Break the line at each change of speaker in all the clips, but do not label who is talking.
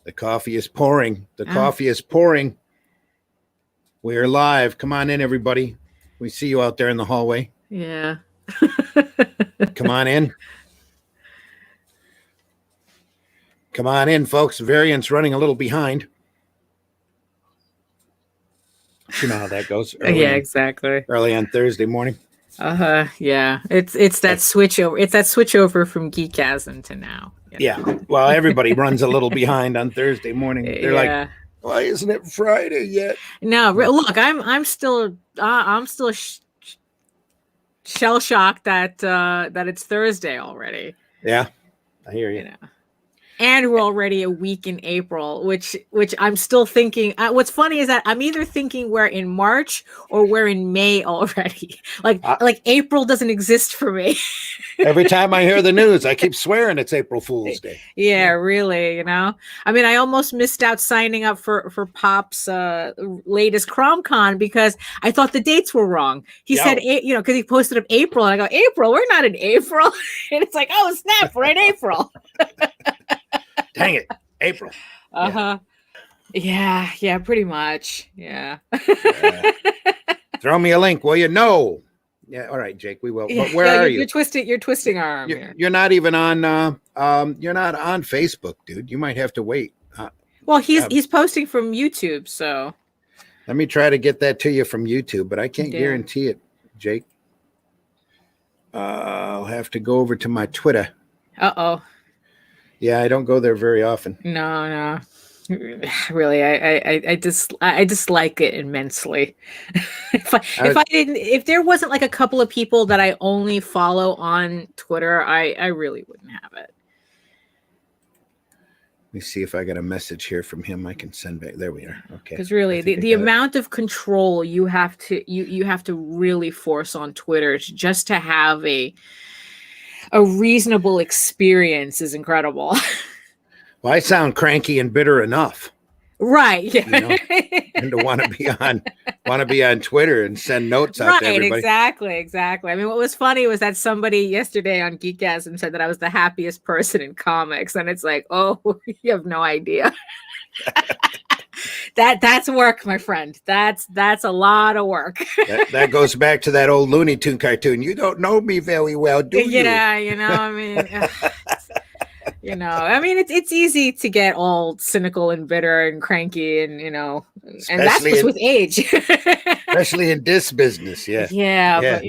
The coffee is pouring. The coffee is pouring. We are live. Come on in, everybody. We see you out there in the hallway.
Yeah.
Come on in. Come on in, folks. Varian's running a little behind. You know how that goes.
Exactly.
Early on Thursday morning.
Yeah. It's that switch over. It's that switch over from BrEaKfAsT to now.
Yeah. Well, everybody runs a little behind on Thursday morning. They're like, why isn't it Friday yet?
No, look, I'm still shell shocked that it's Thursday already.
Yeah, I hear you.
And we're already a week in April, which I'm still thinking. What's funny is that I'm either thinking we're in March or we're in May already. Like April doesn't exist for me.
Every time I hear the news, I keep swearing it's April Fool's Day.
Yeah, really. I mean, I almost missed out signing up for Pop's latest CromCon because I thought the dates were wrong. He said, because he posted up April, and I go, April? We're not in April. And it's like, oh snap, we're in April.
Dang it, April.
Yeah, pretty much. Yeah.
Throw me a link, will you? No. Yeah, all right, Jake, we will. But where are you?
You're twisting our arm here.
You're not even on you're not on Facebook, dude. You might have to wait.
Well, he's posting from YouTube, so
let me try to get that to you from YouTube, but I can't guarantee it, Jake. I'll have to go over to my Twitter. Yeah, I don't go there very often.
No. Really, I dislike it immensely. If there wasn't like a couple of people that I only follow on Twitter, I really wouldn't have it.
Let me see if I got a message here from him I can send back. There we are. Okay.
Because really, the amount of control you have to really force on Twitter just to have a reasonable experience is incredible.
Well, I sound cranky and bitter enough.
Right. Yeah.
And to want to be on Twitter and send notes out to everybody.
Exactly. I mean, what was funny was that somebody yesterday on BrEaKfAsT said that I was the happiest person in comics. And it's like, oh, you have no idea. That's work, my friend. That's a lot of work.
that goes back to that old Looney Tune cartoon. You don't know me very well, do you?
Yeah, I mean, it's easy to get all cynical and bitter and cranky, and and that's just with age.
Especially in this business, yeah.
But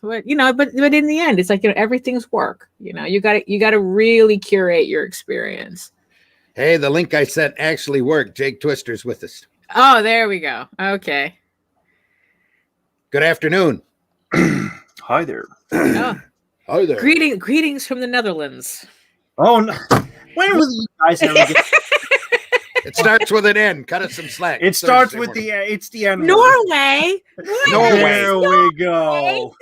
but in the end, it's like everything's work. You got to really curate your experience.
Hey, the link I sent actually worked. Jake Twister's with us.
Oh, there we go. Okay.
Good afternoon.
Hi there.
Oh.
Hi there.
Greetings from the Netherlands.
Oh no! When will you guys ever get?
It starts with an N. Cut us some slack.
It starts with the. It's the N.
Norway.
There we go.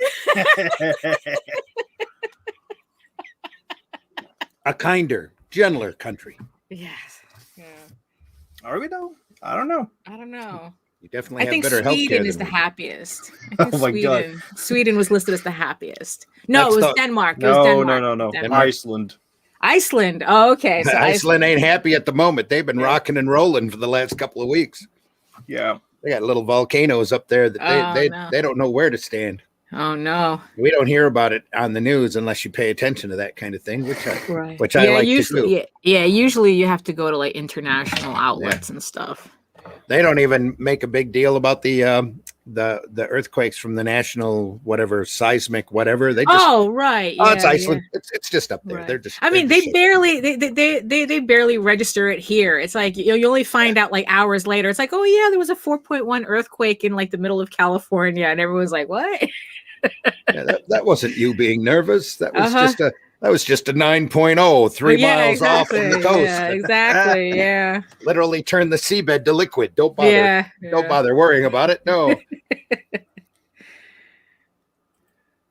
A kinder, gentler country.
Yes. Yeah.
Are we though? I don't know.
You definitely have better health care.
Sweden is the happiest.
Oh my God.
Sweden was listed as the happiest. No, it was Denmark.
No.
Denmark. Iceland. Oh, okay. So
Iceland ain't happy at the moment. They've been rocking and rolling for the last couple of weeks.
Yeah.
They got little volcanoes up there that they don't know where to stand.
Oh no.
We don't hear about it on the news unless you pay attention to that kind of thing, which I like to do.
Yeah, usually you have to go to like international outlets and stuff.
They don't even make a big deal about the earthquakes from the national seismic whatever. They just it's Iceland. Yeah. It's just up there. Right. They're just.
I mean, they barely register it here. It's like you only find out like hours later. It's like, oh yeah, there was a 4.1 earthquake in like the middle of California, and everyone's like, what?
That wasn't you being nervous. That was just a 9.0, 3 miles off from the coast.
Yeah, exactly. Yeah.
Literally turn the seabed to liquid. Don't bother. Don't bother worrying about it. No.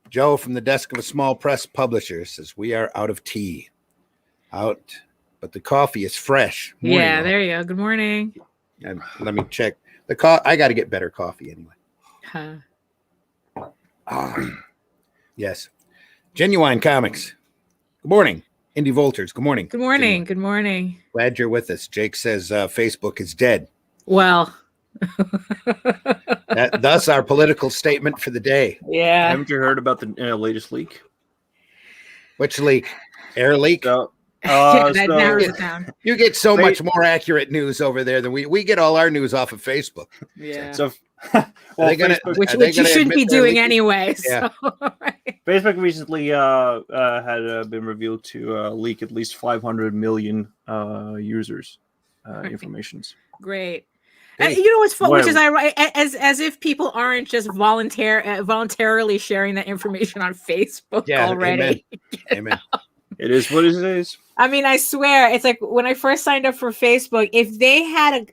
Joe from the desk of a small press publisher says we are out of tea. But the coffee is fresh.
Morning, there you go. Good morning.
Let me check the I got to get better coffee anyway. Yes. Genuine Comics. Good morning. Indy Volters, good morning.
Good morning. Good morning.
Glad you're with us. Jake says Facebook is dead.
Well,
thus our political statement for the day.
Yeah.
Haven't you heard about the latest leak?
Which leak? Air leak?
So,
that narrows it down.
You get so much more accurate news over there than we get all our news off of Facebook.
Yeah.
So,
well, which you shouldn't be doing anyway.
Yeah.
So, right.
Facebook recently had been revealed to leak at least 500 million users' informations.
Great. And you know what's fun, which is as if people aren't just voluntarily sharing that information on Facebook already.
Amen.
It is what it is.
I mean, I swear, it's like when I first signed up for Facebook, if they had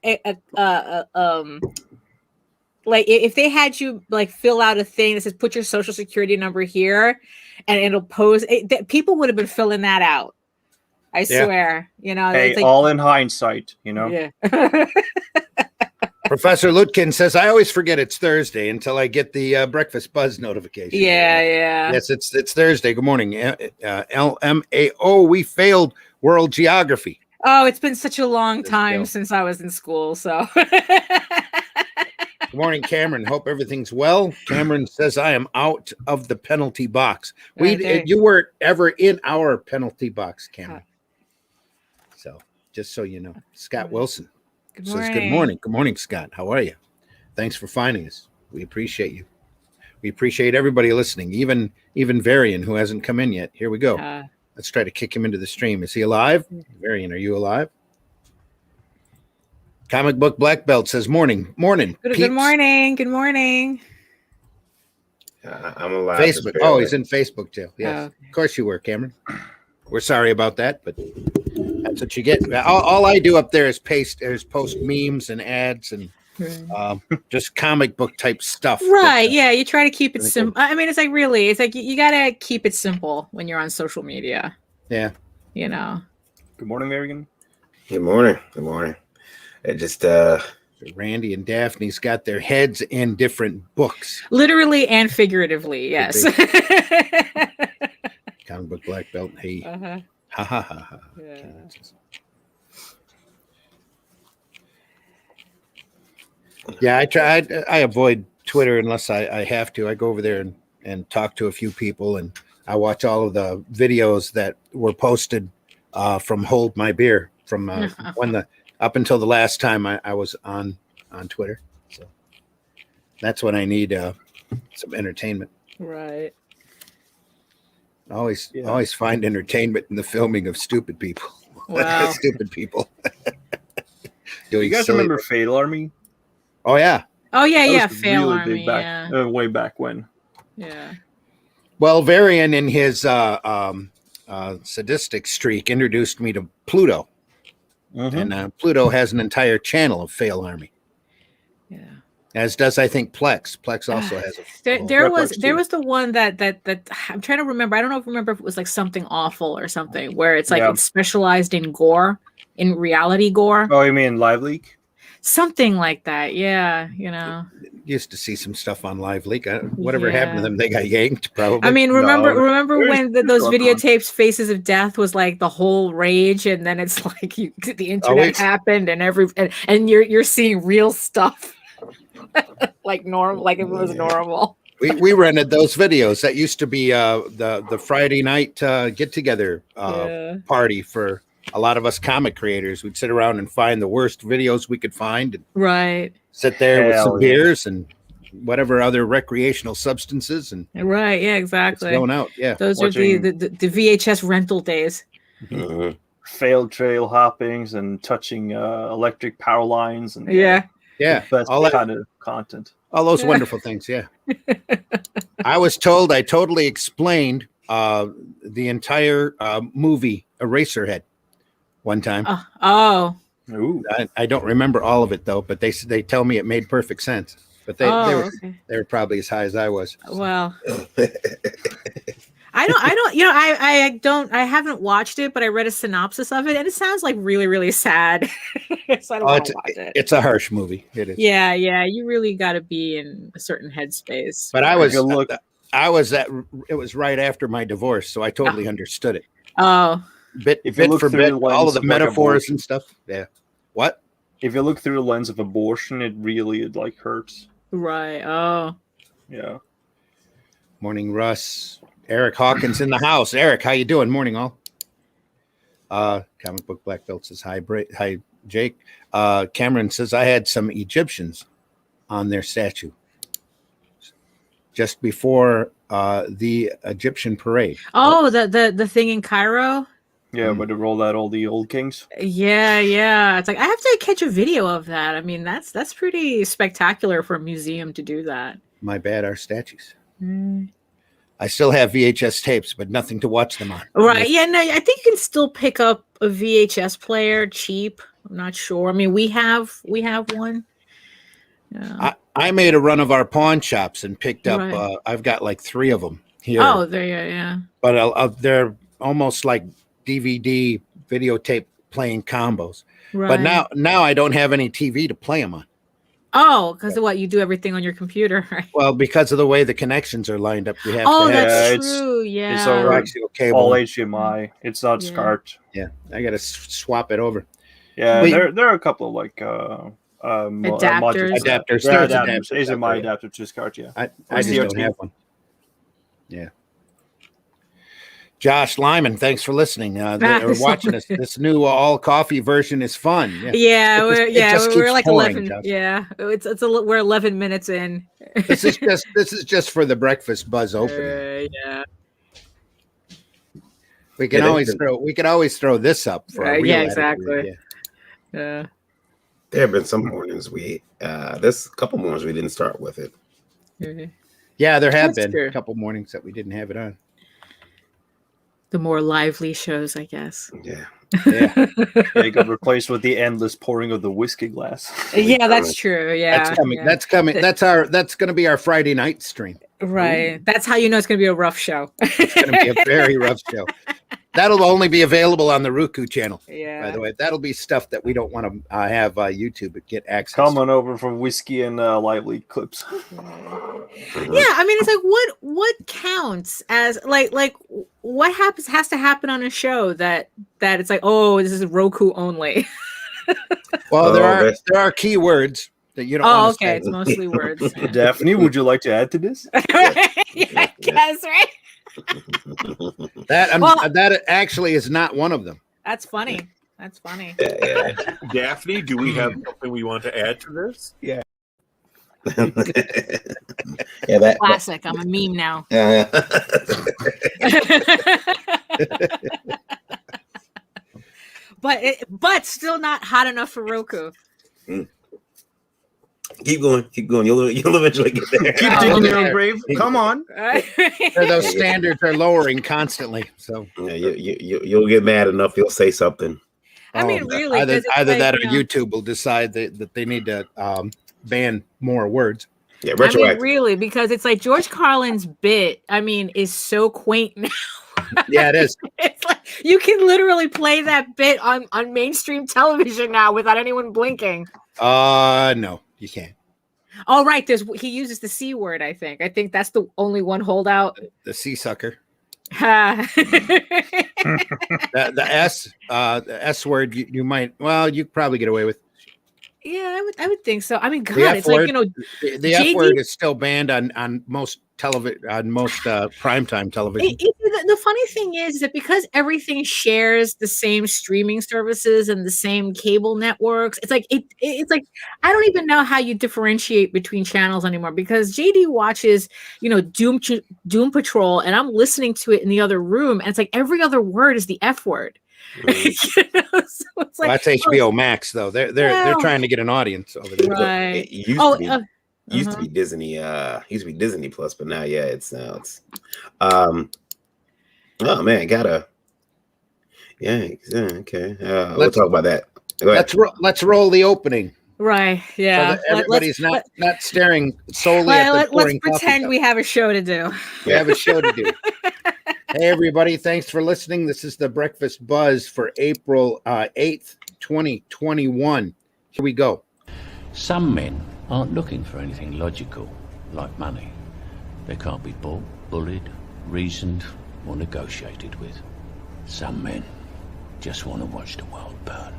if they had you like fill out a thing that says put your social security number here, and it'll pose, people would have been filling that out. I swear, you know.
Hey,
it's like,
all in hindsight, you know.
Yeah.
Professor Lutkin says, I always forget it's Thursday until I get the breakfast buzz notification.
Yeah.
Yes, it's Thursday. Good morning. LMAO, we failed world geography.
Oh, it's been such a long time since I was in school. So
good morning, Cameron. Hope everything's well. Cameron says, I am out of the penalty box. You weren't ever in our penalty box, Cameron. So just so you know, Scott Wilson. Says good morning. Good morning, Scott. How are you? Thanks for finding us. We appreciate you. We appreciate everybody listening, even Varian, who hasn't come in yet. Here we go. Let's try to kick him into the stream. Is he alive? Varian, are you alive? Comic Book Black Belt says morning.
Good morning. Good morning.
I'm alive.
Facebook. Oh, he's in Facebook too. Yes, Of course you were, Cameron. We're sorry about that, but that's what you get. All I do up there is post memes and ads and just comic book type stuff.
Right. Yeah. You try to keep it simple. I mean, it's like you got to keep it simple when you're on social media.
Yeah.
You know.
Good morning, Varian.
Good morning. Good morning. It just
Randy and Daphne's got their heads in different books.
Literally and figuratively. Yes.
Comic Book Black Belt. Hey. Ha ha ha ha. Yeah. Yeah, I avoid Twitter unless I have to. I go over there and talk to a few people, and I watch all of the videos that were posted from Hold My Beer from up until the last time I was on Twitter. So that's when I need some entertainment.
Right.
Always find entertainment in the filming of stupid people.
Wow.
Stupid people.
Do you guys remember Fatal Army?
Oh yeah.
Oh yeah. Fatal Army.
Way back when.
Yeah.
Well, Varian in his sadistic streak introduced me to Pluto, and Pluto has an entire channel of Fail Army. Yeah. As does, I think, Plex. Plex also has a.
There was the one that I'm trying to remember. I don't know if it was like Something Awful or something where it's like it's specialized in gore, in reality gore.
Oh, you mean Live Leak?
Something like that. Yeah, you know.
Used to see some stuff on Live Leak. Whatever happened to them? They got yanked, probably.
I mean, remember when those videotapes, Faces of Death, was like the whole rage, and then it's like the internet happened, and you're seeing real stuff. Like normal, like it was normal.
We rented those videos. That used to be the Friday night get together party for a lot of us comic creators. We'd sit around and find the worst videos we could find, and sit there with some beers and whatever other recreational substances, and
exactly
going out. Yeah,
those are the VHS rental days.
Failed trail hoppings and touching electric power lines and
all that
kind of content.
All those wonderful things. Yeah. I was told I totally explained the entire movie Eraserhead one time.
Ooh.
I don't remember all of it though, but they tell me it made perfect sense. But they were probably as high as I was.
Well, I haven't watched it, but I read a synopsis of it, and it sounds like really, really sad. So I don't want to watch it. It's
a harsh movie. It is.
Yeah. You really got to be in a certain headspace.
But it was right after my divorce, so I totally understood it.
Oh.
bit for bit, all of the metaphors and stuff. Yeah. What?
If you look through the lens of abortion, it really like hurts.
Right. Oh.
Yeah.
Morning, Russ. Eric Hawkins in the house. Eric, how you doing? Morning, all. Comic Book Black Belt says hi. Hi, Jake. Cameron says I had some Egyptians on their statue just before the Egyptian parade.
Oh, the thing in Cairo.
Yeah, where they roll out all the old kings.
Yeah. It's like I have to catch a video of that. I mean, that's pretty spectacular for a museum to do that.
My bad, our statues. I still have VHS tapes, but nothing to watch them on.
Right. Yeah, no, I think you can still pick up a VHS player cheap. I'm not sure. I mean, we have one. Yeah.
I made a run of our pawn shops and picked up I've got like 3 of them here.
Oh, there yeah.
But they're almost like DVD videotape playing combos.
Right.
But now I don't have any TV to play them on.
Oh, because of what? You do everything on your computer, right?
Well, because of the way the connections are lined up, you have
to have
that's
true. Yeah.
It's
coaxial cable.
All HDMI. It's not SCART.
Yeah. I got to swap it over.
Yeah, there are a couple of like
adapters.
Adapters. HDMI adapter to SCART, yeah.
I just don't have one. Yeah. Josh Lyman, thanks for listening. They're watching us. This new all coffee version is fun.
Yeah, we're like pouring, 11. Josh. Yeah, we're 11 minutes in.
This is just for the breakfast buzz opening.
Yeah.
We can always throw this up for a real
exactly. Yeah.
There have been some mornings there's a couple mornings we didn't start with it.
Mm-hmm.
Yeah, there have been a couple mornings that we didn't have it on.
The more lively shows, I guess.
Yeah.
It got replaced with the endless pouring of the whiskey glass.
Yeah, that's true. Yeah,
that's coming. Yeah. That's coming. That's going to be our Friday night stream.
Right. Ooh. That's how you know it's going to be a rough show.
It's going to be a very rough show. That'll only be available on the Roku channel.
Yeah.
By the way, that'll be stuff that we don't want to have YouTube get access.
Come on over for whiskey and lively clips.
Yeah, I mean, it's like what counts as like what has to happen on a show that it's like, oh, this is Roku only.
Well, there are keywords that you don't.
Oh, okay, it's mostly words.
Daphne, would you like to add to this?
I guess, right.
That actually is not one of them.
That's funny.
Daphne, do we have something we want to add to this?
Yeah.
That
classic. I'm a meme now. But still not hot enough for Roku.
Keep going. You'll eventually get there.
Keep digging your own grave. Come on.
Those standards are lowering constantly. So
you'll get mad enough. You'll say something.
I mean, really,
either that or YouTube will decide that they need to ban more words.
Yeah, retroactive.
I mean, really, because it's like George Carlin's bit. I mean, is so quaint now.
Yeah, it is.
It's like you can literally play that bit on mainstream television now without anyone blinking.
No, you can't.
Oh, right. He uses the C word. I think that's the only one holdout.
The C sucker.
The
S word you might. Well, you probably get away with.
Yeah, I would think so. I mean, God, it's like,
the F word is still banned on most television, on most primetime television.
The funny thing is that because everything shares the same streaming services and the same cable networks, it's like it's like I don't even know how you differentiate between channels anymore. Because JD watches, Doom Patrol, and I'm listening to it in the other room, and it's like every other word is the F word.
So it's like, that's HBO Max though. They're trying to get an audience over there.
Right.
It used to be Disney. Used to be Disney Plus, but now it's. Oh man, okay. We'll talk about that.
Let's roll the opening.
Right. Yeah.
So everybody's not staring solely at the
let's pretend we have a show to do.
We have a show to do. Hey, everybody. Thanks for listening. This is the Breakfast Buzz for April 8th, 2021. Here we go.
Some men aren't looking for anything logical, like money. They can't be bought, bullied, reasoned, or negotiated with. Some men just want to watch the world burn.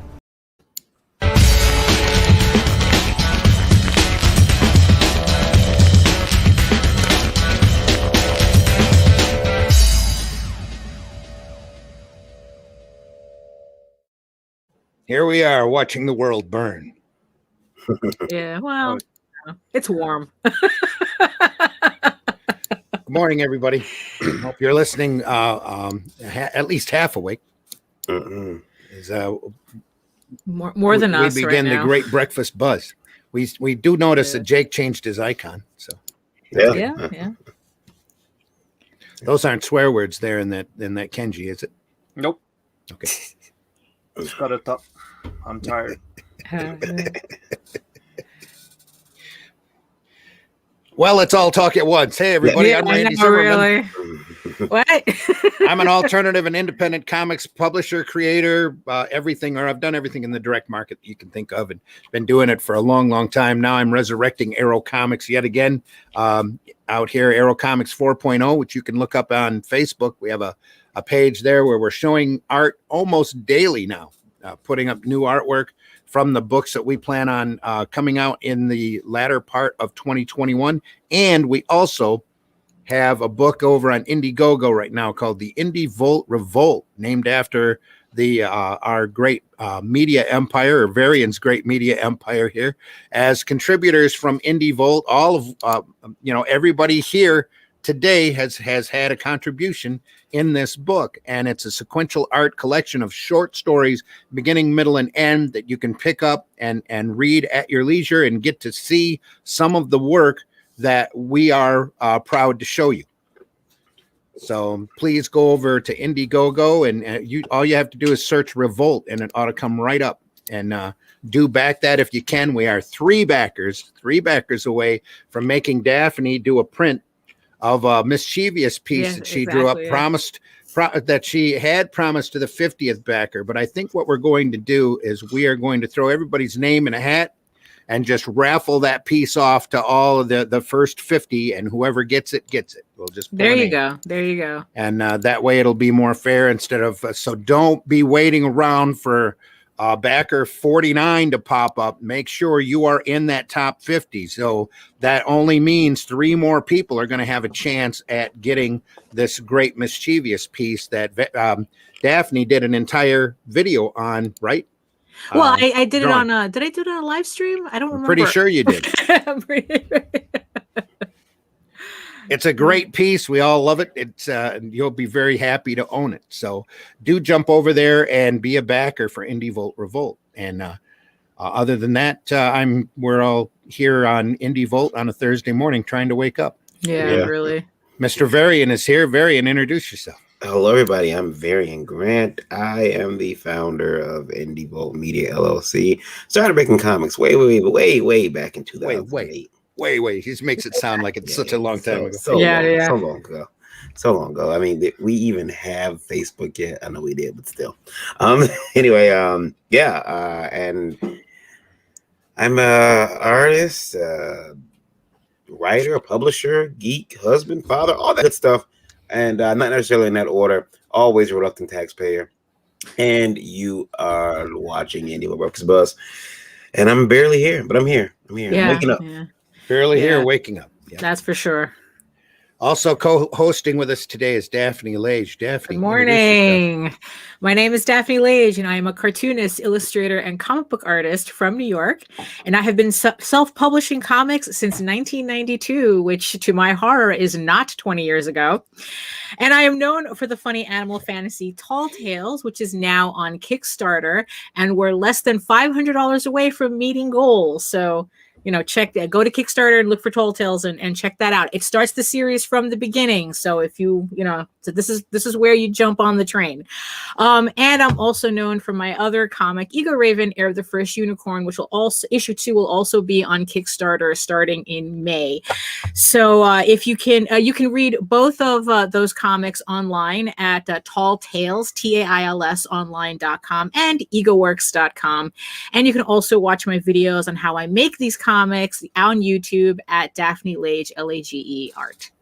Here we are watching the world burn.
Yeah, well, it's warm.
Good morning, everybody. Hope you're listening. At least half awake. Is
More than us
we begin
right
the
now.
great breakfast buzz. We do notice that Jake changed his icon. So
Yeah.
those aren't swear words there in that Kenji, is it?
Nope.
Okay.
Just got it up. I'm tired.
Well, let's all talk at once. Hey, everybody, I'm Randy Zimmerman.
Really? What?
I'm an alternative and independent comics publisher, creator, everything, or I've done everything in the direct market that you can think of and been doing it for a long, long time. Now I'm resurrecting Arrow Comics yet again out here, Arrow Comics 4.0, which you can look up on Facebook. We have a page there where we're showing art almost daily now, putting up new artwork from the books that we plan on coming out in the latter part of 2021. And we also have a book over on Indiegogo right now called The Indie Revolt, named after the our great media empire, or Varian's great media empire here. As contributors from Indie Volt, all of everybody here today has had a contribution in this book, and it's a sequential art collection of short stories, beginning, middle, and end, that you can pick up and read at your leisure and get to see some of the work that we are proud to show you. So please go over to Indiegogo, and all you have to do is search Revolt, and it ought to come right up. And do back that if you can. We are three backers away from making Daphne do a print of a mischievous piece that she drew up, that she had promised to the 50th backer. But I think what we're going to do is we are going to throw everybody's name in a hat and just raffle that piece off to all of the first 50, and whoever gets it gets it. We'll just
there you go.
And that way it'll be more fair instead of so don't be waiting around for backer 49 to pop up. Make sure you are in that top 50. So that only means 3 more people are going to have a chance at getting this great mischievous piece that Daphne did an entire video on, right?
Well, I did it on did I do it on a live stream? I don't remember.
Pretty sure you did. It's a great piece. We all love it. It's you'll be very happy to own it. So do jump over there and be a backer for Indie Volt Revolt. And other than that, we're all here on Indie Volt on a Thursday morning trying to wake up.
Yeah. Really.
Mr. Varian is here. Varian, introduce yourself.
Hello, everybody. I'm Varian Grant. I am the founder of Indie Volt Media LLC. Started making comics way back in 2008.
Wait. He makes it sound like it's such a long time ago.
So long ago. I mean, we even have Facebook yet? I know we did, but still. Anyway, and I'm a artist, writer, publisher, geek, husband, father, all that good stuff. And not necessarily in that order. Always a reluctant taxpayer. And you are watching Indie Breakfast Buzz. And I'm barely here, but I'm here. I'm waking up.
Yeah.
Barely here, waking up.
Yeah. That's for sure.
Also co-hosting with us today is Daphne Lage. Daphne,
good morning. My name is Daphne Lage, and I am a cartoonist, illustrator, and comic book artist from New York. And I have been self-publishing comics since 1992, which to my horror is not 20 years ago. And I am known for the funny animal fantasy Tall Tales, which is now on Kickstarter, and we're less than $500 away from meeting goals. So check that. Go to Kickstarter and look for Tall Tales and check that out. It starts the series from the beginning. So if so this is where you jump on the train. And I'm also known for my other comic, Ego Raven, Heir of the First Unicorn, which will also issue 2 will also be on Kickstarter starting in May. So if you can read both of those comics online at Tall Tales, TAILS online.com and egoworks.com. And you can also watch my videos on how I make these comics on YouTube at Daphne Lage, Lage Art.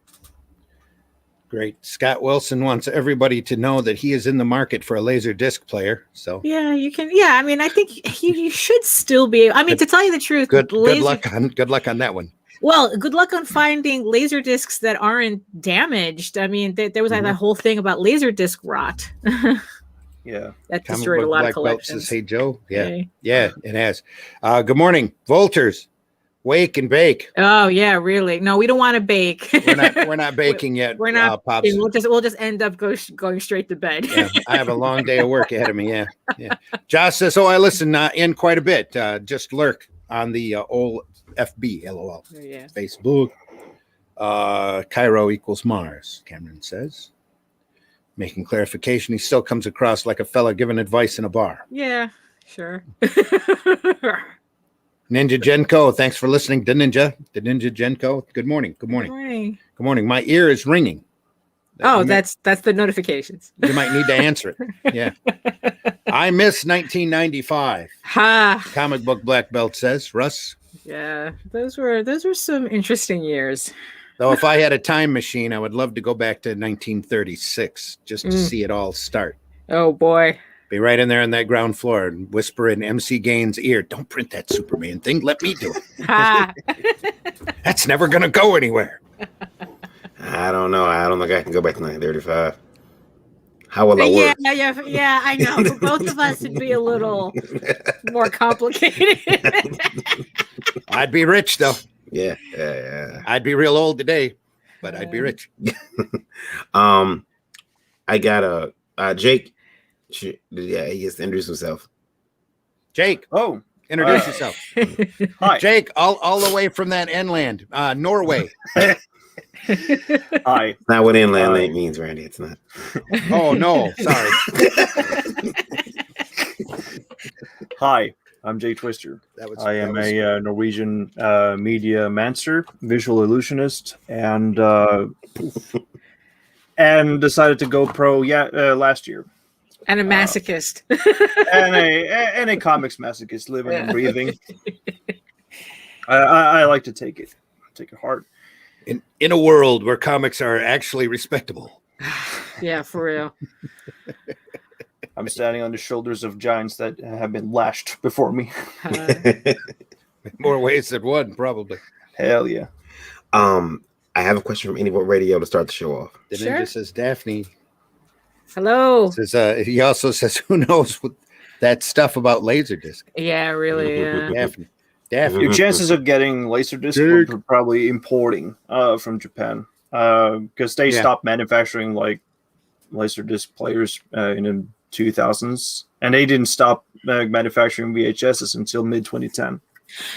Great. Scott Wilson wants everybody to know that he is in the market for a laser disc player. So
yeah, you can. Yeah, I mean, I think you should still be. I mean, to tell you the truth,
good luck on that one.
Well, good luck on finding laser discs that aren't damaged. I mean, there was like that whole thing about laser disc rot.
Yeah,
that destroyed a lot of collections.
Says, hey Joe, yeah, it has. Good morning, Volters. Wake and bake.
Oh yeah, really? No, we don't want to bake.
We're not baking yet.
We're not.
Pops.
We'll just end up going straight to bed.
Yeah, I have a long day of work ahead of me. Yeah. Josh says, "Oh, I listen in quite a bit. Just lurk on the old FB, LOL,
yeah.
Facebook. Cairo equals Mars." Cameron says, making clarification. He still comes across like a fella giving advice in a bar.
Yeah, sure.
Ninja Genko, thanks for listening. The Ninja Genko. Good morning. Good morning. My ear is ringing.
That's the notifications.
You might need to answer it. Yeah. I miss 1995.
Ha.
Comic book black belt says Russ.
Yeah, those were some interesting years.
Though if I had a time machine, I would love to go back to 1936 just to see it all start.
Oh boy.
Be right in there on that ground floor and whisper in MC Gaines' ear, "Don't print that Superman thing. Let me do it." That's never going to go anywhere.
I don't know. I don't think I can go back to 1935. How will I work?
Yeah, I know. For both of us, it'd be a little more complicated.
I'd be rich, though.
Yeah.
I'd be real old today, but I'd be rich.
I got Jake. Yeah, he has to introduce himself.
Jake.
Oh,
introduce yourself.
Hi,
Jake. All the way from that inland, Norway.
Hi.
Not what inland means, Randy. It's not.
Oh no, sorry.
Hi, I'm Jake Twister. I am a Norwegian media mancer, visual illusionist, and decided to go pro last year.
And a masochist.
and a comics masochist, living and breathing. I like to take it hard.
In a world where comics are actually respectable.
Yeah, for real.
I'm standing on the shoulders of giants that have been lashed before me.
More ways than one, probably.
Hell yeah.
I have a question from Anyboard Radio to start the show off.
The Ninja says, Daphne.
Hello.
Says, he also says, who knows what that stuff about Laserdisc?
Yeah, really. Yeah.
Daphne.
Your chances of getting Laserdisc were probably importing from Japan because they stopped manufacturing like Laserdisc players in the 2000s, and they didn't stop manufacturing VHSs until mid 2010.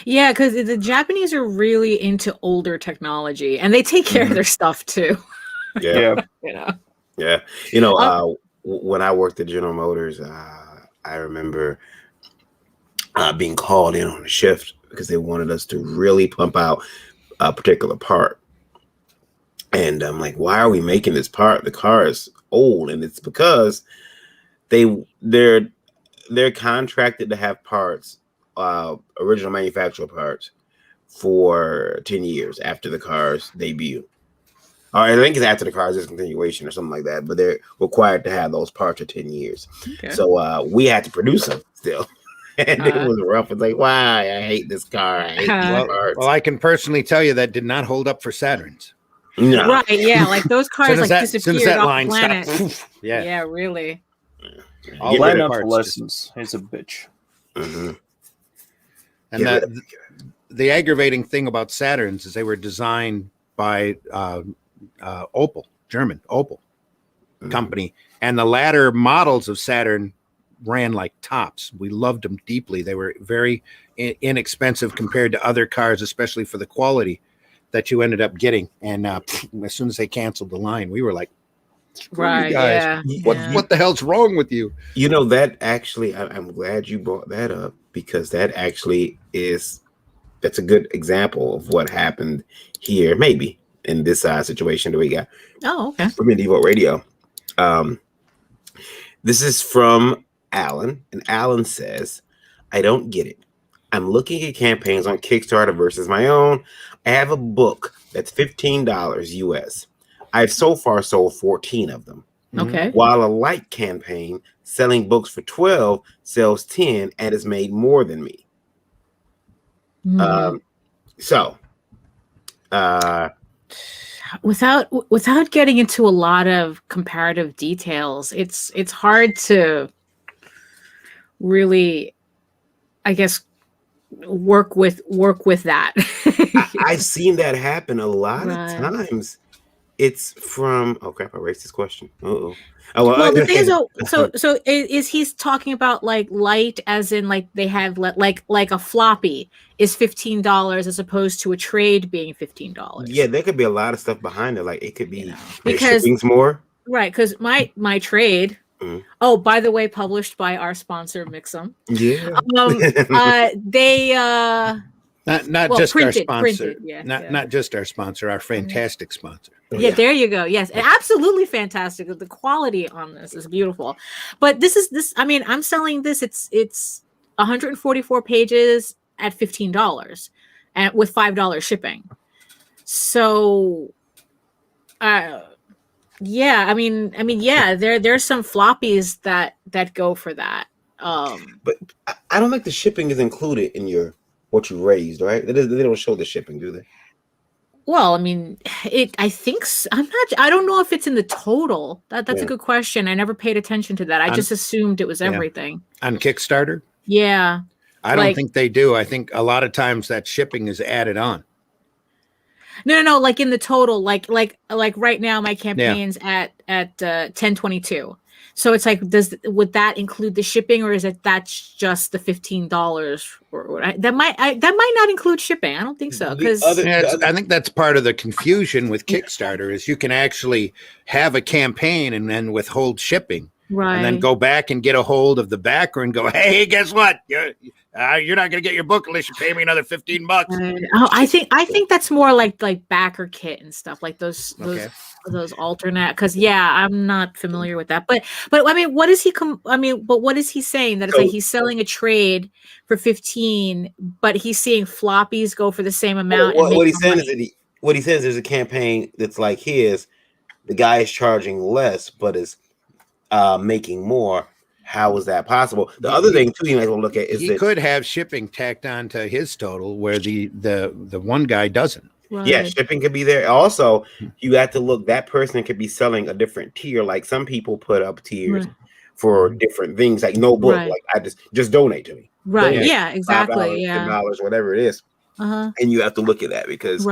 Yeah,
because the Japanese are really into older technology, and they take care of their stuff too.
Yeah.
Yeah.
When I worked at General Motors, I remember being called in on a shift because they wanted us to really pump out a particular part. And I'm like, why are we making this part? The car is old. And it's because they're contracted to have parts, original manufacturer parts, for 10 years after the car's debut. Or I think it's after the car's discontinuation or something like that, but they're required to have those parts for 10 years. Okay. So we had to produce them still. And it was rough. It's like, why? I hate this car. I hate these parts.
Well, I can personally tell you that did not hold up for Saturns.
No. Right, yeah. Like those cars disappeared off
line
the planet.
Stopped,
yeah, really.
Line obsolescence is a bitch.
Mm-hmm.
And the aggravating thing about Saturns is they were designed by Opel, German Opel company. And the latter models of Saturn ran like tops. We loved them deeply. They were very inexpensive compared to other cars, especially for the quality that you ended up getting. And as soon as they canceled the line, we were like,
right,
guys, what the hell's wrong with you?
You know, that actually, I'm glad you brought that up, because that actually that's a good example of what happened here, maybe in this situation that we got.
Oh, okay.
From Medieval Radio. This is from Alan, and Alan says, I don't get it. I'm looking at campaigns on Kickstarter versus my own. I have a book that's $15 US. I've so far sold 14 of them.
Okay.
While a like campaign selling books for 12 sells 10 and has made more than me.
Without getting into a lot of comparative details, it's hard to really, I guess, work with that.
I've seen that happen a lot of times. It's from crap, I raised this question. Oh,
well, the thing is, so is he's talking about like light as in like they have like a floppy is $15 as opposed to a trade being $15.
Yeah, there could be a lot of stuff behind it. Like it could be
because
shipping's more.
Right, because my trade. Oh, by the way, published by our sponsor Mixum.
Yeah.
They
not just
printed,
our sponsor.
Printed,
not just our sponsor, our fantastic sponsor.
Yeah, there you go. Yes, absolutely fantastic. The quality on this is beautiful. But this. I mean, I'm selling this. It's 144 pages at $15, and with $5 shipping. So, yeah. I mean, yeah. There's some floppies that go for that.
But I don't think the shipping is included in what you raised, right? They don't show the shipping, do they?
Well, I mean, I think I don't know if it's in the total. That's a good question. I never paid attention to that. I just assumed it was everything.
On Kickstarter?
Yeah.
I don't think they do. I think a lot of times that shipping is added on.
No, like in the total, like right now my campaign's at 1022. So it's like, would that include the shipping, or is it that's just the $15? Or that might not include shipping. I don't think so, because
I think that's part of the confusion with Kickstarter is you can actually have a campaign and then withhold shipping,
right?
And then go back and get a hold of the backer and go, hey, guess what? You're not going to get your book unless you pay me another $15.
Right. Oh, I think that's more like backer kit and stuff like those alternate. Because I'm not familiar with that. But I mean, what is he? But what is he saying? That it's like he's selling a trade for 15, but he's seeing floppies go for the same amount.
What he's saying is what he says there's a campaign that's like his. The guy is charging less, but is making more. How is that possible? The other thing too you might want to look at is
he could have shipping tacked on to his total where the one guy doesn't.
Right.
Yeah, shipping could be there. Also, you have to look. That person could be selling a different tier. Like some people put up tiers for different things, like no book. Like I just donate to me.
Right.
Donate
Yeah. Exactly.
$5, whatever it is. And you have to look at that because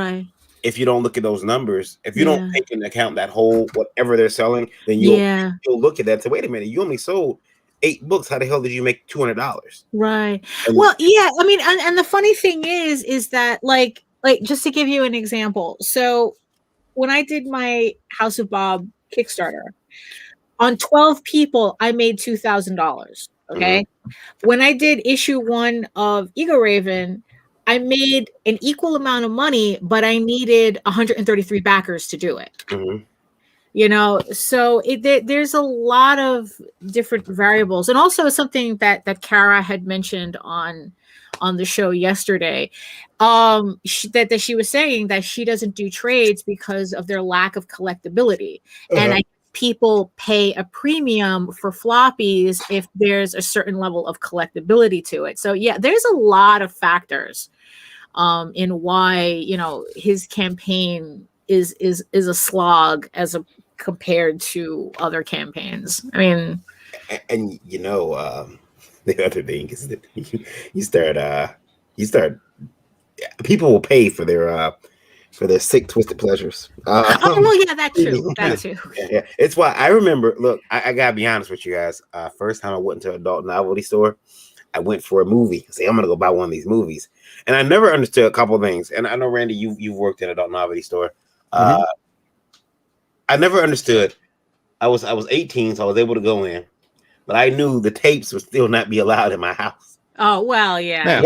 if you don't look at those numbers, if you don't take into account that whole whatever they're selling, then you'll look at that and say, wait a minute, you only sold 8 books. How the hell did you make $200?
Right. Well, yeah. I mean, and the funny thing is that like just to give you an example. So when I did my House of Bob Kickstarter, on 12 people, I made $2,000. Okay. When I did issue 1 of Ego Raven, I made an equal amount of money, but I needed 133 backers to do it. You know, so there's a lot of different variables, and also something that Kara had mentioned on the show yesterday, that she was saying that she doesn't do trades because of their lack of collectability, and people pay a premium for floppies if there's a certain level of collectability to it. So yeah, there's a lot of factors in why his campaign is a slog compared to other campaigns. I mean,
and the other thing is that you start people will pay for their sick twisted pleasures.
Well, yeah, that too. That too.
Yeah. It's why I remember. Look, I gotta be honest with you guys. First time I went into an adult novelty store, I went for a movie. I say I'm gonna go buy one of these movies, and I never understood a couple of things. And I know Randy, you've worked in an adult novelty store. I never understood. I was 18, so I was able to go in, but I knew the tapes would still not be allowed in my house.
Oh well, yeah.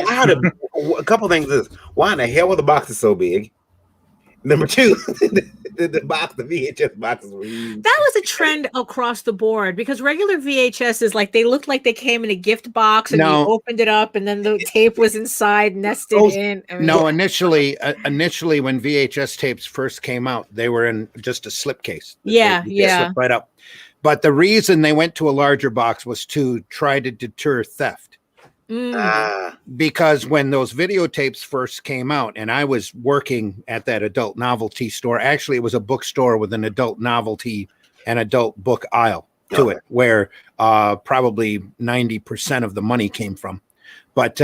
A couple things is why in the hell were the boxes so big? Number two, the VHS boxes were huge.
That was a trend across the board because regular VHSs, like they looked like they came in a gift box and you opened it up and then the tape was inside nested in. I mean,
initially when VHS tapes first came out, they were in just a slipcase.
Yeah,
slip right up. But the reason they went to a larger box was to try to deter theft. Because when those videotapes first came out, and I was working at that adult novelty store, actually it was a bookstore with an adult novelty and adult book aisle to it, where probably 90% of the money came from. But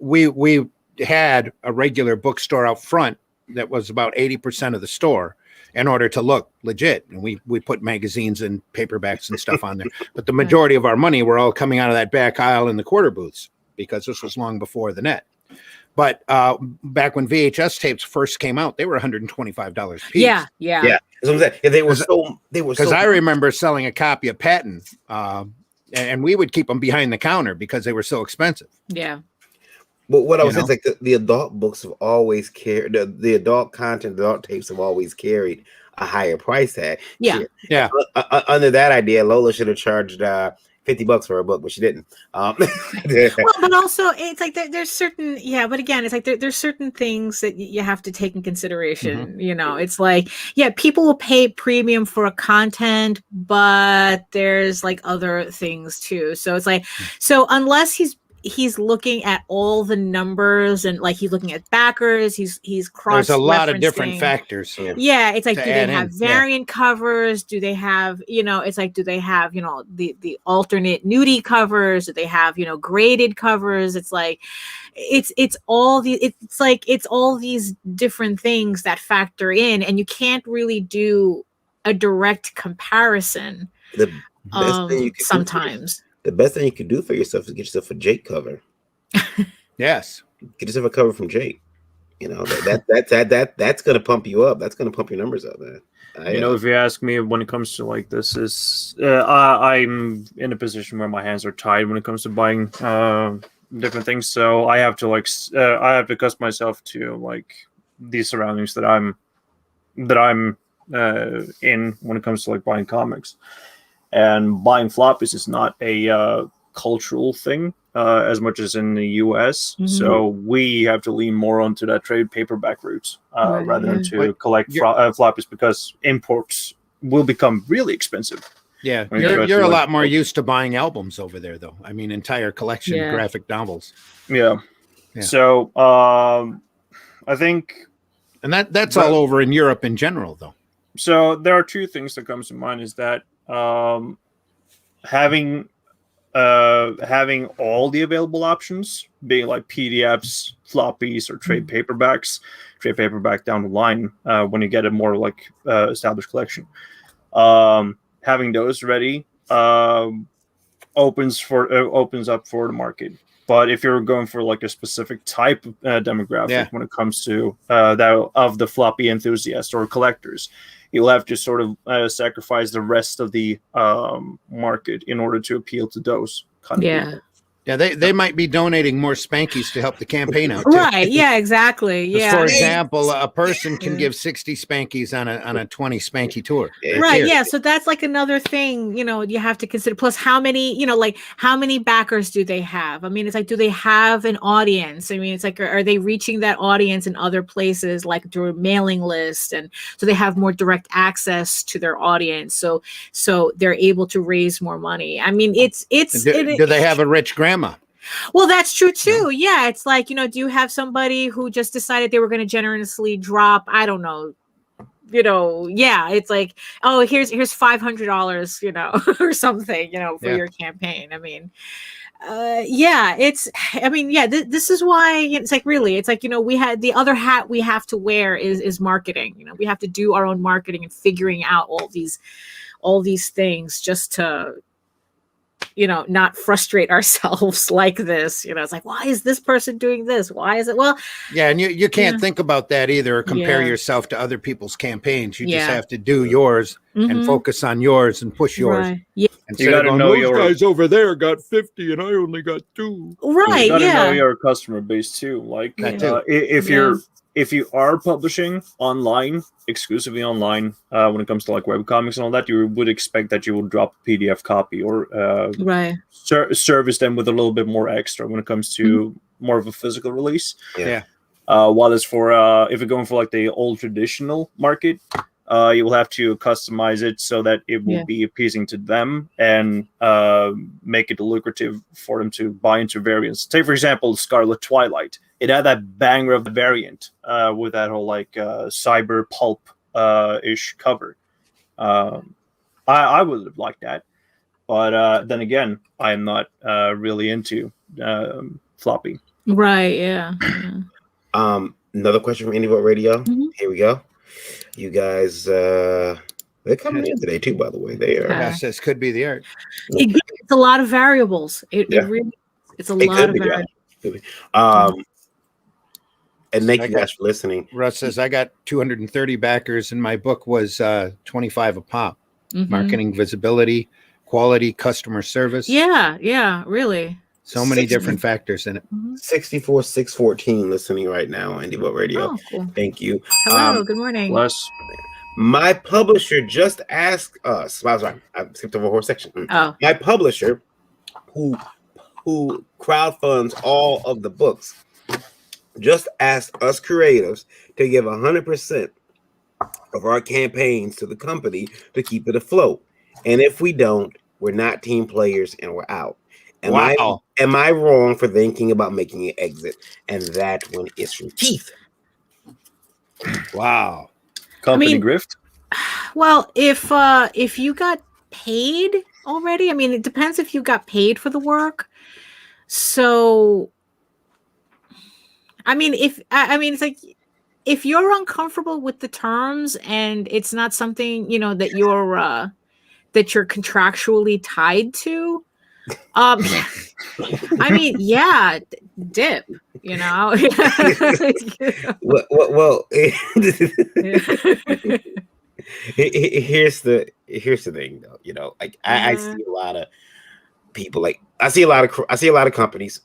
we had a regular bookstore out front that was about 80% of the store in order to look legit. And we put magazines and paperbacks and stuff on there. But the majority of our money were all coming out of that back aisle in the quarter booths, because this was long before the net. But back when VHS tapes first came out, they were $125 a piece.
Yeah.
That's what I'm saying. Yeah, they were so
because I remember selling a copy of Patton, and we would keep them behind the counter because they were so expensive.
Yeah.
But what I was saying is, like, the adult books have always carried the adult content, the adult tapes have always carried a higher price tag.
Yeah.
Under that idea, Lola should have charged $50 for a book, but she didn't.
Well, but also it's like there's certain, but again, it's like there's certain things that you have to take in consideration. It's like, people will pay premium for a content, but there's like other things too. So it's like, so unless he's looking at all the numbers and like he's looking at backers, he's cross.
There's a lot of different factors.
Yeah, it's like, do they have variant covers? Do they have, it's like, do they have, the alternate nudie covers? Do they have, graded covers? It's like, it's all these different things that factor in, and you can't really do a direct comparison.
The best thing you can
sometimes.
The best thing you can do for yourself is get yourself a Jake cover.
Yes.
Get yourself a cover from Jake. That's gonna pump you up. That's gonna pump your numbers up, man.
If you ask me, when it comes to like this, I'm in a position where my hands are tied when it comes to buying different things. So I have to I have to adjust myself to like these surroundings that I'm in when it comes to like buying comics. And buying floppies is not a cultural thing as much as in the US. Mm-hmm. So we have to lean more onto that trade paperback route rather than to collect floppies, because imports will become really expensive.
Yeah, you're a lot more used to buying albums over there, though. I mean, entire collection of graphic novels.
Yeah. So I think...
And that's all over in Europe in general, though.
So there are two things that comes to mind is that having all the available options, being like PDFs, floppies, or trade paperback down the line when you get a more like established collection, having those ready opens up for the market. But if you're going for like a specific type of demographic when it comes to that of the floppy enthusiasts or collectors, you'll have to sort of sacrifice the rest of the market in order to appeal to those kind of people.
Yeah, they might be donating more Spankies to help the campaign out, too.
Right, yeah, exactly. Yeah.
For example, a person can give 60 Spankies on a 20 Spanky tour.
Right, yeah. So that's like another thing, you have to consider. Plus, how many, like how many backers do they have? I mean, it's like, do they have an audience? I mean, it's like, are they reaching that audience in other places, like through a mailing list? And so they have more direct access to their audience. So they're able to raise more money. I mean, do
they have a rich grandma?
Well, that's true too. Yeah, it's like, do you have somebody who just decided they were going to generously drop, I don't know, it's like, oh, here's $500, or something, for your campaign. I mean, this is why it's like, really, it's like, we had the other hat we have to wear is marketing. We have to do our own marketing and figuring out all these things just to, not frustrate ourselves like this. It's like, why is this person doing this? Why is it? Well,
yeah. And you can't think about that either, or compare yourself to other people's campaigns. You just have to do yours and focus on yours and push yours.
Right. Yeah.
You got to know
those guys over there got 50 and I only got 2.
Right.
You got to know your customer base too. Like if if you are publishing online, exclusively online, when it comes to like webcomics and all that, you would expect that you will drop a PDF copy or
right.
service them with a little bit more extra when it comes to more of a physical release.
Yeah.
While as for if you're going for like the old traditional market, you will have to customize it so that it will be appeasing to them and make it lucrative for them to buy into variants. Take, for example, Scarlet Twilight. It had that banger of the variant with that whole like cyber pulp ish cover. I would have liked that. But then again, I'm not really into floppy.
Right, yeah.
Another question from Indie Radio. Here we go. You guys, they're coming in today too, by the way. They are.
Yes, this could be the art.
It's a lot of variables. It really, it's a lot of variables.
And thank you guys for listening.
Russ says, I got 230 backers, and my book was 25 a pop. Marketing, visibility, quality, customer service.
Yeah, really.
So many different factors in it.
64614 listening right now on Indie Radio.
Oh, cool.
Thank you.
Hello, good morning.
Bless.
My publisher just asked us. Sorry, I skipped over a whole section.
Oh.
My publisher, who crowdfunds all of the books, just asked us creatives to give 100% of our campaigns to the company to keep it afloat. And if we don't, we're not team players and we're out. Am I wrong for thinking about making an exit? And that one is from Keith.
Wow.
Company grift?
Well, if you got paid already, I mean, it depends if you got paid for the work. So, I mean, it's like if you're uncomfortable with the terms and it's not something that you're contractually tied to. I mean, yeah, dip.
Well, here's the thing, though. Like I see a lot of people. Like I see a lot of companies,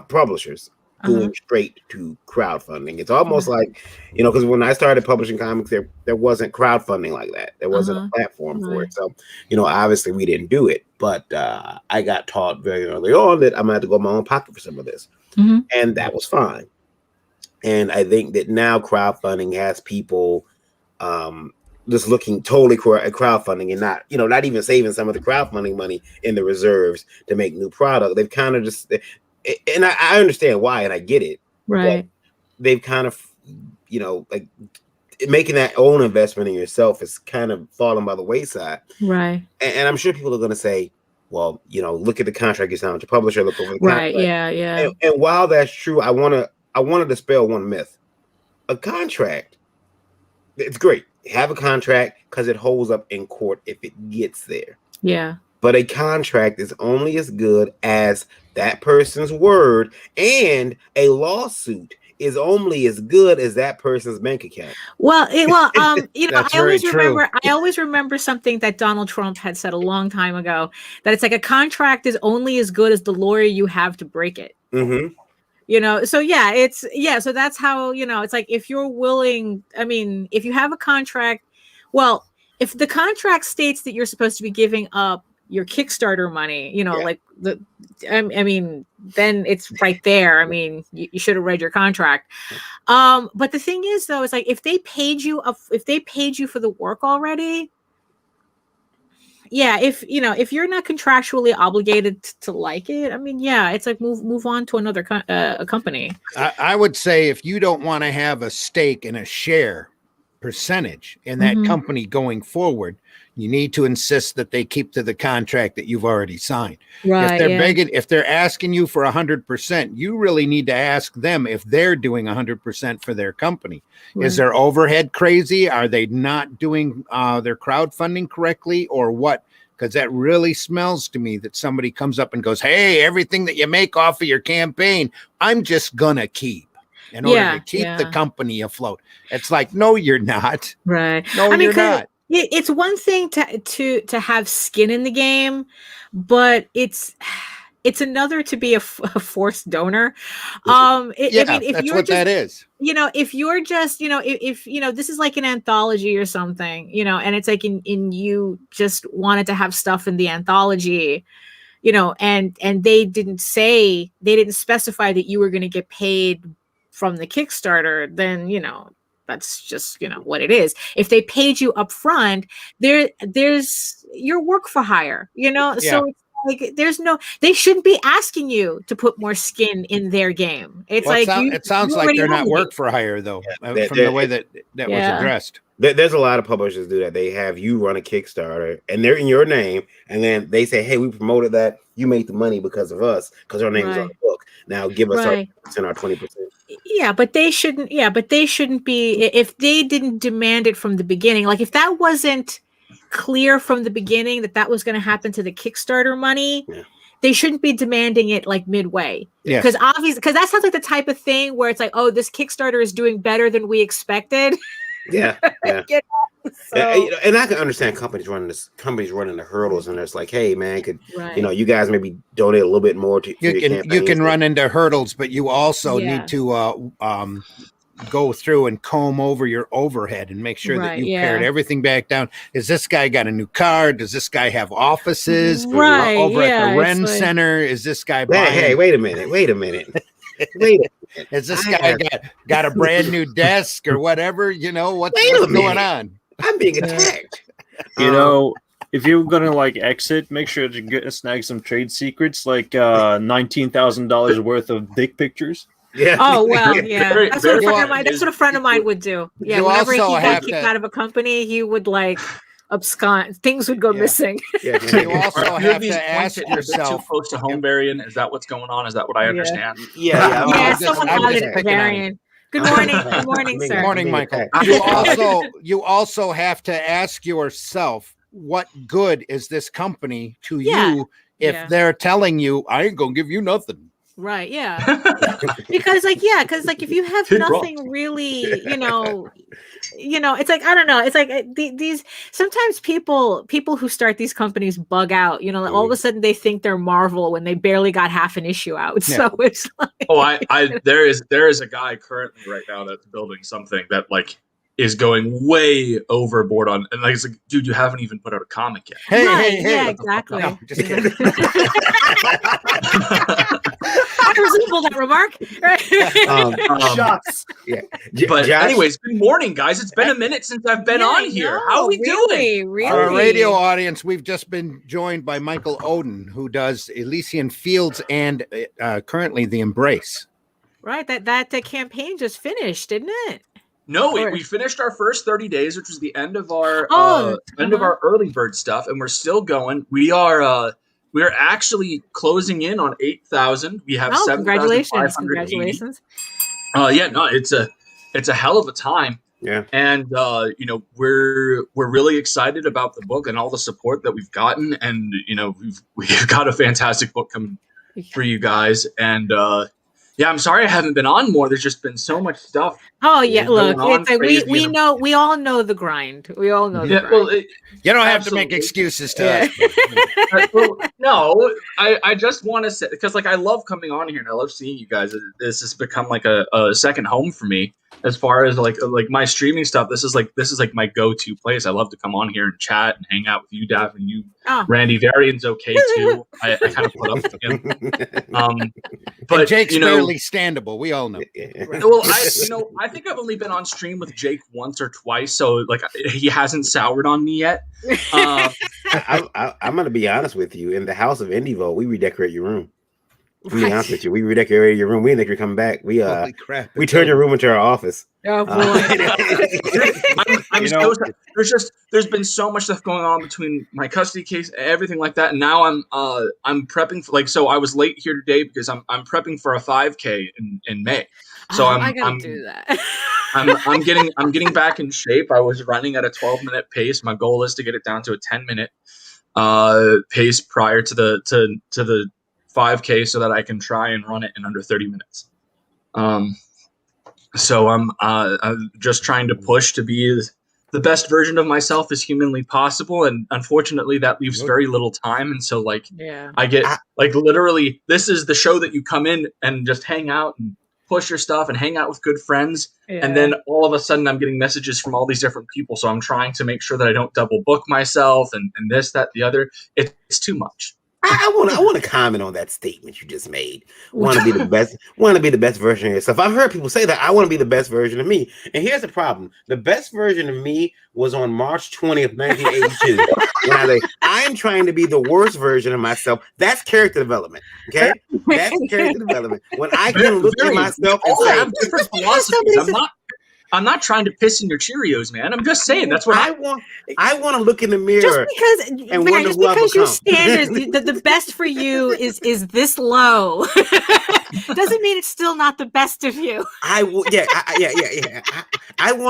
publishers going straight to crowdfunding. It's almost like because when I started publishing comics, there wasn't crowdfunding like that. There wasn't a platform for it. So obviously we didn't do it. But I got taught very early on that I'm gonna have to go in my own pocket for some of this, and that was fine. And I think that now crowdfunding has people just looking totally at crowdfunding and not even saving some of the crowdfunding money in the reserves to make new product. They've kind of just, and I understand why, and I get it.
Right.
They've kind of, like making that own investment in yourself is kind of falling by the wayside.
Right.
And I'm sure people are going to say, well, look at the contract you signed with your publisher. Look over the contract.
Right. Yeah.
And while that's true, I want to dispel one myth. A contract, it's great. Have a contract because it holds up in court if it gets there.
Yeah.
But a contract is only as good as that person's word, and a lawsuit is only as good as that person's bank account.
Well, I
True.
always remember something that Donald Trump had said a long time ago, that it's like a contract is only as good as the lawyer you have to break it. So that's how, it's like, if you're willing, I mean, if you have a contract, well, if the contract states that you're supposed to be giving up your Kickstarter money, then it's right there. I mean, you should have read your contract. But the thing is, though, it's like, if they paid you for the work already, yeah, if you're not contractually obligated to like it, I mean, yeah, it's like move on to another company.
I would say if you don't want to have a stake and a share percentage in that company going forward, you need to insist that they keep to the contract that you've already signed.
Right.
If they're begging, if they're asking you for 100%, you really need to ask them if they're doing 100% for their company. Right. Is their overhead crazy? Are they not doing their crowdfunding correctly, or what? Because that really smells to me that somebody comes up and goes, hey, everything that you make off of your campaign, I'm just gonna keep in order to keep the company afloat. It's like, no, you're not.
Right.
No, you're not.
It's one thing to have skin in the game, but it's it's another to be a forced donor.
I mean,
if
that's
you're
what that is.
If you're just, if this is like an anthology or something, and it's like in you just wanted to have stuff in the anthology, and they didn't specify that you were going to get paid from the Kickstarter, then, that's just, what it is. If they paid you up front, there's your work for hire, so it's like they shouldn't be asking you to put more skin in their game. It's
it sounds like they're not work for hire though, from the way that was addressed.
There's a lot of publishers do that. They have you run a Kickstarter and they're in your name, and then they say, "Hey, we promoted that. You made the money because of us, because our name is on the book. Now give us our 20%."
Yeah, but they shouldn't. Yeah, but they shouldn't be if they didn't demand it from the beginning. Like if that wasn't clear from the beginning that was going to happen to the Kickstarter money. Yeah. They shouldn't be demanding it like midway. Yeah. Because that sounds like the type of thing where it's like, oh, this Kickstarter is doing better than we expected.
Yeah. And I can understand companies running the hurdles, and it's like, hey man, could you guys maybe donate a little bit more to
you can run into hurdles, but you also need to go through and comb over your overhead and make sure that you pared everything back down. Is this guy got a new car? Does this guy have offices over at the Ren Center? Is this guy buying?
Hey, wait a minute.
Is this guy got a brand new desk or whatever? What's going on?
I'm being attacked.
If you're gonna like exit, make sure to snag some trade secrets, like $19,000 worth of dick pictures.
Yeah. Oh well, yeah. That's what a friend of mine would do. Yeah. Whenever he got kicked out of a company, he would like abscond. Things would go missing.
Yeah. You also have to ask yourself.
Too close to home, Varian. Is that what's going on? Is that what I understand?
Yeah. Someone audited Varian. Good morning. Good morning, sir.
Good morning, Michael. You also have to ask yourself, what good is this company to you if they're telling you, I ain't gonna give you nothing?
Right. Yeah. because if you have nothing really, it's like, I don't know. It's like these sometimes people who start these companies bug out, all of a sudden they think they're Marvel when they barely got half an issue out. Yeah. So it's like,
there is a guy currently right now that's building something that like is going way overboard on, and like it's like, dude, you haven't even put out a comic yet.
Hey,
yeah, exactly.
No, just kidding.
I resemble that remark.
Shots. Yeah. But anyways, good morning, guys. It's been a minute since I've been on here. How are we doing?
Really?
For our radio audience, we've just been joined by Michael Oden, who does Elysian Fields and currently The Embrace.
Right. That
campaign
just finished, didn't it?
No, we finished our first 30 days, which was the end of our of our early bird stuff, and we're still going. We are actually closing in on 8,000. We have 7,580.
Congratulations!
It's a hell of a time.
Yeah,
and we're really excited about the book and all the support that we've gotten, and we've got a fantastic book coming for you guys, and. Yeah, I'm sorry I haven't been on more. There's just been so much stuff.
Oh yeah, look, it's like we all know the grind. We all know the grind. Well,
you don't have to make excuses to us.
Well, no, I just want to say, because like I love coming on here and I love seeing you guys. This has become like a second home for me. As far as like my streaming stuff, this is like my go-to place. I love to come on here and chat and hang out with you, Daphne. You, Randy, Varian's okay too. I kind of put up with him. But
and Jake's barely standable. We all know.
Well, I think I've only been on stream with Jake once or twice, so like he hasn't soured on me yet.
I'm gonna be honest with you. In the House of Indivo, we redecorate your room. To be honest with you, we redecorated your room. We didn't think you're coming back. We turned your room into our office.
Oh boy!
There's been so much stuff going on between my custody case, everything like that. And now I'm prepping for so I was late here today because I'm prepping for a 5K in May. So
I gotta do that.
I'm getting back in shape. I was running at a 12-minute pace. My goal is to get it down to a 10-minute pace prior to the 5K so that I can try and run it in under 30 minutes. So I'm just trying to push to be the best version of myself as humanly possible, and unfortunately that leaves very little time. And so like I get like literally this is the show that you come in and just hang out and push your stuff and hang out with good friends, and then all of a sudden I'm getting messages from all these different people, so I'm trying to make sure that I don't double book myself and this, that, the other. It's too much.
I want to comment on that statement you just made. Want to be the best. Want to be the best version of yourself. I've heard people say that. I want to be the best version of me. And here's the problem: the best version of me was on March 20th, 1982. When I say I'm trying to be the worst version of myself. That's character development. Okay, that's character development. When I can look at myself and say,
have different philosophies. I'm not trying to piss in your Cheerios, man. I'm just saying that's what
I want. I want to look in the mirror
just because,
and
Varian,
wonder
just
who I've
because your
become.
standards, the best for you is this low, doesn't mean it's still not the best of you.
I want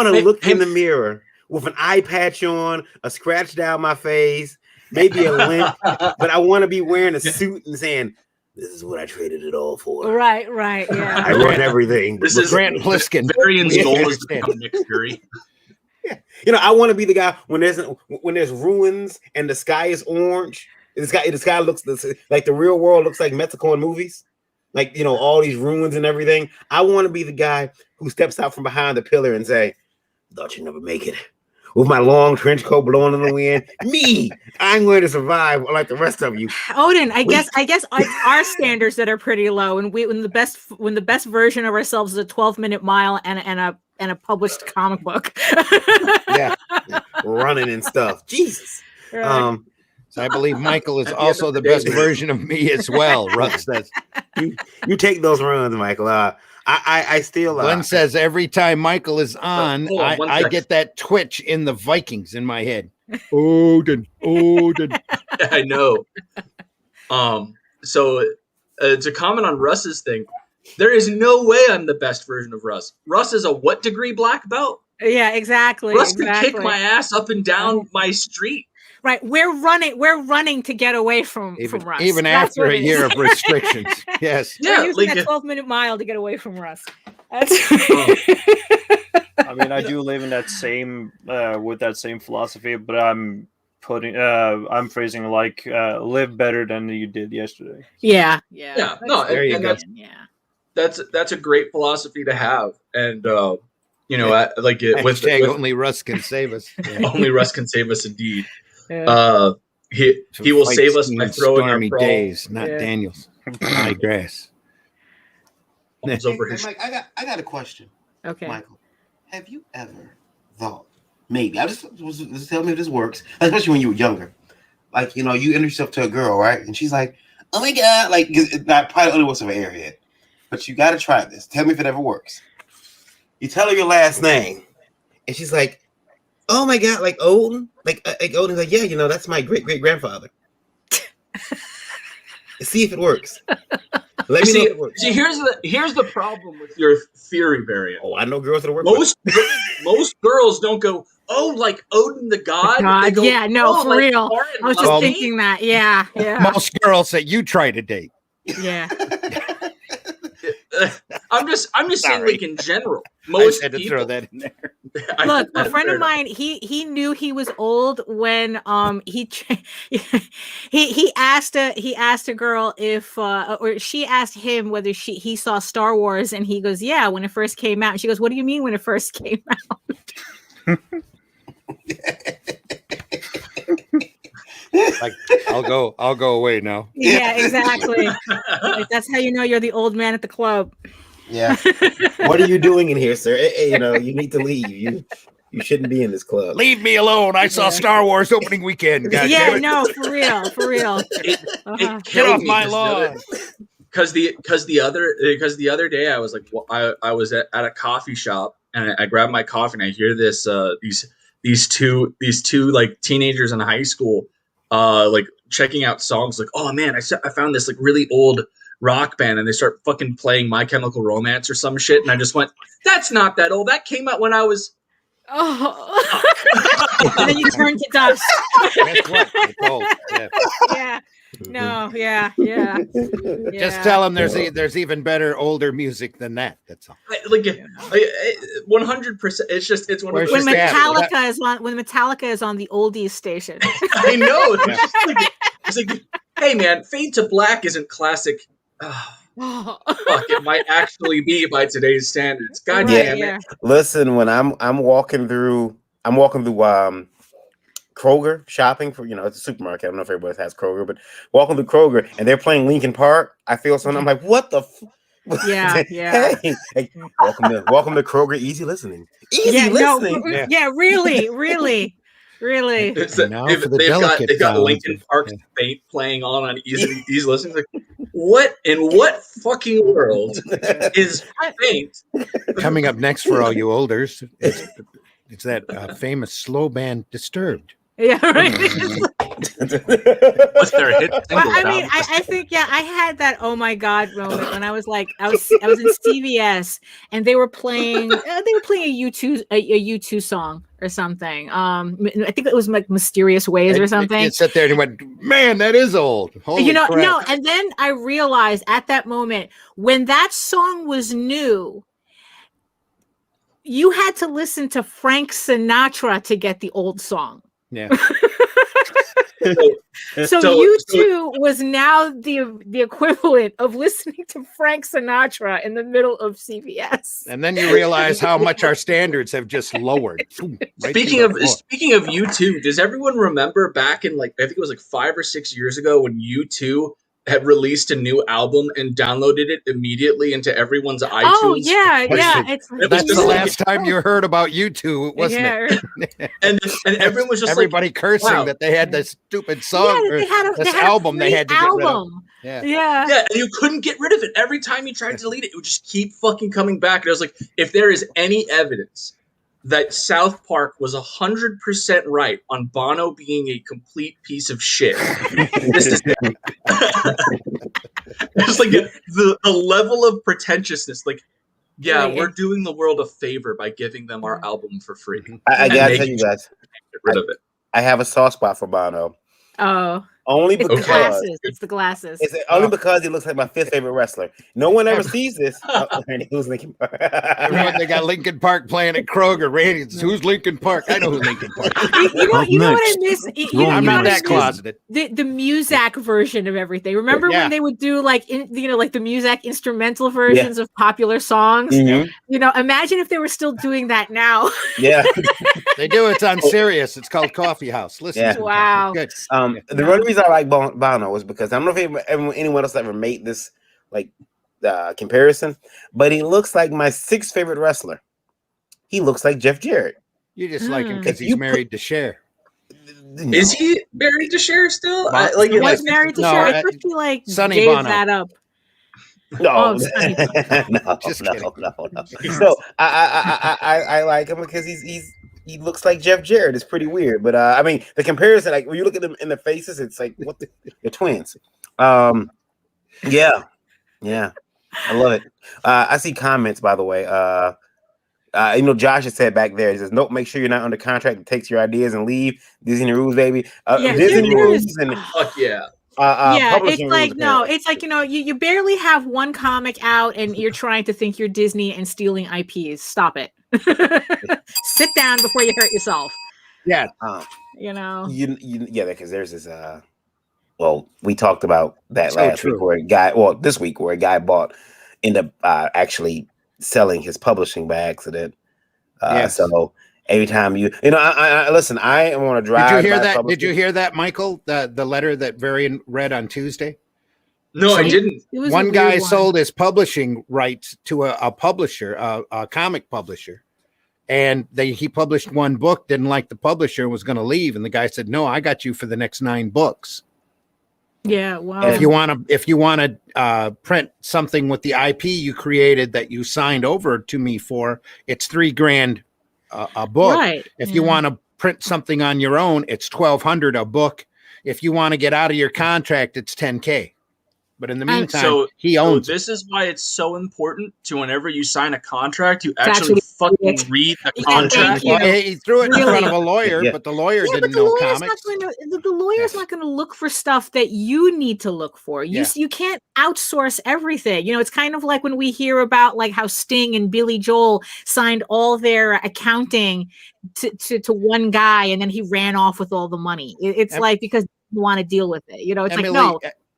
to look in the mirror with an eye patch on, a scratch down my face, maybe a limp, but I want to be wearing a suit and saying, "This is what I traded it all for."
Right, yeah.
I run everything.
This is
Grant Pliskin.
Varian's goal is to become Nick Fury.
Yeah. You know, I want to be the guy when there's ruins and the sky is orange. The sky looks like the real world looks like Mexico in movies. Like, you know, all these ruins and everything. I want to be the guy who steps out from behind the pillar and say, "Thought you'd never make it." With my long trench coat blowing in the wind, I'm going to survive like the rest of you.
Odin, I guess our standards that are pretty low, and when the best version of ourselves is a 12-minute mile and a published comic book.
yeah, running and stuff. Jesus.
Right.
So I believe Michael is also the best version of me as well. Ruck says,
"You take those runs, Michael." I still.
Glenn says every time Michael is on, I get that twitch in the Vikings in my head. Odin.
I know. So to comment on Russ's thing, there is no way I'm the best version of Russ. Russ is a what degree black belt?
Yeah, exactly.
Russ could kick my ass up and down my street.
Right, we're running to get away from Russ.
Even after a year of restrictions. Yes.
Yeah, we're using that 12-minute mile to get away from Russ. That's
I mean, I do live in that same with that same philosophy, but I'm phrasing like live better than you did yesterday.
Yeah.
No,
there you go.
That's a great philosophy to have, and you know, with
only Russ can save us. Yeah.
Only Russ can save us, indeed.
Yeah.
He will save us by throwing
stormy
our
days, not Daniels. High grass.
Over his.
Mike, I got a question.
Okay,
Michael, have you ever thought maybe just tell me if this works, especially when you were younger, like, you know, you introduce yourself to a girl, right, and she's like, "Oh my god," like, not probably only once of an airhead, but you got to try this. Tell me if it ever works.
You tell her your last name, and she's like, "Oh my god," like Odin, like Odin's like, "Yeah, you know, that's my great grandfather." See if it works. Let me know if it works.
See, here's the problem with your theory, Varian.
Oh, I know girls that work.
Most girls don't go, "Oh, like Odin the god."
God,
go,
yeah, no, for
like
real. I was just
thinking.
thinking that. Yeah.
Most girls that you try to date.
Yeah.
I'm just saying, like, in general,
most I had to throw that in there.
Look, a friend of mine, he knew he was old when he asked a girl if or she asked him whether he saw Star Wars, and he goes, "Yeah, when it first came out." And she goes, "What do you mean when it first came out?"
Like, I'll go away now.
Yeah, exactly. Like, that's how you know you're the old man at the club.
Yeah. What are you doing in here, sir? Hey, you know, you need to leave. You shouldn't be in this club.
Leave me alone. I saw Star Wars opening weekend. God damn it.
No, for real.
Get
off my lawn.
Because the other day I was like, I was at a coffee shop, and I grabbed my coffee, and I hear this these two like teenagers in high school like checking out songs, like, "Oh man, I found this like really old rock band," and they start fucking playing My Chemical Romance or some shit, and I just went, "That's not that old. That came out when I was."
Oh. And then you turn to dust.
That's what it's old. Yeah.
No, yeah.
Just tell them there's even better older music than that. That's all.
100%. It's 100%.
When Metallica is on the oldies station.
I know. It's like, hey man, Fade to Black isn't classic. Fuck, it might actually be by today's standards. God damn it.
Listen, when I'm walking through Kroger shopping for, it's a supermarket. I don't know if everybody has Kroger, but walking through Kroger and they're playing Linkin Park, I feel something. I'm like, what the
Yeah.
Hey, welcome to Kroger. Easy listening. Listening.
Really.
They've got Linkin Park's Faint playing on easy listening. Like, what in what fucking world is Faint?
Coming up next for all you olders, it's that famous slow band Disturbed.
Yeah, right.
What's their hit single?
I think I had that oh my god moment when I was in CVS and they were playing a U2 song or something. I think it was like Mysterious Ways or something.
You sat there and went, man, that is old. Holy crap.
No, and then I realized at that moment when that song was new, you had to listen to Frank Sinatra to get the old song.
Yeah.
So U2 was now the equivalent of listening to Frank Sinatra in the middle of CVS.
And then you realize how much our standards have just lowered.
Speaking of U2, does everyone remember back in I think it was 5 or 6 years ago when U2 had released a new album and downloaded it immediately into everyone's iTunes?
Oh yeah.
That's the last time you heard about U2, wasn't it?
and everyone was just
everybody cursing that they had this stupid song or this album they had to get rid of.
Yeah,
and you couldn't get rid of it. Every time you tried to delete it, it would just keep fucking coming back. And I was like, if there is any evidence that South Park was 100% right on Bono being a complete piece of shit, this is it. It's like the level of pretentiousness. We're doing the world a favor by giving them our album for free.
I gotta tell you guys,
get rid of it.
I have a soft spot for Bono.
Oh.
Only because
it's the glasses.
It's only because he looks like my 5th favorite wrestler. No one ever sees this. Who's Linkin Park?
Everyone, they got Linkin Park playing at Kroger. Randy, who's Linkin Park? I know who's Linkin Park.
You know what I miss?
I'm not that closeted.
The Muzak version of everything. Remember when they would do the Muzak instrumental versions of popular songs?
Mm-hmm.
Imagine if they were still doing that now.
Yeah,
they do. It's on Sirius. It's called Coffee House. Listen.
Yeah.
Wow.
Good.
The only reason I like Bono was because I don't know if anyone else ever made this comparison, but he looks like my 6th favorite wrestler. He looks like Jeff Jarrett.
You just like him because he's married to Cher.
No. Is he married to Cher still?
He's married to Cher. I thought he
Sonny
gave
Bono.
that up.
No,
Just kidding.
No. So I like him because he looks like Jeff Jarrett. It's pretty weird, but the comparison, when you look at them in the faces, it's like they're twins. Yeah, I love it. I see comments, by the way. Josh has said back there. He says, "Nope, make sure you're not under contract that takes your ideas and leave." Disney rules, baby. Disney rules and
fuck yeah.
It's like you barely have one comic out and you're trying to think you're Disney and stealing IPs. Stop it. Sit down before you hurt yourself.
Yeah.
Because there's this we talked about that last week this week where a guy ended up actually selling his publishing by accident. So every time I listen, I want to drive.
Did you hear that, Michael? The letter that Varian read on Tuesday?
No, I didn't.
One guy sold his publishing rights to a publisher, a comic publisher, and he published one book, didn't like the publisher, and was going to leave. And the guy said, "No, I got you for the next 9 books."
Yeah, wow.
And if you want to print something with the IP you created that you signed over to me for, it's $3,000 a book.
Right.
If you want to print something on your own, it's $1,200 a book. If you want to get out of your contract, it's $10,000. But in the meantime,
So
he owns.
This is why it's so important to whenever you sign a contract, you
actually
actually fucking read the
Yeah,
contract.
thank you.
He threw it in
Really?
front of a lawyer, but the lawyer
Yeah, but
didn't
the
know
lawyer's
comics.
not going to. The lawyer's not going to look for stuff that you need to look for. You can't outsource everything. You know, it's kind of like when we hear about like how Sting and Billy Joel signed all their accounting to one guy, and then he ran off with all the money. It's like because you want to deal with it. You know, it's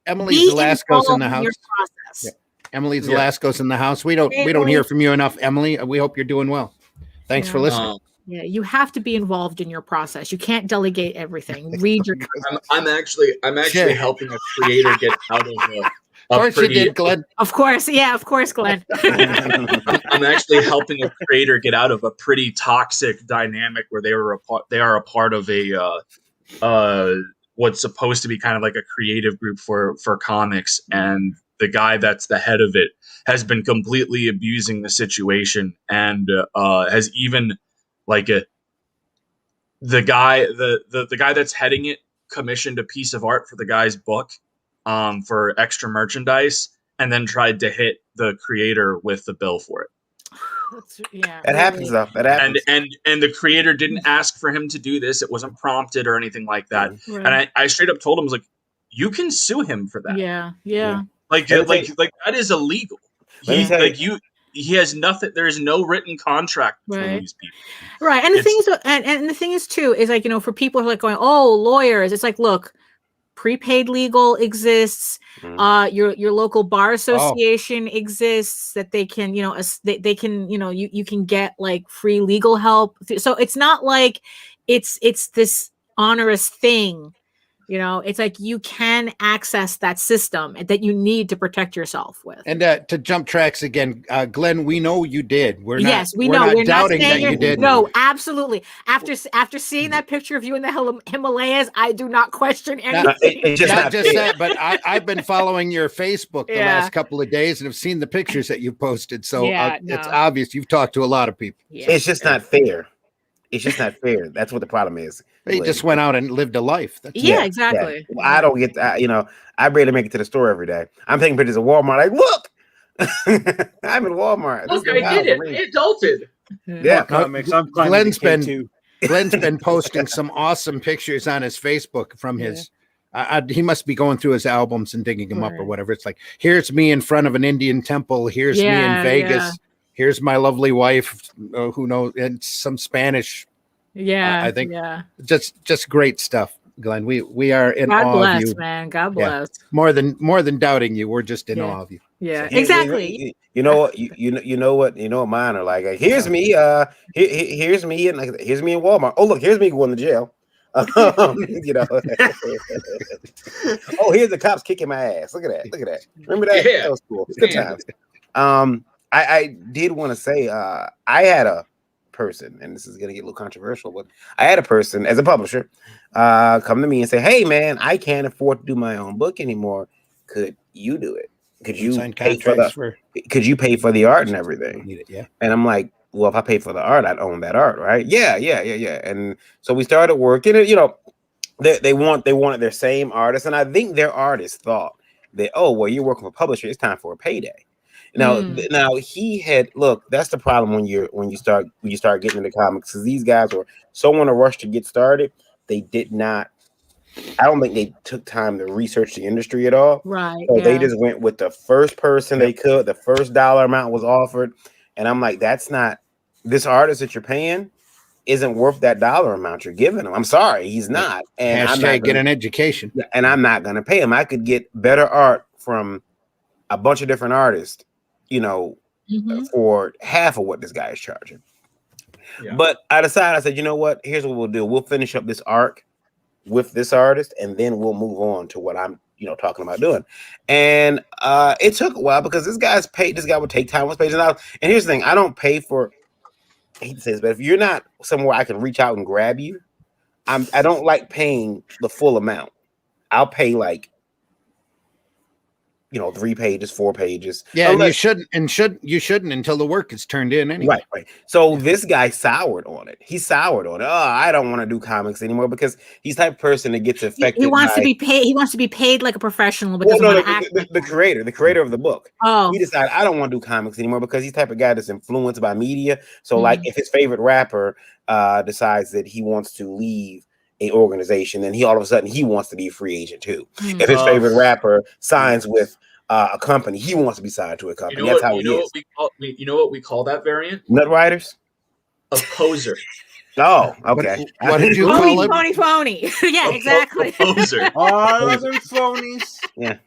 Emily Zelasco's in the house. Yeah. Emily Zelasco's in the house. We don't hear from you enough, Emily. We hope you're doing well. Thanks for listening.
Yeah, you have to be involved in your process. You can't delegate everything. Read your.
I'm actually helping a creator get out of
Of course you did, Glenn.
Of course, yeah, of course, Glenn.
I'm actually helping a creator get out of a pretty toxic dynamic where they are a part of a what's supposed to be kind of like a creative group for comics, and the guy that's the head of it has been completely abusing the situation, and has even the guy that's heading it commissioned a piece of art for the guy's book for extra merchandise, and then tried to hit the creator with the bill for it.
That happens though. That happens.
And the creator didn't ask for him to do this. It wasn't prompted or anything like that. Right. And I straight up told him, I was like, you can sue him for that.
Yeah.
Like that is illegal. He has nothing. There is no written contract between these people.
Right. And the thing is, and the thing is too, is like, you know, for people who are like going, oh, lawyers, it's like, look, prepaid legal exists. Your local bar association exists that they can, you know, they can, you know, you can get like free legal help. So it's not like it's this onerous thing. You know, it's like you can access that system that you need to protect yourself with.
And to jump tracks again, Glenn, we know you did. We're not doubting that you did.
No, absolutely. After seeing that picture of you in the Himalayas, I do not question anything.
Not just that, but I've been following your Facebook the last couple of days and have seen the pictures that you posted. So it's obvious you've talked to a lot of people.
Yeah. It's just not fair. It's just not fair. That's what the problem is.
He just went out and lived a life.
Exactly.
Yeah. Well, I don't get that. You know, I barely make it to the store every day. I'm taking pictures of Walmart. Like, look, I'm in Walmart.
Look, I did it. I adulted.
Yeah,
comics. I'm
Glenn's been posting some awesome pictures on his Facebook from his. He must be going through his albums and digging them up or whatever. It's like, here's me in front of an Indian temple. Here's me in Vegas. Yeah. Here's my lovely wife, who knows, and some Spanish. I think just great stuff, Glenn. We are in awe of you,
man. God bless.
More than doubting you, we're just in awe of you.
Yeah, so, exactly.
You know what? You know what mine are like. Here's me. Here's me, and here's me in Walmart. Oh, look, here's me going to jail. You know. Oh, here's the cops kicking my ass. Look at that. Remember that? Yeah. That was cool. It's good times. I did want to say I had a person, and this is going to get a little controversial, but I had a person as a publisher come to me and say, hey, man, I can't afford to do my own book anymore. Could you do it? Could you pay for the art and everything? And I'm like, well, if I pay for the art, I'd own that art, right? Yeah. And so we started working. You know, they wanted their same artist, and I think their artist thought that, oh, well, you're working for a publisher, it's time for a payday. Now he had that's the problem when you start getting into comics, because these guys were so in a rush to get started. They did not. I don't think they took time to research the industry at all.
Right.
So they just went with the first person they could. The first dollar amount was offered, and I'm like, that's not, this artist that you're paying isn't worth that dollar amount you're giving him. I'm sorry, he's not. And I'm not
get an education.
And I'm not gonna pay him. I could get better art from a bunch of different artists, you know, for half of what this guy is charging. Yeah. But I decided, I said, you know what? Here's what we'll do. We'll finish up this arc with this artist, and then we'll move on to what I'm, talking about doing. And it took a while, because this guy would take time with pages out. And here's the thing: I don't pay for. I hate to say this, but if you're not somewhere I can reach out and grab you, I don't like paying the full amount. I'll pay like 3 pages, 4 pages.
Yeah, and you shouldn't until the work is turned in anyway.
Right. So this guy soured on it. He soured on it. Oh, I don't want to do comics anymore because he's the type of person that gets affected.
He wants to be paid. He wants to be paid like a professional because
the creator of the book.
Oh,
he decided I don't want to do comics anymore because he's the type of guy that's influenced by media. So like if his favorite rapper decides that he wants to leave a organization, then he all of a sudden he wants to be a free agent too. If his favorite rapper signs with a company, he wants to be signed to a company. That's how he is.
You know what we call that variant?
Nut riders?
A poser.
Oh, okay.
What did you call it?
Phony. Yeah, exactly.
A poser.
Oh, those are phonies.
Yeah.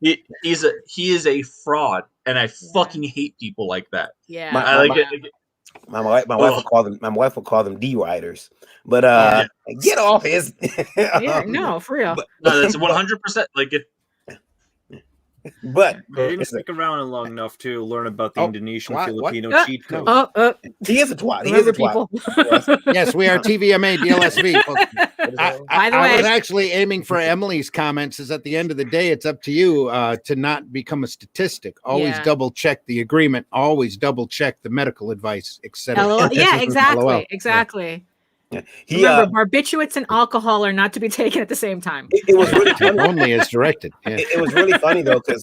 He is a fraud, and I fucking hate people like that.
Yeah.
I like it.
My wife would call them D riders, but get off his.
Yeah, no, for real.
No, that's 100%. Like it.
But
they didn't stick around long enough to learn about the Indonesian Filipino cheat code.
He is a twat. He is a twat.
Yes, we are TVMA DLSV.
By the way,
I was actually aiming for Emily's comments. Is at the end of the day, it's up to you to not become a statistic. Always double check the agreement. Always double check the medical advice, etc.
Yeah, exactly.
Yeah.
Remember, barbiturates and alcohol are not to be taken at the same time.
It was really funny.
Only as directed. Yeah.
It was really funny though, because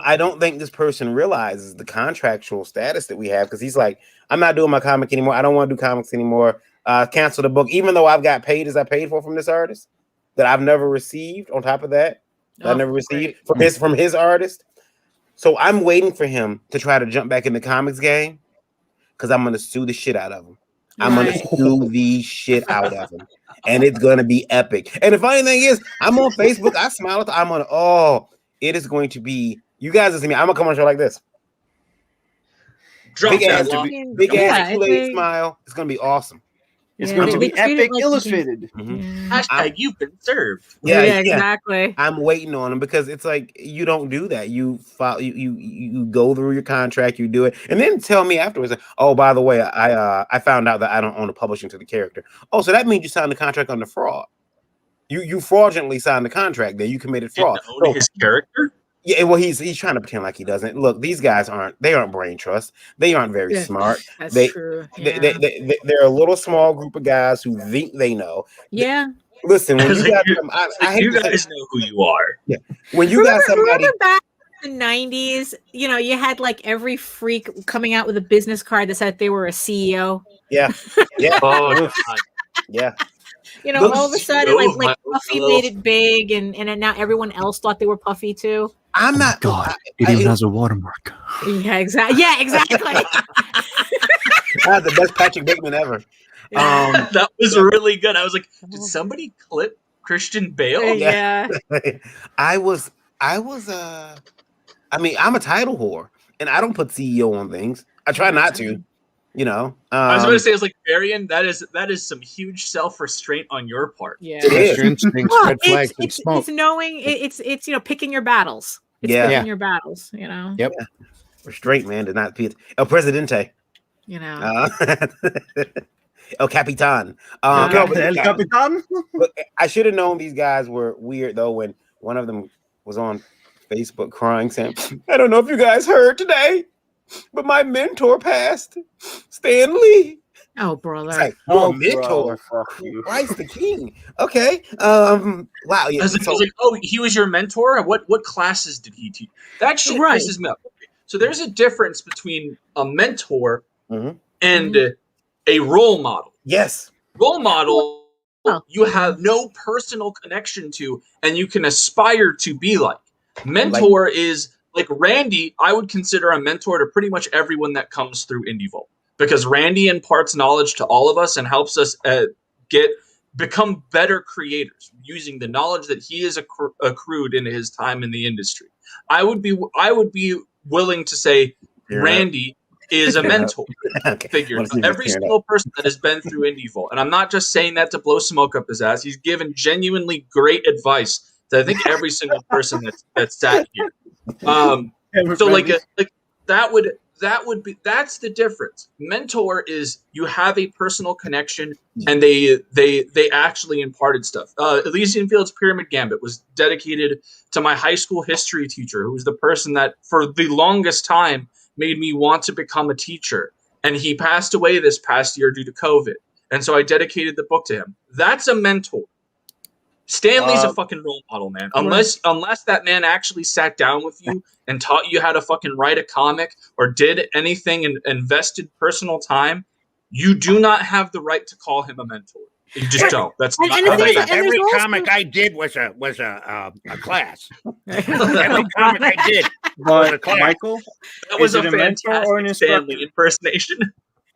I don't think this person realizes the contractual status that we have. Because he's like, I'm not doing my comic anymore. I don't want to do comics anymore. Cancel the book, even though I've got paid as I paid for from this artist that I've never received. On top of that, I never received from his artist. So I'm waiting for him to try to jump back in the comics game because I'm gonna sue the shit out of him. I'm going to sue the shit out of him. And it's going to be epic. And the funny thing is, I'm on Facebook. I smile at it is going to be, you guys will see me. I'm going to come on a show like this. Big ass Kool-Aid smile. It's going to be awesome.
It's going to be epic illustrated.
Hashtag you've been served.
Yeah, exactly.
I'm waiting on him because it's like you don't do that. You follow, you go through your contract, you do it, and then tell me afterwards. Oh, by the way, I found out that I don't own the publishing to the character. Oh, so that means you signed the contract under fraud. You fraudulently signed the contract. Then you committed fraud.
Own his character.
Yeah, well, he's trying to pretend like he doesn't. Look, these guys aren't brain trust. They aren't very smart.
That's true. Yeah.
They're a little small group of guys who think they know.
Yeah.
Listen, when you got them,
you guys know who you are.
Yeah. When you got somebody
back in the 90s, you had like every freak coming out with a business card that said they were a CEO.
Yeah. Yeah.
Oh God.
Yeah.
All of a sudden, like Puffy made it big, and now everyone else thought they were Puffy too.
I'm not.
God, it even has a watermark.
Yeah, exactly. Yeah, exactly.
That's the best Patrick Bateman ever.
That was really good. I was like, did somebody clip Christian Bale?
Yeah.
I was. I mean, I'm a title whore, and I don't put CEO on things. I try not to. I was going to say, it's like Varian. That is some huge self-restraint on your part.
Yeah,
it's
knowing it's picking your battles. It's picking your battles.
Yep.
Yeah. Restraint, man, does not be El Presidente. El Capitan.
El Capitan.
I should have known these guys were weird though when one of them was on Facebook crying, saying, "I don't know if you guys heard today, but my mentor passed, Stan Lee."
Oh, brother!
It's like, mentor, Christ the King. Okay. Wow. Yeah.
I was like, oh, he was your mentor. What classes did he teach? That shit pisses me off. So there's a difference between a mentor and a role model.
Yes.
Role model, you have no personal connection to, and you can aspire to be like. Mentor is like Randy. I would consider a mentor to pretty much everyone that comes through IndieVolt. Because Randy imparts knowledge to all of us and helps us become better creators using the knowledge that he has accrued in his time in the industry. I would be willing to say Randy is a mentor figure. Every single person that has been through IndieVolt, and I'm not just saying that to blow smoke up his ass. He's given genuinely great advice to I think every single person that's sat here. So like that that's the difference. Mentor is you have a personal connection, and they actually imparted stuff. Elysian Fields Pyramid Gambit was dedicated to my high school history teacher, who was the person that for the longest time made me want to become a teacher. And he passed away this past year due to COVID. And so I dedicated the book to him. That's a mentor. Stanley's a fucking role model, man. Unless that man actually sat down with you and taught you how to fucking write a comic or did anything and invested personal time, you do not have the right to call him a mentor. You just don't. That's not
every comic I did was a class. Every comic I did was a class.
Michael,
that was a fantastic Stanley impersonation.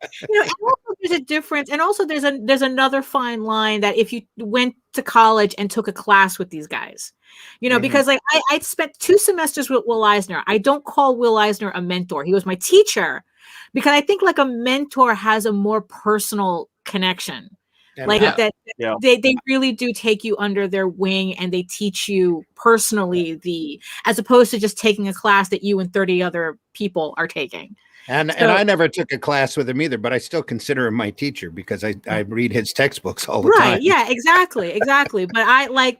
And also there's a difference, and also there's another fine line that if you went to college and took a class with these guys, because like I spent 2 semesters with Will Eisner. I don't call Will Eisner a mentor. He was my teacher, because I think like a mentor has a more personal connection. Like that they really do take you under their wing and they teach you personally as opposed to just taking a class that you and 30 other people are taking. And
I never took a class with him either, but I still consider him my teacher because I read his textbooks all the time.
Right. Yeah, exactly.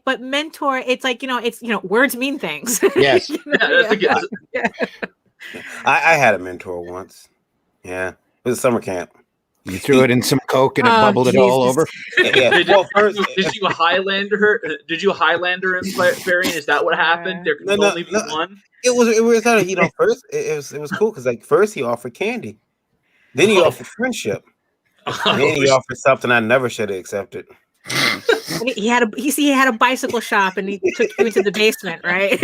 But mentor, it's like, words mean things.
Yes.
I had a mentor once. Yeah. It was a summer camp.
You threw it in some Coke and it bubbled it all over.
Yeah. Did you Highlander him, Varian? Is that what happened? There can only be one.
It was kind of first it was cool because like first he offered candy, then he offered friendship, then he offered something I never should have accepted.
He had a bicycle shop and he took you into the basement, right?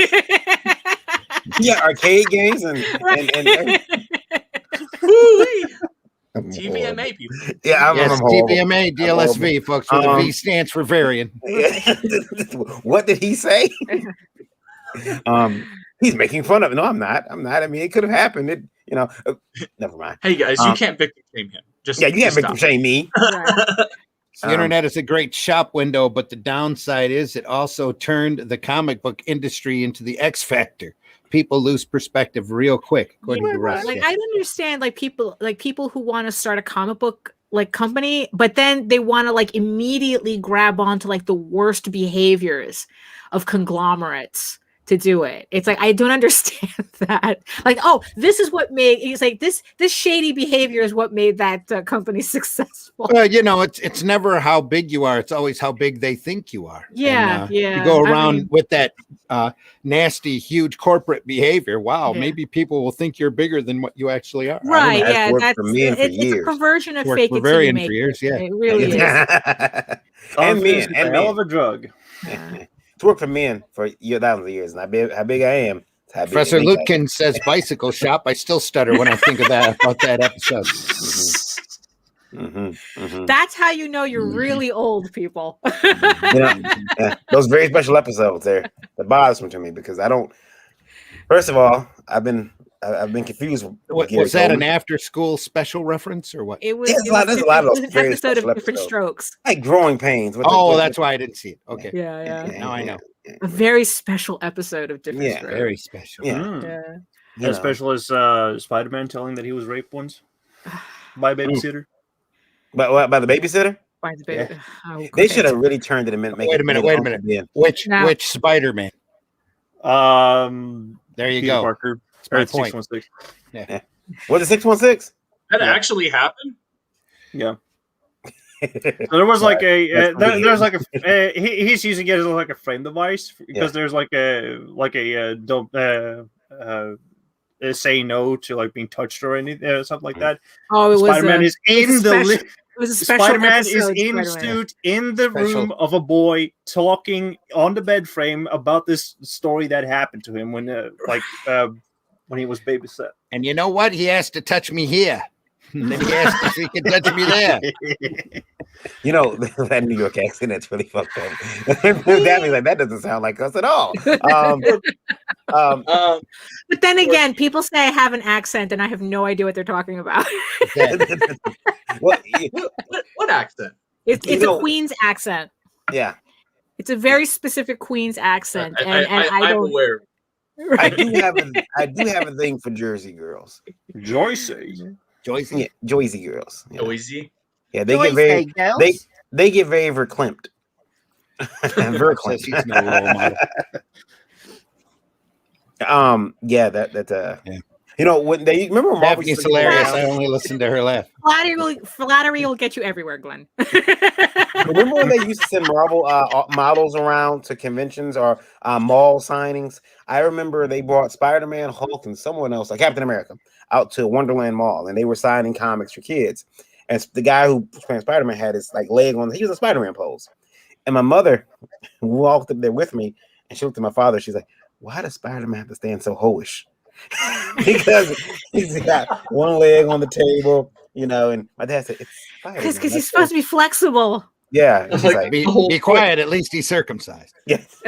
Yeah, arcade games and
TVMA people.
Yeah,
yes, TVMA, DLSV, folks. Where the V stands for Varian.
What did he say? He's making fun of it. No, I'm not. I mean, it could have happened. Never mind.
Hey guys, you can't victim shame him.
You can't victim shame me.
The internet is a great shop window, but the downside is it also turned the comic book industry into the X Factor. People lose perspective real quick, according to Russ.
Like I understand, people who want to start a comic book company, but then they want to immediately grab onto the worst behaviors of conglomerates to do it. It's like I don't understand that. This is what made this shady behavior is what made that company successful.
Well, it's never how big you are; it's always how big they think you are.
Yeah,
You go around with that nasty, huge corporate behavior. Wow, maybe people will think you're bigger than what you actually are.
Right?
Yeah, it's
a perversion of fake it
for Varian for years. Yeah,
it really is.
And men, and hell of a drug.
Yeah.
It's worked for men for thousands of years, and how big I am.
Professor Lutkin says bicycle shop. I still stutter when I think of that about that episode.
That's how you know you're really old, people.
Those very special episodes that bothers me to me because I don't. First of all, I've been confused.
Was that an after-school special reference or what?
It was. There's a lot of those an episode of Different Strokes,
like Growing Pains.
That's why I didn't see it. Okay.
Yeah.
Now I know.
A very special episode of Different Strokes.
Very special.
As special as Spider-Man telling that he was raped once by a babysitter.
By the babysitter?
By the baby.
Yeah. Oh, they should have really turned it a minute.
Wait a minute. Which Spider-Man? There you go.
Parker.
That's my point.
616.
Yeah. Was it 616?
That actually happened?
Yeah. So there was he's using it as like a frame device because there's a say no to being touched or anything something like that.
Oh, it was
Spider-Man is in the
it was a special
Spider-Man
episode,
is in suit in the room of a boy talking on the bed frame about this story that happened to him when he was babysat.
And you know what? He has to touch me here. And then he asked if he could touch me there.
That New York accent, that's really fucked up. Daphne's like, that doesn't sound like us at all.
But then again, people say I have an accent and I have no idea what they're talking about.
What accent?
It's a Queen's accent.
Yeah.
It's a very specific Queen's accent.
I'm aware.
I do have a thing for Jersey girls.
Joycey.
Yeah, Jersey girls. Yeah.
Noisy.
Yeah, they get very they get very verklempt.
Says he's no role model.
Yeah, that's
Yeah.
You know, when they remember when Marvel
Daphne's hilarious. I only listened to her laugh.
Flattery will get you everywhere, Glenn.
Remember when they used to send Marvel models around to conventions or mall signings? I remember they brought Spider-Man, Hulk, and someone else, like Captain America, out to Wonderland Mall, and they were signing comics for kids. And the guy who was playing Spider-Man had his like leg on. He was a Spider-Man pose. And my mother walked up there with me, and she looked at my father. She's like, "Why does Spider-Man have to stand so hoish?" Because he's got one leg on the table, you know. And my dad said, "It's
because he's supposed to be flexible."
Yeah,
it's like, be quiet. At least he's circumcised.
Yes.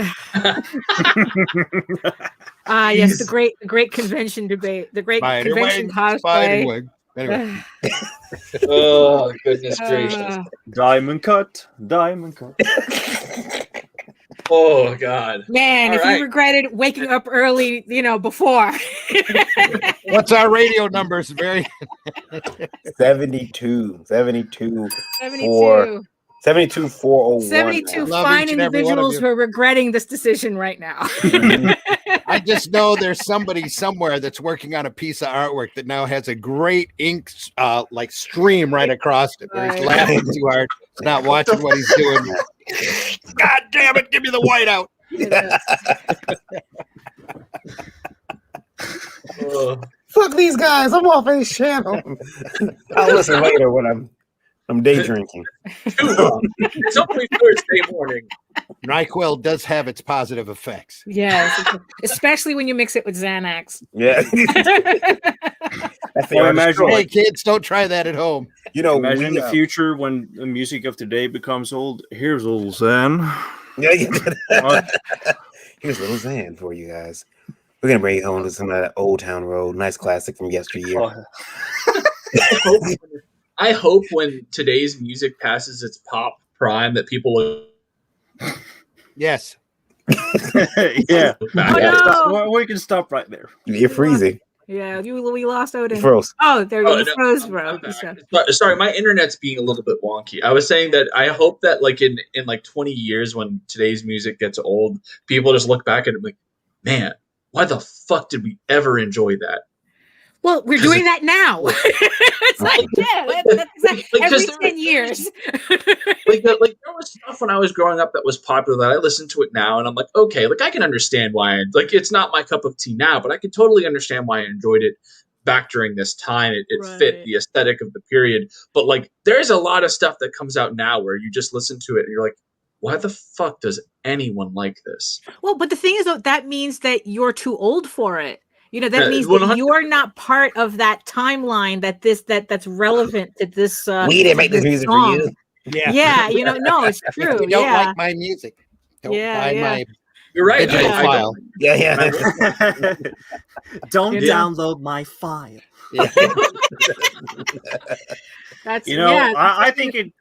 Yes, the great convention debate, the great convention cosplay.
Anyway. Oh goodness gracious!
Diamond cut.
Oh God,
man! All if you regretted waking up early, before.
What's our radio numbers?
72 401.
72 fine individuals who are regretting this decision right now.
I just know there's somebody somewhere that's working on a piece of artwork that now has a great ink like stream right across it where he's laughing too hard. He's not watching what he's doing. God damn it, give me the whiteout.
Fuck these guys. I'm off his channel. I'll listen later when I'm day drinking.
It's only Thursday morning.
NyQuil does have its positive effects.
Yes, especially when you mix it with Xanax.
Yeah.
Hey, kids, don't try that at home.
Imagine the future when the music of today becomes old. Here's old Zan.
Yeah, here's little Zan for you guys. We're gonna bring you home to some of that Old Town Road, nice classic from yesteryear.
I hope when today's music passes its pop prime that people will.
Yes.
Yeah.
Oh, no.
We can stop right there.
You're freezing.
Yeah, we lost Odin.
You froze.
Oh, there you go. Froze, bro.
Sorry, my internet's being a little bit wonky. I was saying that I hope that like in like 20 years when today's music gets old, people just look back at it and be like, man, why the fuck did we ever enjoy that?
Well, we're doing that now. It's like, every 10 years.
like there was stuff when I was growing up that was popular that I listen to it now and I'm like, okay, like I can understand why. Like it's not my cup of tea now, but I can totally understand why I enjoyed it back during this time. It fit the aesthetic of the period. But like, there's a lot of stuff that comes out now where you just listen to it and you're like, why the fuck does anyone like this?
Well, but the thing is, though, that means that you're too old for it. That means that you're not part of that timeline that's relevant to this.
We didn't make this music
song.
for you.
Yeah. No, it's true.
If you don't like my music, don't buy my.
You're right.
Digital file.
Yeah.
Don't download my file.
Yeah.
That's
I think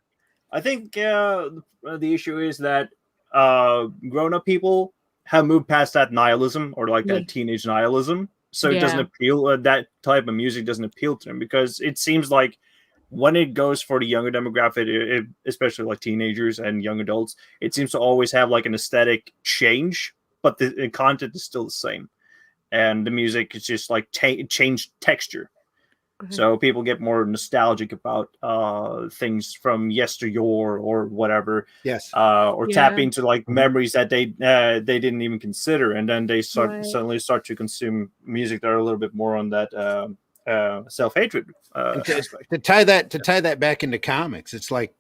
the issue is that grown-up people have moved past that nihilism or like that teenage nihilism. So it doesn't appeal. That type of music doesn't appeal to them because it seems like when it goes for the younger demographic, especially like teenagers and young adults, it seems to always have like an aesthetic change, but the content is still the same. And the music is just like changed texture. So people get more nostalgic about things from yesteryear or whatever.
Yes.
Or tap into like memories that they didn't even consider, and then they suddenly start to consume music that are a little bit more on that self-hatred.
To tie that back into comics, it's like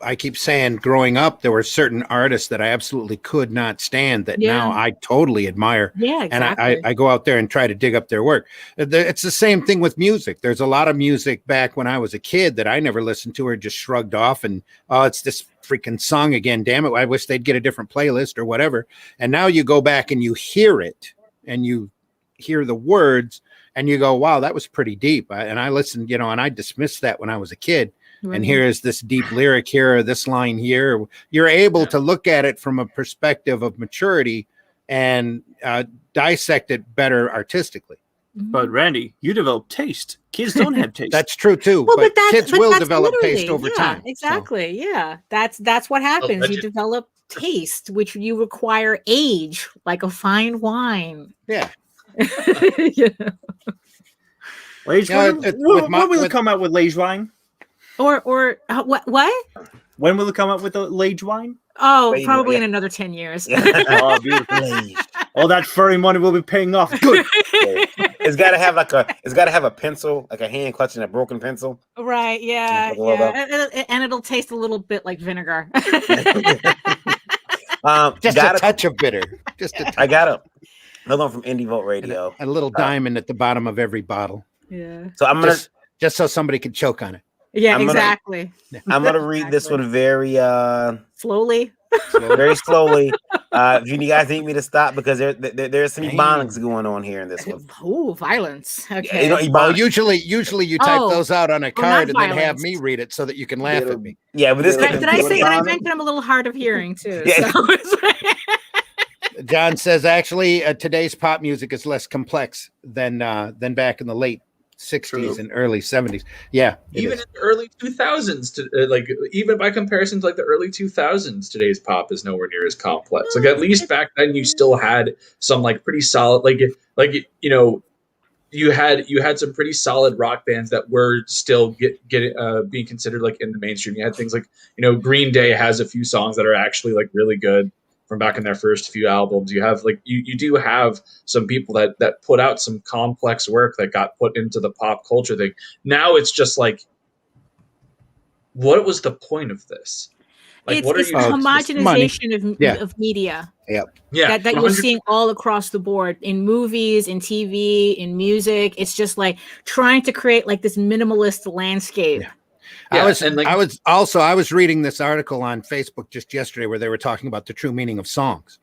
I keep saying, growing up, there were certain artists that I absolutely could not stand that now I totally admire.
Yeah, exactly.
And I go out there and try to dig up their work. It's the same thing with music. There's a lot of music back when I was a kid that I never listened to or just shrugged off and, oh, it's this freaking song again. Damn it. I wish they'd get a different playlist or whatever. And now you go back and you hear it and you hear the words and you go, wow, that was pretty deep. And I listened, and I dismissed that when I was a kid. Right. And here is this deep lyric here, or this line here. You're able to look at it from a perspective of maturity and dissect it better artistically.
But Randy, you develop taste. Kids don't have taste.
That's true too.
Well,
but kids will develop taste over time.
Exactly. So. Yeah. That's what happens. You develop taste, which you require age, like a fine wine.
Yeah.
Yeah. Lage wine? When will it come out with Lage wine?
Or what?
When will it come out with the Lage wine?
Oh, probably in another 10 years.
Oh, beautiful. All that furry money will be paying off. Good.
It's gotta have a pencil, like a hand clutching a broken pencil.
Right. Yeah. Yeah. And it'll taste a little bit like vinegar.
Just a touch of bitter.
I got another one from Indie Vote Radio.
A little diamond at the bottom of every bottle.
Yeah.
So I'm gonna
just so somebody could choke on it.
Yeah, exactly.
I'm gonna read this one very
slowly.
Very slowly. If you guys need me to stop because there's some ebonics going on here in this one.
Oh, violence. Okay.
Usually you type those out on a card and then have me read it so that you can laugh at me.
Yeah, but this
did I say that I mentioned I'm a little hard of hearing too? Yeah. So.
John says actually today's pop music is less complex than back in the late 60s and early 70s. Yeah,
even in the early 2000s, even by comparison to like the early 2000s, today's pop is nowhere near as complex. Like at least back then, you still had some like pretty solid, you had some pretty solid rock bands that were still being considered like in the mainstream. You had things like Green Day has a few songs that are actually like really good from back in their first few albums. You have like you do have some people that put out some complex work that got put into the pop culture thing. Now it's just like, what was the point of this? Like,
it's the homogenization of media.
Yeah.
That you're seeing all across the board in movies, in TV, in music. It's just like trying to create like this minimalist landscape.
Yeah. I was reading this article on Facebook just yesterday where they were talking about the true meaning of songs,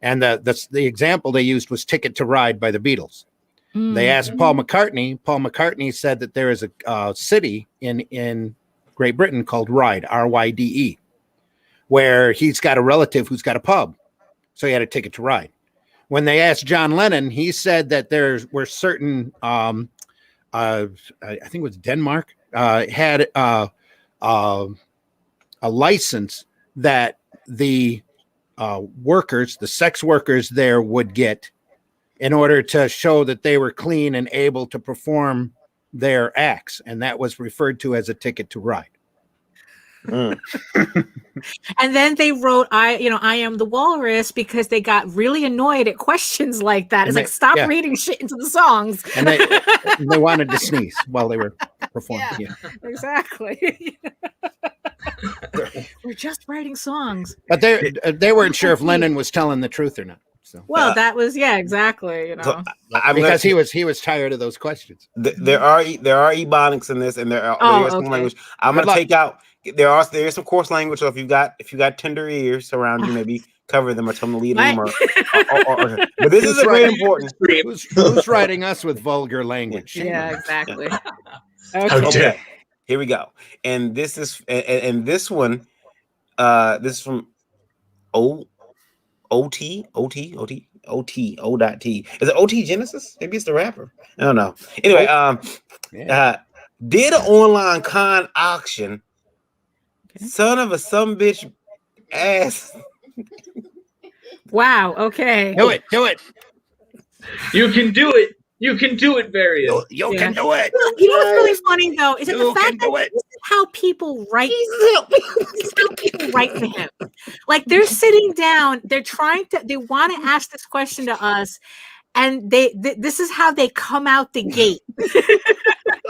and the example they used was "Ticket to Ride" by the Beatles. They asked Paul McCartney. Paul McCartney said that there is a city in Great Britain called Ryde, R-Y-D-E, where he's got a relative who's got a pub, so he had a ticket to ride. When they asked John Lennon, he said that there were certain, I think it was Denmark, had a license that the workers, the sex workers there would get in order to show that they were clean and able to perform their acts. And that was referred to as a ticket to ride.
And then they wrote, I am the walrus, because they got really annoyed at questions like that. It's stop reading shit into the songs.
And they wanted to sneeze while they were performing.
Yeah. Exactly. We're just writing songs.
But they weren't sure if Lennon was telling the truth or not. So
that was exactly.
So, because he was tired of those questions.
There are ebonics in this, and there is some language. I'm gonna take out. There's some coarse language. So if you got tender ears around you, maybe cover them or tell them to leave them. But this is very important.
Who's writing us with vulgar language?
Yeah, exactly.
Okay. Here we go. And this is this one. This is from O.T. Is it O.T. Genesis? Maybe it's the rapper. I don't know. Anyway, did an online con auction. Son of a bitch ass.
Wow. Okay.
Do it.
You can do it. You can do it, Varian.
You can do it.
You know what's really funny though is that the fact that this is how people write. This is how people write to him. Like they're sitting down, they want to ask this question to us, and this is how they come out the gate.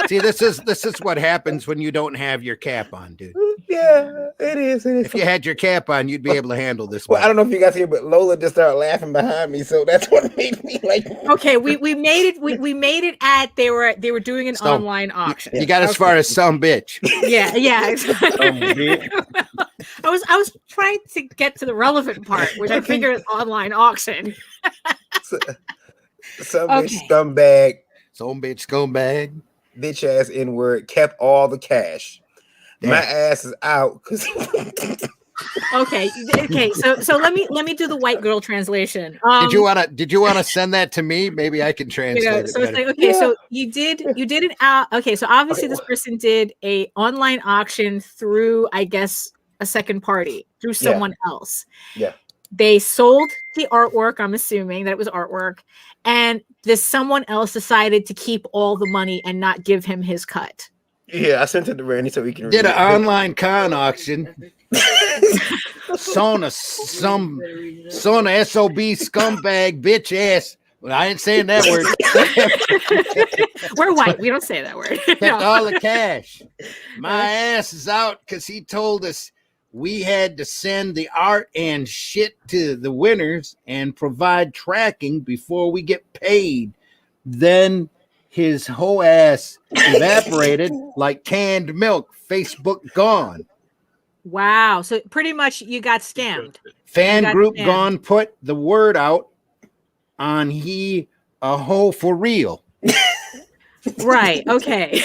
See, this is what happens when you don't have your cap on, dude.
Yeah, it is.
If you had your cap on, you'd be able to handle this.
Well, I don't know if you guys hear, but Lola just started laughing behind me, so that's what made me like.
Okay, we made it. We made it at they were doing an online auction.
You got as far as some bitch.
Yeah, exactly. I was trying to get to the relevant part, which I figured is online auction.
Some bitch scumbag.
Some bitch scumbag.
Bitch ass N-word kept all the cash.
Damn.
My ass is out because
Okay. So let me do the white girl translation.
Did you wanna send that to me? Maybe I can translate it.
So it's like, okay, so you did an okay, so obviously this person did a online auction through, I guess, a second party, through someone else.
Yeah.
They sold the artwork, I'm assuming that it was artwork, and this someone else decided to keep all the money and not give him his cut.
Yeah, I sent it to Randy so we can
did
read
an
it.
online con auction. Sona SOB scumbag bitch ass. Well, I ain't saying that word.
We're white. We don't say that word.
Kept all the cash. My ass is out because he told us we had to send the art and shit to the winners and provide tracking before we get paid. Then his whole ass evaporated like canned milk. Facebook gone.
Wow. So pretty much you got scammed.
Fan group gone put the word out on he a hoe for real.
Right. Okay.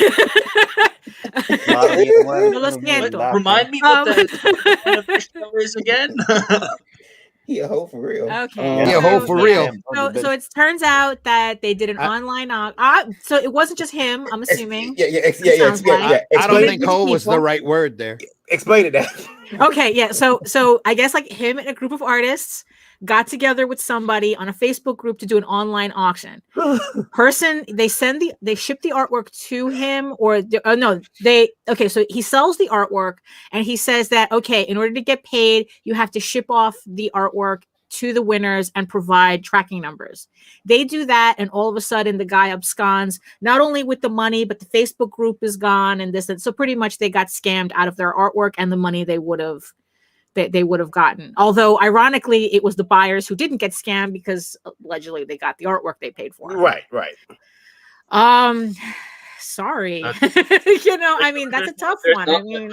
Remind me what the show is again.
He a hoe for real.
Okay.
He a hoe for real.
So it turns out that they did an online so it wasn't just him, I'm assuming.
Yeah. I don't think hoe was the right word there.
Explain it, Dad.
Okay, yeah. So I guess like him and a group of artists got together with somebody on a Facebook group to do an online auction. They ship the artwork to him, so he sells the artwork and he says that, okay, in order to get paid, you have to ship off the artwork to the winners and provide tracking numbers. They do that, and all of a sudden the guy absconds, not only with the money, but the Facebook group is gone and this. And so pretty much they got scammed out of their artwork and the money they would have gotten. Although ironically, it was the buyers who didn't get scammed because allegedly they got the artwork they paid for.
Right.
Sorry. I mean, that's a tough one. I mean,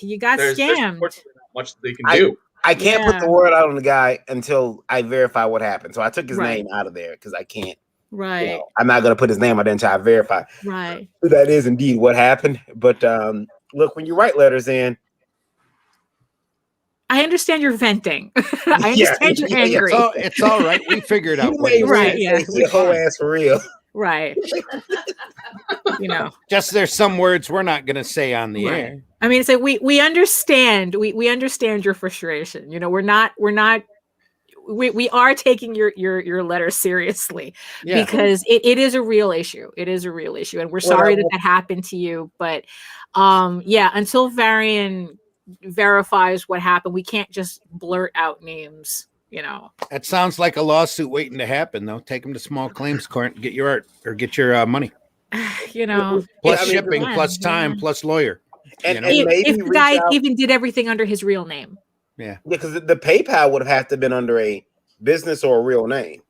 you got scammed.
There's not much they can do.
I can't put the word out on the guy until I verify what happened. So I took his name out of there because I can't.
Right.
I'm not going to put his name out there until I verify.
Right.
That is indeed what happened. But look, when you write letters in,
I understand you're venting. I understand you're angry.
It's all right. We figured out.
Right. Yeah.
He whole ass for real.
Right.
Just there's some words we're not going to say on the air.
I mean, it's like we understand. We understand your frustration. We are taking your letter seriously because it is a real issue. It is a real issue, and we're sorry that happened to you. But until Varian verifies what happened, we can't just blurt out names.
That sounds like a lawsuit waiting to happen, though. Take them to small claims court and get your art or get your money.
Plus
shipping, plus time, plus lawyer.
And if the guy even did everything under his real name.
Yeah,
because the PayPal would have to been under a business or a real name,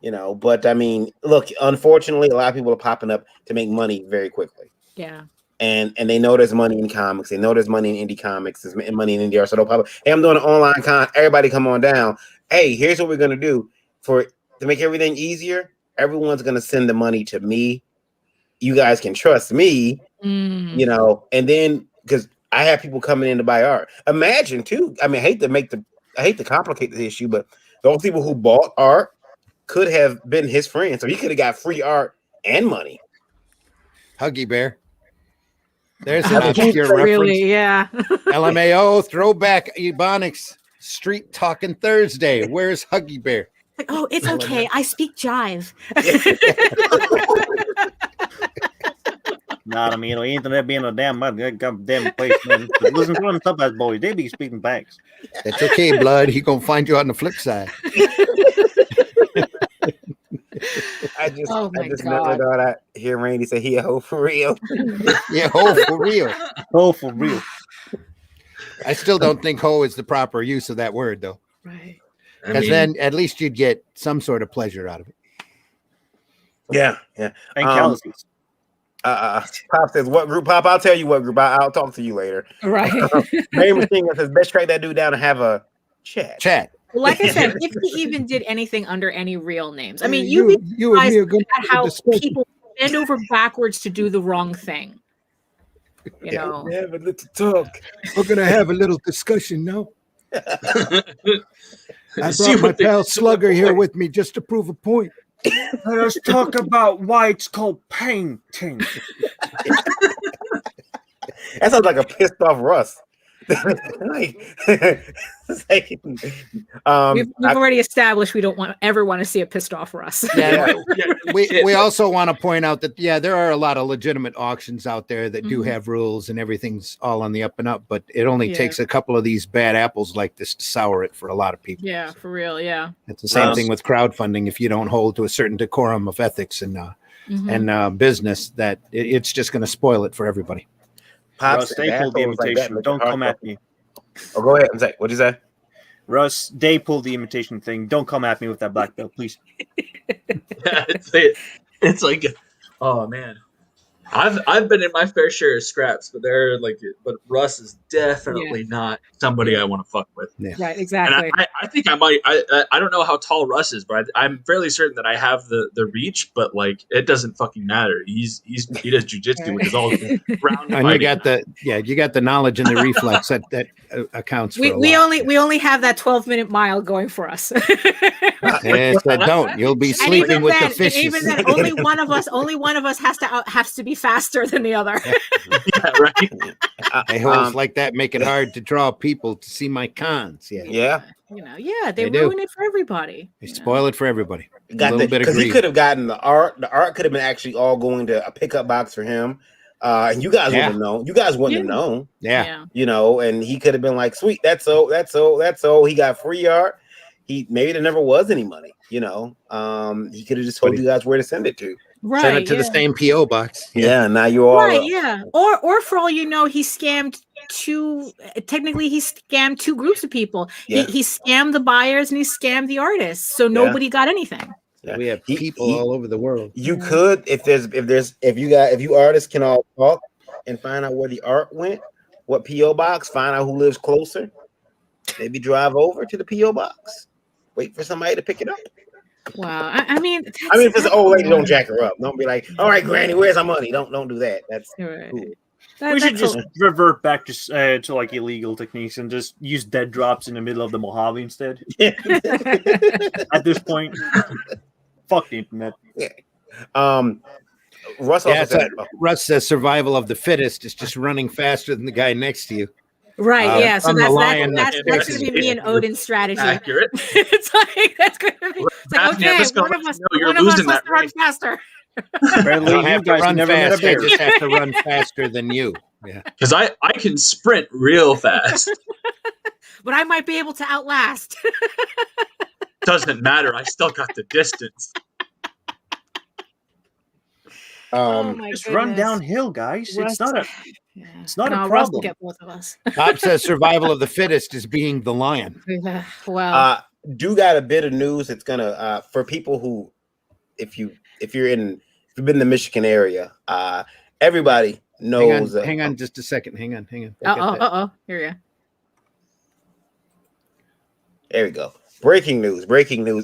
But I mean, look, unfortunately, a lot of people are popping up to make money very quickly.
Yeah,
and they know there's money in comics. They know there's money in indie comics. There's money in indie art. So they'll pop up. Hey, I'm doing an online con. Everybody, come on down. Hey, here's what we're gonna do to make everything easier. Everyone's gonna send the money to me. You guys can trust me, and then because I have people coming in to buy art. Imagine too. I mean, I hate to complicate the issue, but those people who bought art could have been his friends, so he could have got free art and money.
Huggy Bear. There's an obscure reference.
Really, yeah.
LMAO throwback Ebonics Street Talking Thursday. Where's Huggy Bear?
Oh, it's okay. I speak jive.
Nah, I mean, internet being a damn place, man. Listen to them stuff as boys. They be speaking facts.
That's okay, blood. He gonna find you on the flip side.
I just never thought I hear Randy say he a hoe for real.
Yeah, hoe for real.
Hoe for real.
I still don't think hoe is the proper use of that word, though.
Right.
Because then at least you'd get some sort of pleasure out of it.
Yeah.
And calluses.
Pop says, what group? Pop, I'll tell you what group. I'll talk to you later.
Right.
Mary Machine says, best track that dude down and have a chat.
Well, like I said, if he even did anything under any real names, I mean, you realize how people bend over backwards to do the wrong thing. You know,
have a little talk.
We're gonna have a little discussion now. I
See
brought my
what they
pal
did to
Slugger
the
here
boy.
with me just to prove a point.
Let us talk about why it's called painting.
That sounds like a pissed off Russ. like,
we've already established we don't ever want to see a pissed off Russ.
Yeah, we also want to point out that there are a lot of legitimate auctions out there that do have rules and everything's all on the up and up, but it only takes a couple of these bad apples like this to sour it for a lot of people.
Yeah, for real. Yeah,
it's the same thing with crowdfunding. If you don't hold to a certain decorum of ethics and business, that it's just going to spoil it for everybody.
Russ, they pulled the invitation. Don't come at me.
Oh, go ahead. What'd you say?
Russ, they pulled the invitation thing. Don't come at me with that black belt, please.
It's like, oh man, I've been in my fair share of scraps, but but Russ is definitely not somebody I want to fuck with.
Yeah. Right, exactly.
And I think I might. I don't know how tall Russ is, but I'm fairly certain that I have the reach. But like, it doesn't fucking matter. He does jujitsu, which is all ground.
And you got the knowledge and the reflex that accounts for a lot.
We only have that 12-minute mile going for us.
Yes, don't. You'll be sleeping with the fishes.
Even then, only one of us has to be faster than the other.
Yeah, right.
Holes like that make it hard to draw people to see my cons. Yeah.
They ruin it for everybody.
They spoil it for everybody.
Because he could have gotten the art. The art could have been actually all going to a pickup box for him. And you guys wouldn't have known. You guys wouldn't have known.
Yeah.
And he could have been like, sweet, that's all. He got free art. Maybe there never was any money. He could have just told you guys where to send it to.
Right.
Send it to the same PO box.
Yeah. Now you all.
Right. Yeah. Or for all you know, he scammed two groups of people.
Yeah.
He scammed the buyers and he scammed the artists. So nobody got anything.
Yeah.
We have people all over the world.
You could, if you artists can all talk and find out where the art went, what PO box, find out who lives closer. Maybe drive over to the PO box. Wait for somebody to pick it up.
Wow. I mean,
if it's an old lady, don't jack her up. Don't be like, all right, Granny, where's our money? Don't do that. That's
right.
Cool.
We should just revert back to like illegal techniques and just use dead drops in the middle of the Mojave instead. At this point, fuck the internet.
Yeah.
Russ says survival of the fittest is just running faster than the guy next to you.
Right, yeah. So that's going to be me and Odin's strategy.
Accurate.
It's like that's going to be. It's like, okay, one of us has to run faster.
I don't have to run fast. I just have to run faster than you. Yeah,
because I can sprint real fast.
But I might be able to outlast.
Doesn't matter. I still got the distance.
Just run downhill, guys. It's not a problem.
Russ will get both of us.
Bob says survival of the fittest is being the lion.
Well,
do got a bit of news that's gonna for people who, if you've been in the Michigan area, everybody knows.
Hang on just a second. Hang on.
Here we go.
There we go. Breaking news.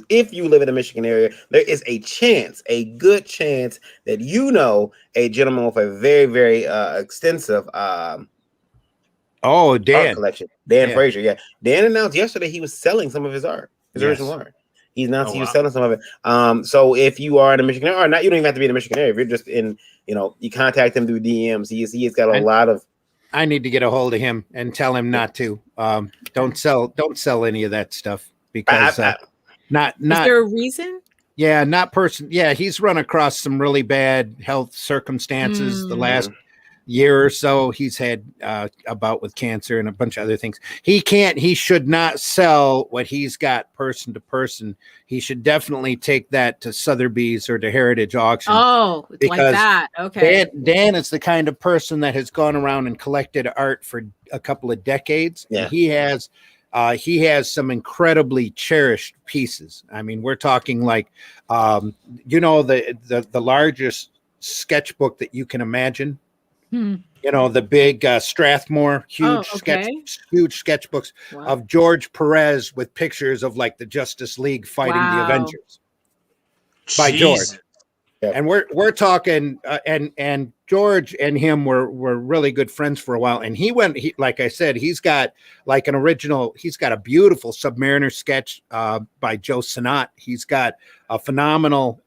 If you live in the Michigan area, there is a good chance that a gentleman with a very, very extensive
Dan
art collection. Dan Frazier. Yeah. Dan announced yesterday he was selling some of his art, his original art. He announced he was selling some of it. So if you are in the Michigan area, or not, you don't even have to be in the Michigan area. If you're just in, you contact him through DMs. He's got a lot of.
I need to get a hold of him and tell him not to. Don't sell any of that stuff. Because not is
there a reason?
Yeah, he's run across some really bad health circumstances the last year or so. He's had a bout with cancer and a bunch of other things. He should not sell what he's got person to person. He should definitely take that to Sotheby's or to Heritage Auction.
Oh, like that. Okay.
Dan is the kind of person that has gone around and collected art for a couple of decades.
Yeah.
And he has some incredibly cherished pieces. I mean, we're talking like, the largest sketchbook that you can imagine. The big Strathmore, huge sketchbooks of George Perez with pictures of like the Justice League fighting the Avengers by George. Yeah. And we're talking, and George and him were really good friends for a while, and like I said, he's got like he's got a beautiful Submariner sketch by Joe Sinat. He's got a phenomenal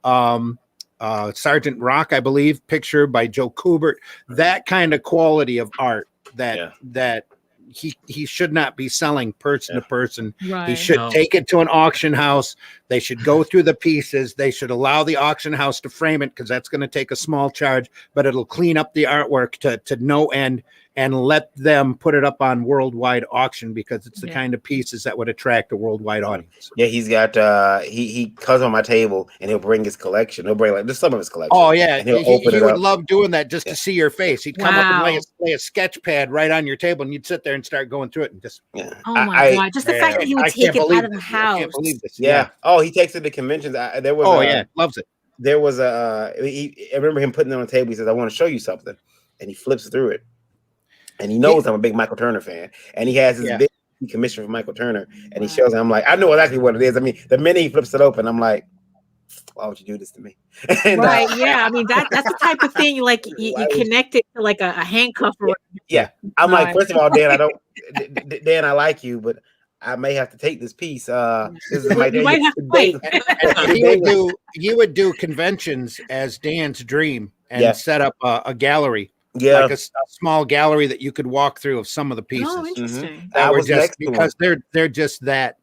Sergeant Rock, I believe, picture by Joe Kubert. That kind of quality of art that he should not be selling person to person.
Right.
He should take it to an auction house. They should go through the pieces. They should allow the auction house to frame it, because that's going to take a small charge, but it'll clean up the artwork to no end, and let them put it up on worldwide auction, because it's the kind of pieces that would attract a worldwide audience.
Yeah, he's got he comes on my table and he'll bring his collection. He'll bring like just some of his collection.
Oh yeah,
and he'll
he
open it
would
up.
love doing that just to see your face. He'd come up and lay a sketch pad right on your table, and you'd sit there and start going through it and just.
Yeah.
Oh my god! Just the fact that he would take it out of the house.
I can't believe this.
Yeah. Oh, he takes it to conventions. There was.
Oh yeah, loves it.
There was I remember him putting it on the table. He says, "I want to show you something," and he flips through it. And he knows I'm a big Michael Turner fan, and he has his big commission for Michael Turner, and he shows it. I'm like, I know exactly what it is. I mean, the minute he flips it open, I'm like, why would you do this to me? And,
right? Yeah, I mean that's the type of thing you connect it to like a handcuff. Or
yeah, I'm like, first of all, Dan, Dan, I like you, but I may have to take this piece. This is my day.
He would do conventions as Dan's dream and set up a gallery.
Yeah,
like a small gallery that you could walk through of some of the pieces.
Oh, interesting.
That were just because they're just that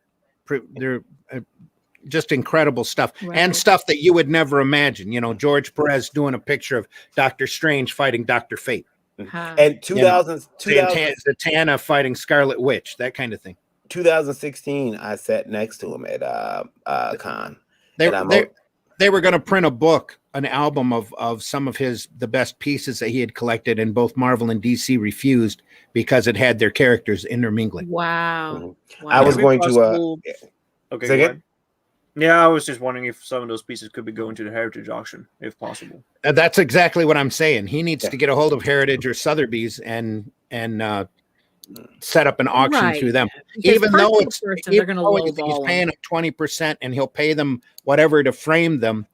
they're just incredible stuff, and stuff that you would never imagine. You know, George Perez doing a picture of Doctor Strange fighting Dr. Fate,
and 2000
Zatanna fighting Scarlet Witch, that kind of thing.
2016, I sat next to him at con.
They were going to print a book, an album of some of the best pieces that he had collected, and both Marvel and DC refused because it had their characters intermingling.
Wow.
I was going to
okay,
say again?
Yeah, I was just wondering if some of those pieces could be going to the Heritage auction, if possible.
That's exactly what I'm saying. He needs to get a hold of Heritage or Sotheby's and set up an auction through them.
Because
even though he's
they're going
he's paying them 20% and he'll pay them whatever to frame them,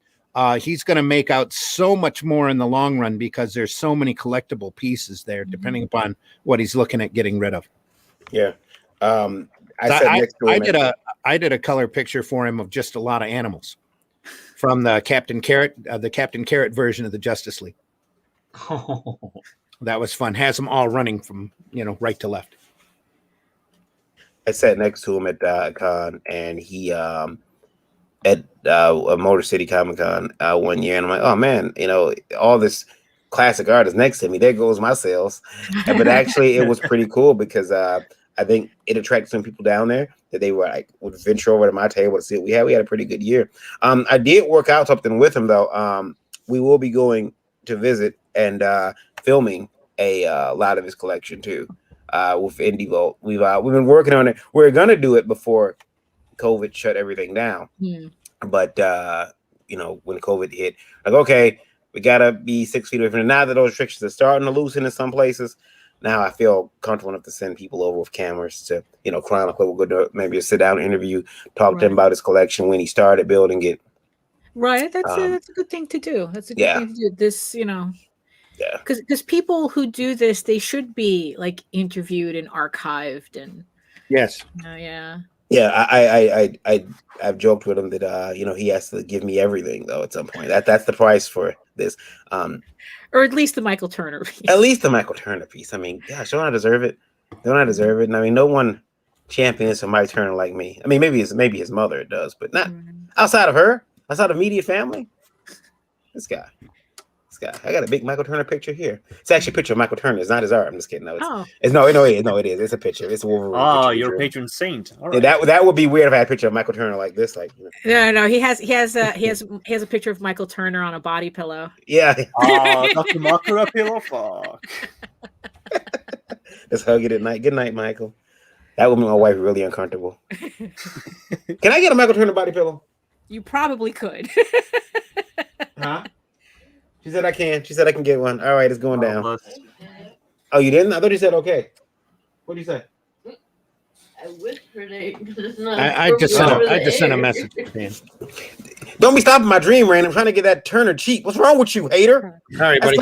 he's going to make out so much more in the long run, because there's so many collectible pieces there, depending upon what he's looking at getting rid of.
Yeah.
I did a color picture for him of just a lot of animals from the Captain Carrot version of the Justice League. That was fun. Has them all running from right to left.
I sat next to him at con, and he at Motor City Comic Con 1 year, and I'm like, oh man, all this classic art is next to me. There goes my sales. But actually, it was pretty cool, because I think it attracted some people down there that they were would venture over to my table to see what we had. We had a pretty good year. I did work out something with him though. We will be going to visit and filming a lot of his collection too, with Indie Vault. We've been working on it. We're gonna do it before COVID shut everything down. But when COVID hit, okay, we gotta be 6 feet away from it. Now that those restrictions are starting to loosen in some places, now I feel comfortable enough to send people over with cameras to, chronicle. We'll go to maybe a sit down interview, talk to him about his collection, when he started building it.
Right. That's a good thing to do. That's a good thing to do. This,
Yeah.
Because people who do this, they should be interviewed and archived and.
Yes.
Yeah.
Yeah. I've joked with him that he has to give me everything though at some point. That's the price for this.
Or at least the Michael Turner piece.
At least the Michael Turner piece. I mean, gosh, don't I deserve it? Don't I deserve it? And I mean, no one champions for Mike Turner like me. I mean, maybe his mother does, but not outside of her, outside of immediate family. This guy. I got a big Michael Turner picture here. It's actually a picture of Michael Turner. It's not his art. I'm just kidding. No, it is. It's a picture. It's a Wolverine.
Oh, you're a patron saint. All right.
That would be weird if I had a picture of Michael Turner like this.
No. He has a picture of Michael Turner on a body pillow.
Yeah.
Oh, Dr. Makura pillow. Fuck.
Just hug it at night. Good night, Michael. That would make my wife really uncomfortable. Can I get a Michael Turner body pillow?
You probably could.
Huh? She said I can. She said I can get one. All right, it's going down. Oh, you didn't? I thought you said okay. What did you say?
I whispered it.
I just sent a message to Dan.
Don't be stopping my dream, Rand. I'm trying to get that Turner cheap. What's wrong with you, hater?
All right, buddy.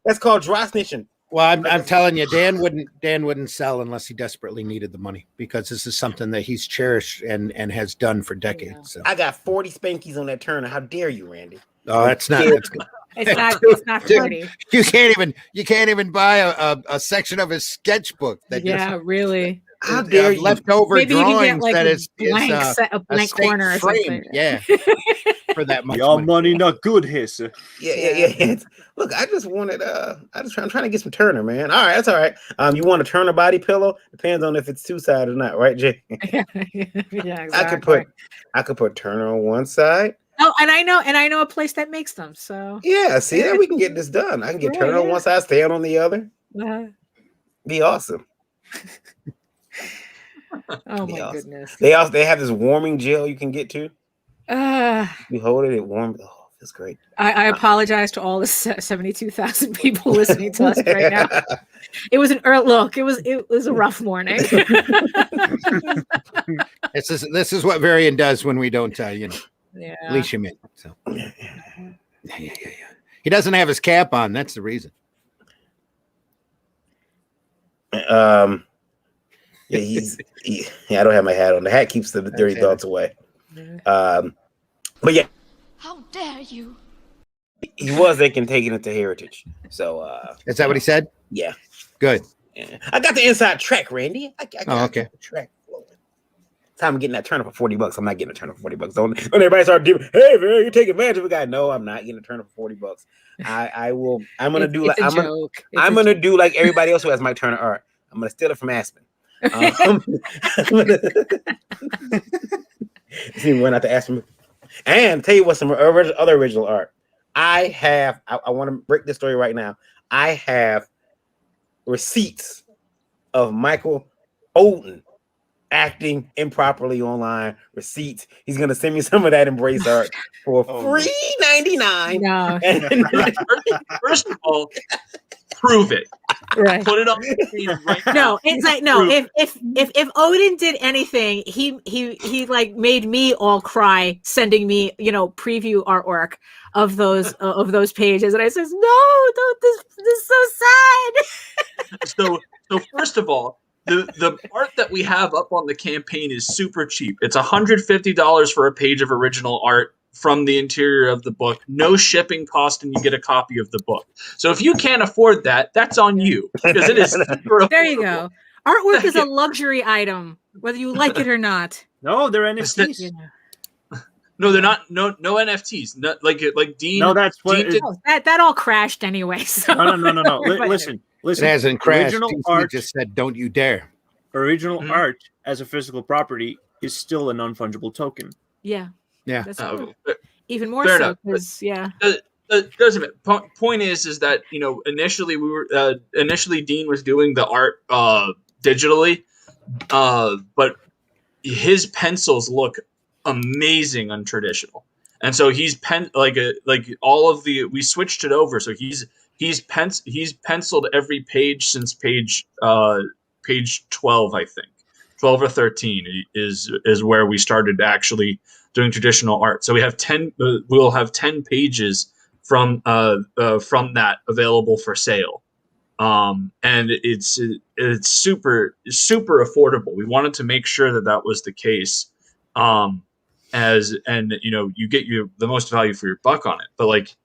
That's called dry snitching.
Well, I'm telling you, Dan wouldn't sell unless he desperately needed the money, because this is something that he's cherished and has done for decades. So
I got 40 spankies on that Turner. How dare you, Randy?
oh, that's not. That's good.
It's not pretty.
You can't even buy a section of his sketchbook. That
Really.
How dare you?
Leftover
Maybe you
drawings
can get like
that
a
is
a blank
state
corner or
frame.
something.
Yeah, for that much
Your
money.
money not good here, sir.
Yeah. Look, I just wanted I'm trying to get some Turner, man. All right, that's all right. You want a Turner body pillow? Depends on if it's two-sided or not, right, Jay?
Yeah, exactly.
I could put Turner on one side.
Oh, and I know a place that makes them. So
Yeah, see that we can get this done. I can get Turner on one side, stand on the other. Be awesome.
Oh my goodness.
They have this warming gel you can get to. You hold it warms. Oh, it's great.
I apologize to all the 72,000 people listening to us right now. It was an early look. It was a rough morning.
This is what Varian does when we don't leash him in. So yeah. He doesn't have his cap on. That's the reason.
I don't have my hat on. The hat keeps the dirty thoughts away. But yeah,
How dare you?
he was thinking taking it to Heritage. So
is that what he said?
Yeah.
Good.
Yeah. I got the inside track, Randy. I got
okay.
the track flowing. Time getting that Turner for $40. I'm not getting a Turner for $40. Don't everybody start giving, hey man, you take advantage of a guy. No, I'm not getting a Turner for $40. I'm gonna do like everybody else who has my Turner art. I'm gonna steal it from Aspen. See, run out to Aspen. And tell you what, some other original art. I want to break this story right now. I have receipts of Michael Oden acting improperly online. Receipts. He's gonna send me some of that Embrace art for $3.99.
No.
First of all, prove it.
Right.
Put it on the screen right now.
No, it's like no. If Odin did anything, he like made me all cry, sending me preview artwork of those pages, and I says, no, don't. This is so sad.
So first of all, the art that we have up on the campaign is super cheap. It's $150 for a page of original art from the interior of the book, no shipping cost, and you get a copy of the book. So if you can't afford that, that's on you, because it is super affordable.
There you go. Artwork is a luxury item, whether you like it or not.
No, they're NFTs.
No, they're not. No NFTs. Not, like Dean.
No, that's what.
Dean did,
that all crashed anyway. So.
No. Listen.
It hasn't crashed.
Original
DC
art
just said, "Don't you dare."
Original art as a physical property is still a non-fungible token.
Yeah.
Yeah.
That's even more
fair
so
enough.
because
Point is that initially Dean was doing the art digitally, but his pencils look amazing untraditional, and so he's we switched it over, so he's penciled every page since page 12, I think 12 or 13 is where we started actually doing traditional art. So we have 10. We'll have 10 pages from that available for sale, and it's super affordable. We wanted to make sure that was the case, you get the most value for your buck on it. But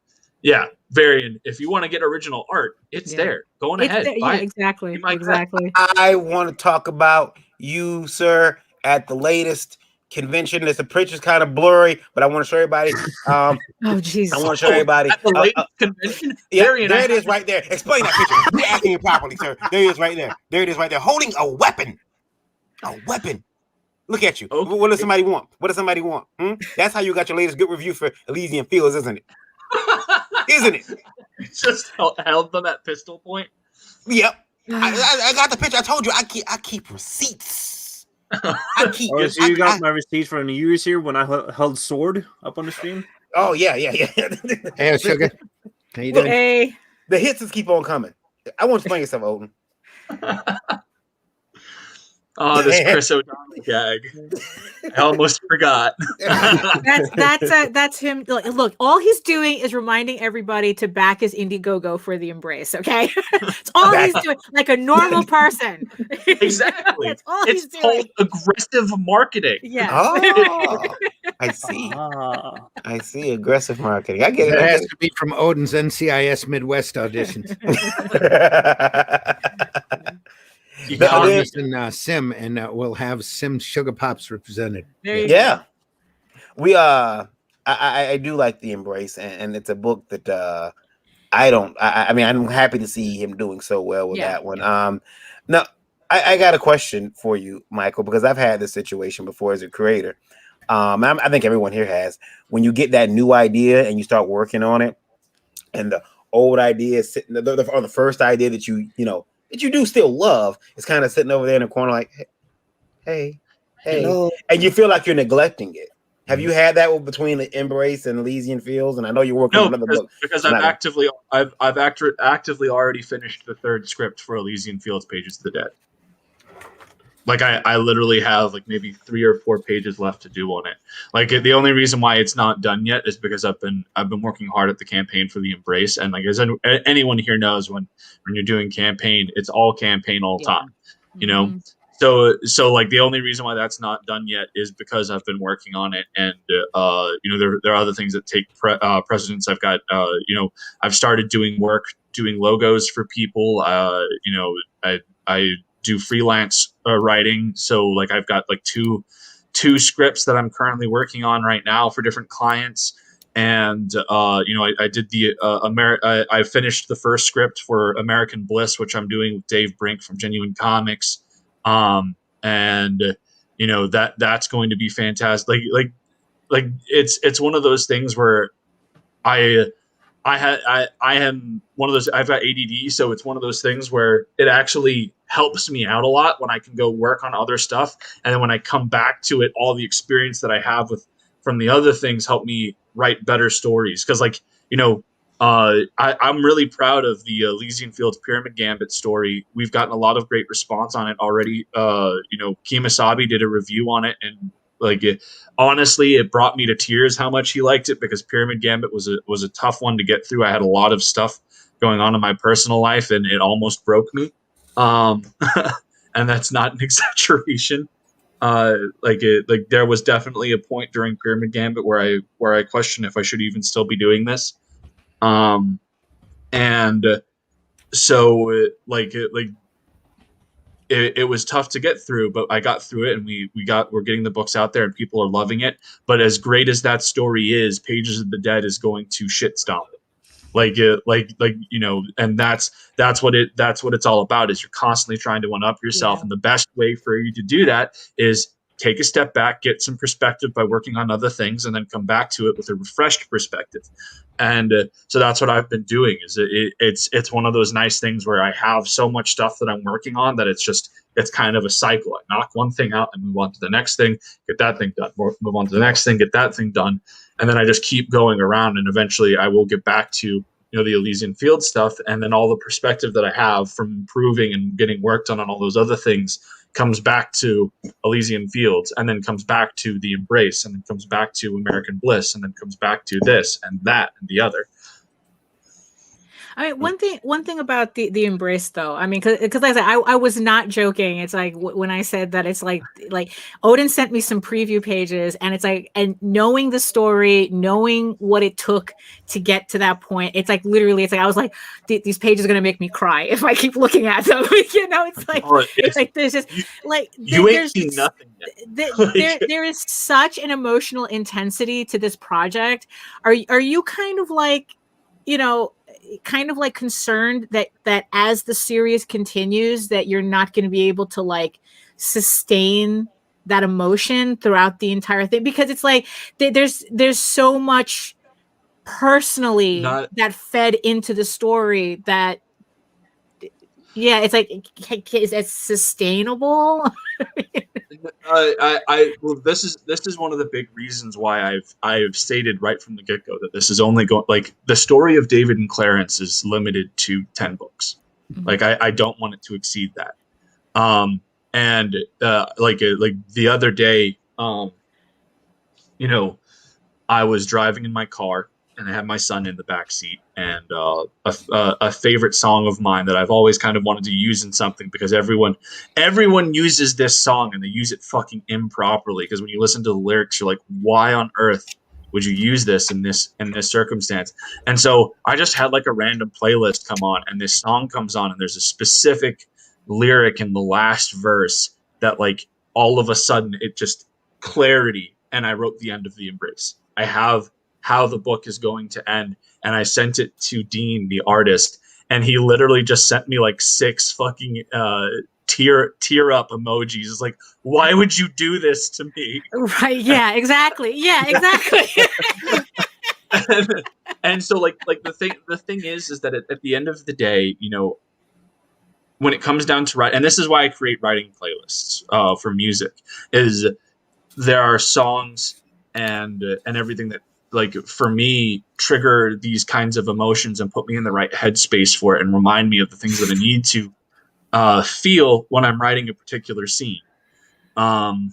Varian, if you want to get original art, it's there. Go on ahead.
Yeah, exactly.
I want to talk about you, sir, at the latest convention. The picture's kind of blurry, but I want to show everybody.
Oh, Jesus.
I want to show everybody.
At the latest convention?
Yeah, there it is right there. Explain that picture. You're acting improperly, sir. There it is right there. There it is right there. Holding a weapon. A weapon. Look at you. Okay. What does somebody want? That's how you got your latest good review for Elysian Fields, isn't it? Isn't it?
Just held them at pistol point.
Yep. I got the picture. I told you I keep receipts.
You got my receipts from the years here when I held sword up on the stream.
Oh yeah.
Hey, Sugar. How you doing?
Hey.
The hits just keep on coming. I want you to explain yourself, Odin.
Oh, this Chris O'Donnell gag. I almost forgot.
That's him. Look, all he's doing is reminding everybody to back his Indiegogo for the Embrace. Okay, it's all he's doing, like a normal person.
Exactly.
That's all
it's
he's doing.
called aggressive marketing.
Yeah.
Oh, I see. I see. Aggressive marketing. I get it.
It
I
has
get
to be from Odin's NCIS Midwest auditions.
You
But
caught me.
Odin's and Zimm, and we'll have Zimm Sugar Pops represented.
There you
Yeah. We I do like the Embrace, and it's a book that I mean, I'm happy to see him doing so well with that one. Now I got a question for you, Michael, because I've had this situation before as a creator. I think everyone here has. When you get that new idea and you start working on it, and the old idea is sitting, or the first idea that you do still love, is kind of sitting over there in the corner, like, hey, Hello.
Mm-hmm.
And you feel like you're neglecting it. Have you had that between the Embrace and Elysian Fields? And I know you're working on another book.
Because I've actively already finished the third script for Elysian Fields, Pages of the Dead. Like I literally have like maybe 3 or 4 pages left to do on it. Like the only reason why it's not done yet is because I've been working hard at the campaign for the Embrace, and like as anyone here knows, when you're doing campaign, it's all campaign all the time. You know. So like the only reason why that's not done yet is because I've been working on it, and there are other things that take precedence. I've got I've started doing logos for people. I do freelance writing, so like I've got like two scripts that I'm currently working on right now for different clients. And I did I finished the first script for American Bliss, which I'm doing with Dave Brink from Genuine Comics. That's going to be fantastic. Like it's one of those things where I am one of those, I've got ADD, so it's one of those things where it actually helps me out a lot when I can go work on other stuff, and then when I come back to it, all the experience that I have from the other things help me write better stories. Because I'm really proud of the Elysian Fields Pyramid Gambit story. We've gotten a lot of great response on it already. Kimasabi did a review on it, and honestly, it brought me to tears how much he liked it, because Pyramid Gambit was a tough one to get through. I had a lot of stuff going on in my personal life, and it almost broke me. And that's not an exaggeration. There was definitely a point during Pyramid Gambit where I questioned if I should even still be doing this. It was tough to get through, but I got through it, and we're getting the books out there, and people are loving it. But as great as that story is, Pages of the Dead is going to shit stomp it. And that's what it's all about, is you're constantly trying to one up yourself. And the best way for you to do that is take a step back, get some perspective by working on other things, and then come back to it with a refreshed perspective. And so that's what I've been doing. It's one of those nice things where I have so much stuff that I'm working on that it's kind of a cycle. I knock one thing out and move on to the next thing, get that thing done, move on to the next thing, get that thing done. And then I just keep going around, and eventually I will get back to the Elysian Field stuff, and then all the perspective that I have from improving and getting work done on all those other things comes back to Elysian Fields, and then comes back to the Embrace, and then comes back to American Bliss, and then comes back to this and that and the other.
I mean, one thing about the Embrace, though, I mean, because like I said, I was not joking. It's like when I said that, it's like Odin sent me some preview pages, and it's like, and knowing the story, knowing what it took to get to that point, it's like literally, it's like I was like, these pages are gonna make me cry if I keep looking at them. It's like it's like there's just
you ain't seen nothing yet.
There is such an emotional intensity to this project. Are you kind of like, concerned that as the series continues, that you're not going to be able to like sustain that emotion throughout the entire thing? Because it's like there's so much personally that fed into the story that it's like, is it sustainable?
Well, this is one of the big reasons why I've stated right from the get-go that this is only going, like, the story of David and Clarence is limited to 10 books. Mm-hmm. Like I don't want it to exceed that. And like the other day, you know, I was driving in my car and I had my son in the back seat, and a favorite song of mine that I've always kind of wanted to use in something, because everyone uses this song and they use it fucking improperly, because when you listen to the lyrics, you're like, why on earth would you use this in this circumstance? And so I just had like a random playlist come on, and this song comes on, and there's a specific lyric in the last verse that, like, all of a sudden it just clarity, and I wrote the end of the embrace. I have how the book is going to end, and I sent it to Dean, the artist, and he literally just sent me like 6 fucking tear up emojis. It's like, why would you do this to me?
Right? Yeah, exactly. Yeah, exactly.
and so like the thing is that at the end of the day, you know, when it comes down to write, and this is why I create writing playlists for music, is there are songs and everything that, like, for me, trigger these kinds of emotions and put me in the right headspace for it, and remind me of the things that I need to feel when I'm writing a particular scene. So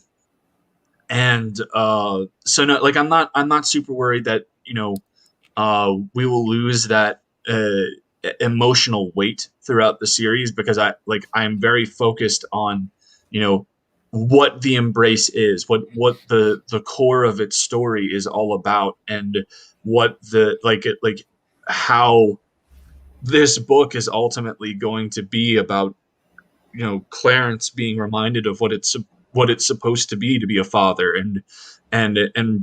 no, like, I'm not super worried that, you know, we will lose that emotional weight throughout the series, because I'm very focused on, you know, what the embrace is, what the core of its story is all about, and what the like how this book is ultimately going to be about, you know, Clarence being reminded of what it's supposed to be a father, and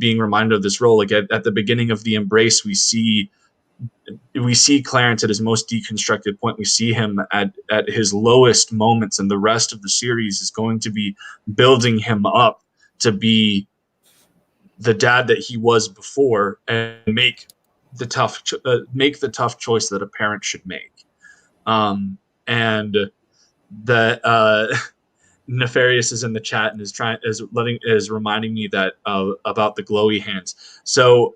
being reminded of this role. Like at the beginning of the embrace, we see Clarence at his most deconstructed point. We see him at his lowest moments, and the rest of the series is going to be building him up to be the dad that he was before, and make the tough choice that a parent should make. And that Nefarious is in the chat and is reminding me that about the glowy hands. So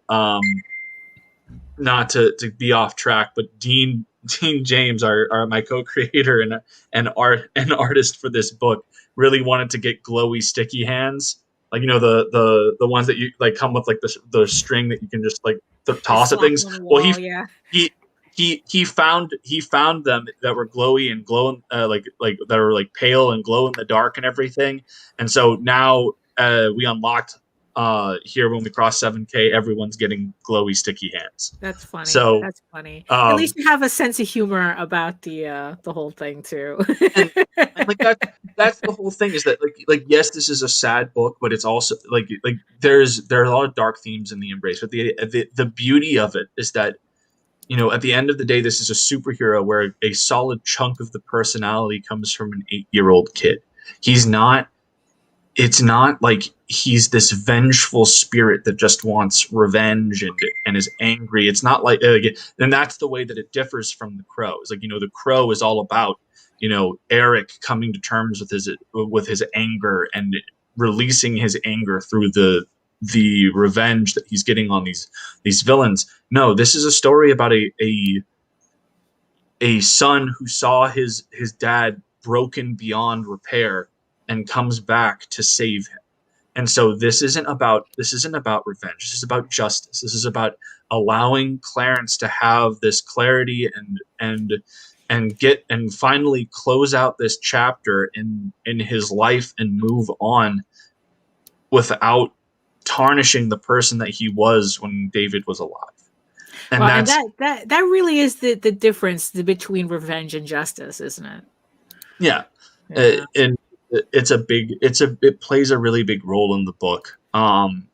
not to be off track, but Dean James, our my co-creator and artist for this book, really wanted to get glowy sticky hands, like, you know, the ones that you like come with like the string that you can just like toss at things. Well, he found them that were glowy and glowing, like that are like pale and glow in the dark and everything. And so now we unlocked here when we cross 7K, everyone's getting glowy sticky hands.
That's funny.
So
that's funny. At least you have a sense of humor about the whole thing too.
and like that's the whole thing, is that like yes, this is a sad book, but it's also like there are a lot of dark themes in the embrace. But the beauty of it is that, you know, at the end of the day, this is a superhero where a solid chunk of the personality comes from an 8-year-old kid. It's not like he's this vengeful spirit that just wants revenge and is angry. It's not like, and that's the way that it differs from the Crow. It's like, you know, the Crow is all about, you know, Eric coming to terms with his anger and releasing his anger through the revenge that he's getting on these villains. No, this is a story about a son who saw his dad broken beyond repair and comes back to save him. And so this isn't about revenge. This is about justice. This is about allowing Clarence to have this clarity and finally close out this chapter in his life and move on without tarnishing the person that he was when David was alive. And
that really is the difference between revenge and justice, isn't it?
Yeah. And it plays a really big role in the book. And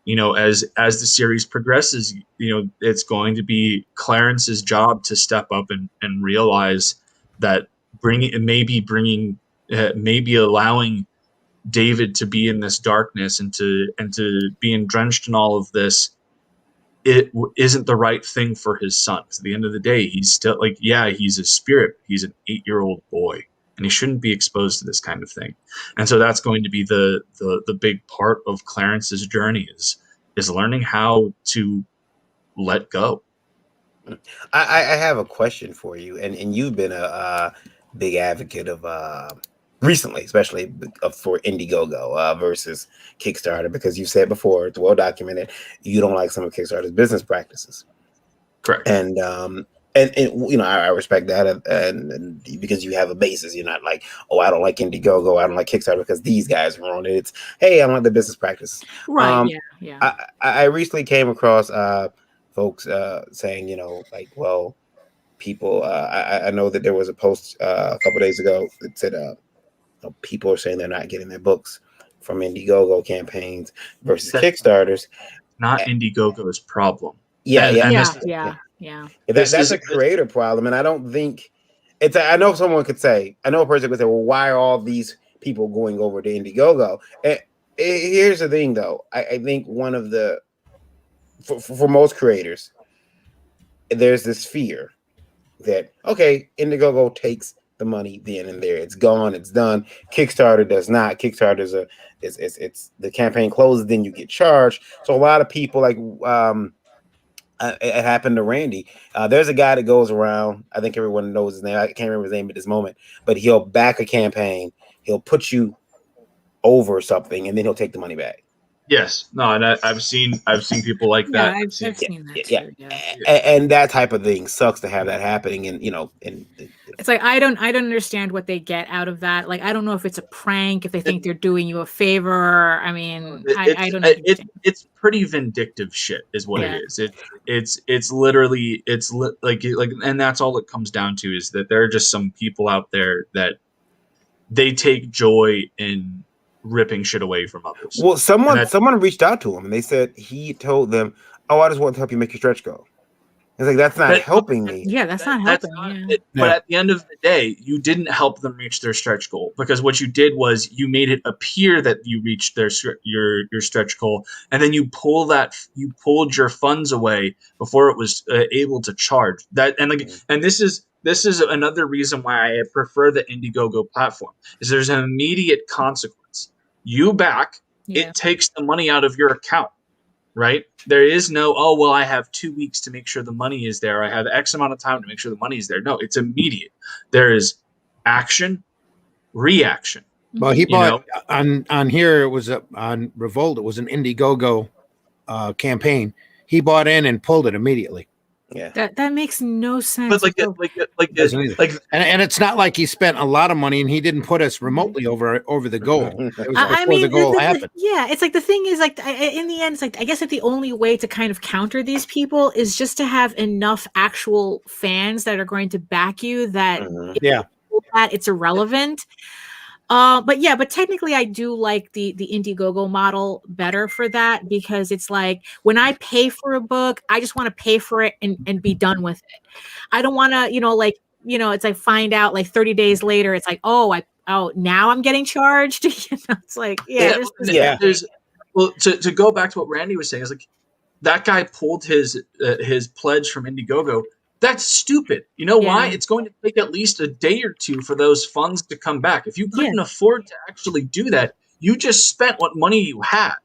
you know, as the series progresses, you know, it's going to be Clarence's job to step up and realize that maybe allowing David to be in this darkness and to being drenched in all of this, it isn't the right thing for his son. Because at the end of the day, he's still like, yeah, he's a spirit. He's an 8-year-old boy, and he shouldn't be exposed to this kind of thing. And so that's going to be the big part of Clarence's journey is learning how to let go.
I have a question for you, and you've been a big advocate of recently, especially for Indiegogo versus Kickstarter, because you said before, it's well documented, you don't like some of Kickstarter's business practices.
Correct.
And you know, I respect that, and because you have a basis, you're not like, oh, I don't like Indiegogo, I don't like Kickstarter because these guys are on it. It's, hey, I don't like the business practices.
Right. Yeah.
I recently came across folks saying, you know, like, well, people, I know that there was a post a couple days ago that said people are saying they're not getting their books from Indiegogo campaigns versus Kickstarters.
Not Indiegogo's problem.
Yeah.
That's a creator problem, and I don't think it's. I know someone could say. I know a person could say, "Well, why are all these people going over to Indiegogo?" And here's the thing, though. I think one of the for most creators, there's this fear that, okay, Indiegogo takes the money then and there. It's gone. It's done. Kickstarter does not. Kickstarter's it's the campaign closes, then you get charged. So a lot of people like it happened to Randy. There's a guy that goes around. I think everyone knows his name. I can't remember his name at this moment, but he'll back a campaign. He'll put you over something, and then he'll take the money back.
Yes. No, and I've seen people like that.
I've seen that too.
And that type of thing sucks to have that happening. And, you know,
it's like, I don't understand what they get out of that. Like, I don't know if it's a prank, if they think they're doing you a favor. I mean, I don't know.
It's pretty vindictive shit is what it is. It's literally, like, and that's all it comes down to, is that there are just some people out there that they take joy in ripping shit away from others.
Well, someone reached out to him and they said he told them, "Oh, I just want to help you make your stretch goal." It's like, that's not helping me.
Yeah, that's not helping.
But at the end of the day, you didn't help them reach their stretch goal, because what you did was you made it appear that you reached your stretch goal, and then you pulled your funds away before it was able to charge that. And this is another reason why I prefer the Indiegogo platform, is there's an immediate consequence. You back, it takes the money out of your account, right? There is no, oh, well, I have 2 weeks to make sure the money is there. I have X amount of time to make sure the money is there. No, it's immediate. There is action, reaction.
Well, he bought on here. It was on Revolt. It was an Indiegogo campaign. He bought in and pulled it immediately.
Yeah,
that makes no sense.
But
and it's not like he spent a lot of money and he didn't put us remotely over the goal. It was before the goal happened.
Yeah, it's like, the thing is, like, in the end, it's like, I guess, like, the only way to kind of counter these people is just to have enough actual fans that are going to back you that it's irrelevant. But technically I do like the Indiegogo model better for that, because it's like, when I pay for a book, I just want to pay for it and be done with it. I don't want to, it's like, find out like 30 days later, it's like, now I'm getting charged. It's like,
well, to go back to what Randy was saying, is like, that guy pulled his pledge from Indiegogo. That's stupid. You know why? It's going to take at least a day or two for those funds to come back. If you couldn't afford to actually do that, you just spent what money you had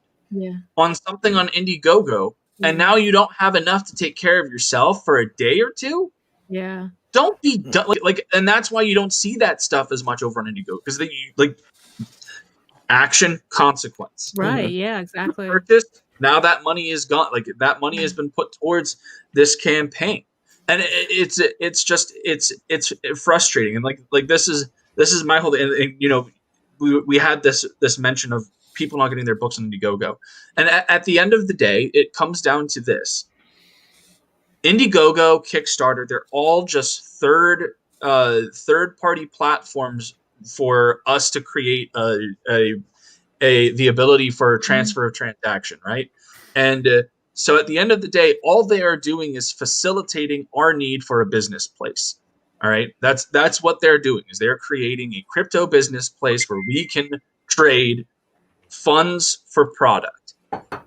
on something on Indiegogo, and now you don't have enough to take care of yourself for a day or two.
Yeah.
Don't be done. And that's why you don't see that stuff as much over on Indiegogo, because they like action, consequence.
Right. Yeah. Exactly.
Purchased. Now that money is gone. Like, that money has been put towards this campaign. And it's just frustrating, and like this is my whole thing. And we had this mention of people not getting their books on Indiegogo, and at the end of the day, it comes down to this: Indiegogo, Kickstarter, they're all just third party platforms for us to create the ability for transfer of transaction, right? And so at the end of the day, all they are doing is facilitating our need for a business place. All right. That's what they're doing, is they're creating a crypto business place where we can trade funds for product.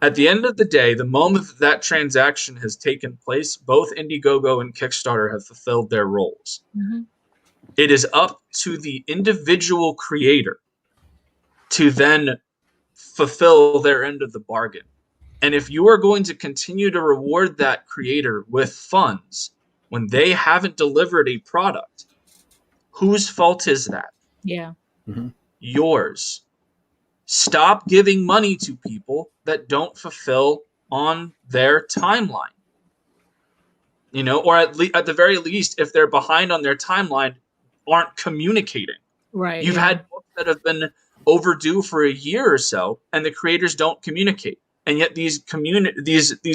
At the end of the day, the moment that transaction has taken place, both Indiegogo and Kickstarter have fulfilled their roles. Mm-hmm. It is up to the individual creator to then fulfill their end of the bargain. And if you are going to continue to reward that creator with funds when they haven't delivered a product, whose fault is that?
Yeah.
Mm-hmm.
yours. Stop giving money to people that don't fulfill on their timeline. You know, or at the very least, if they're behind on their timeline, aren't communicating.
Right.
You've had books that have been overdue for a year or so, and the creators don't communicate. And yet these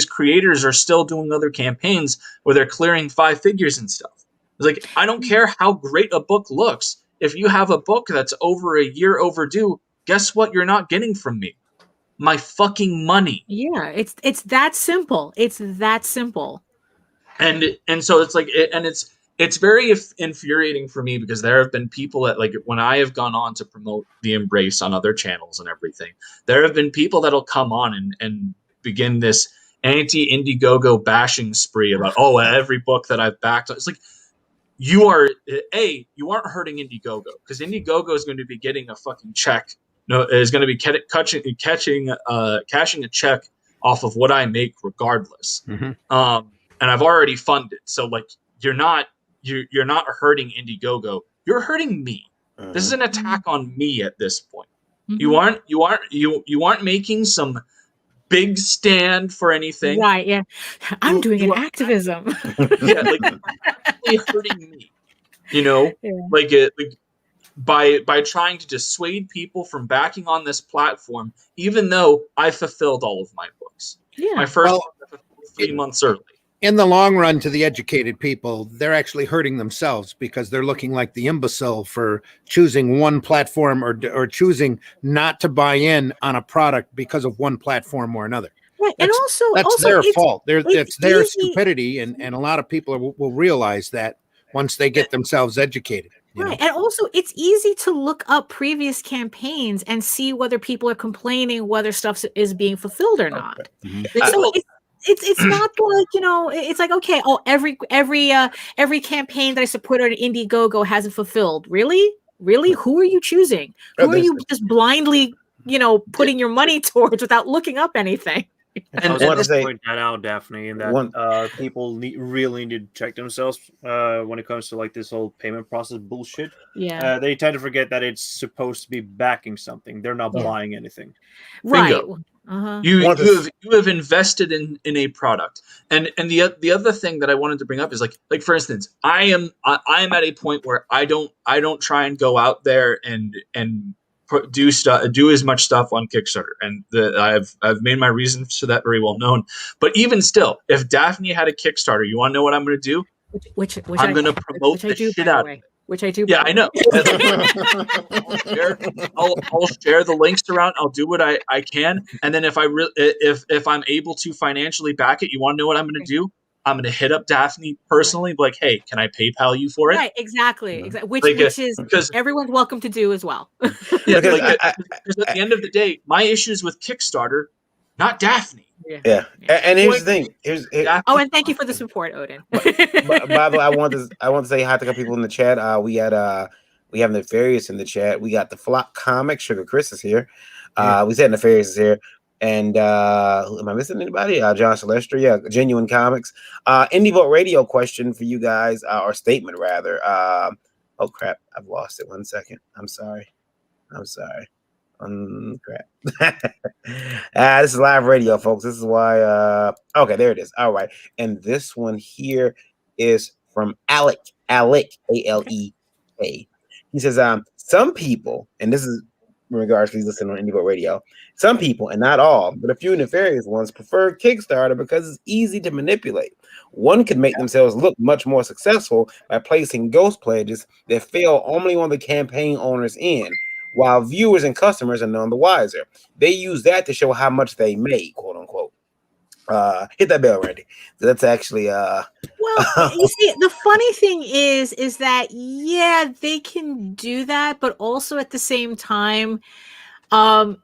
creators are still doing other campaigns where they're clearing 5 figures and stuff. It's like, I don't care how great a book looks. If you have a book that's over a year overdue, guess what you're not getting from me? My fucking money.
Yeah, it's that simple. It's that simple.
And so it's like, it's very infuriating for me, because there have been people that, like, when I have gone on to promote the Embrace on other channels and everything, there have been people that'll come on and begin this anti-Indiegogo bashing spree about, oh, every book that I've backed. It's like, you aren't hurting Indiegogo, because Indiegogo is going to be getting a fucking check. No, is going to be cashing a check off of what I make regardless.
Mm-hmm.
And I've already funded, so like, you're not hurting Indiegogo. You're hurting me. This is an attack on me at this point.
Mm-hmm.
You aren't making some big stand for anything.
Right? Yeah, I'm doing an activism.
Yeah, like, you're hurting me. You know,
yeah.
By trying to dissuade people from backing on this platform, even though I fulfilled all of my books.
Yeah.
My first book I fulfilled 3 months early.
In the long run, to the educated people, they're actually hurting themselves, because they're looking like the imbecile for choosing one platform or choosing not to buy in on a product because of one platform or another.
Right. And also
their fault. It's their
easy.
stupidity, and a lot of people will realize that once they get themselves educated.
Right. And also, it's easy to look up previous campaigns and see whether people are complaining whether stuff is being fulfilled or not.
Mm-hmm.
So it's not like, you know, it's like, okay, oh, every campaign that I support on Indiegogo hasn't fulfilled. Really? Who are you choosing? Who are you just blindly, you know, putting your money towards without looking up anything?
I was going to point that out, Daphne, and that people really need to check themselves when it comes to like this whole payment process bullshit.
Yeah,
they tend to forget that it's supposed to be backing something. They're not buying anything.
Right.
Bingo. You have invested in a product, and the other thing that I wanted to bring up is like for instance, I am at a point where I don't try and go out there and do as much stuff on Kickstarter, and I've made my reasons for that very well known. But even still, if Daphne had a Kickstarter, you want to know what I'm going to do?
Which
I'm going to promote the shit out of it.
Which I do.
Yeah, I know. I'll share the links around. I'll do what I can, and then if I'm able to financially back it, you want to know what I'm going to do? I'm going to hit up Daphne personally, be like, hey, can I PayPal you for it?
Right, exactly. Which is because everyone's welcome to do as well.
Yeah, because at the end of the day, my issues with Kickstarter, not Daphne.
Yeah. And here's the thing.
And thank you for the support, Odin.
By the way, I want to say hi to a couple people in the chat. We have Nefarious in the chat. We got the Flock Comics. Sugar Chris is here. We said Nefarious is here. And am I missing anybody? John Celestra, yeah, Genuine Comics. Indie Vote Radio question for you guys, or statement rather. Oh crap, I've lost it. 1 second. I'm sorry. Crap. This is live radio, folks. This is why. Okay, there it is. All right, and this one here is from Alec, Aleka. He says, some people, and this is in regards to he's listening on Indie Vote Radio. Some people, and not all, but a few nefarious ones, prefer Kickstarter because it's easy to manipulate. One could make themselves look much more successful by placing ghost pledges that fail only on the campaign owner's end, while viewers and customers are none the wiser. They use that to show how much they made, quote unquote. Hit that bell, Randy. That's actually
well, you see, the funny thing is that they can do that, but also at the same time,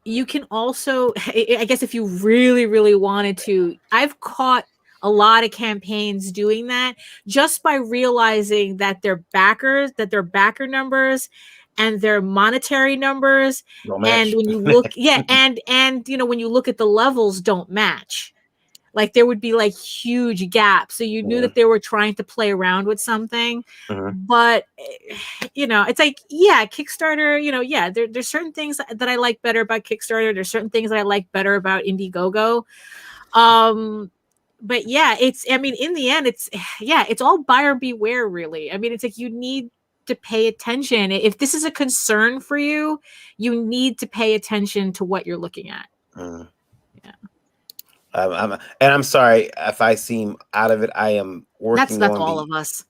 you can also, I guess, if you really, really wanted to, I've caught a lot of campaigns doing that just by realizing that their backer numbers and their monetary numbers, and when you look, and you know, when you look at the levels, don't match. like there would be like huge gaps. So you knew that they were trying to play around with something. But you know, it's like, yeah, Kickstarter, you know, yeah, there's certain things that I like better about Kickstarter. There's certain things that I like better about Indiegogo. But yeah, I mean, in the end, it's all buyer beware, really. I mean, it's like you need to pay attention. If this is a concern for you, you need to pay attention to what you're looking at. Yeah.
I'm sorry if I seem out of it. I am working.
That's all of us.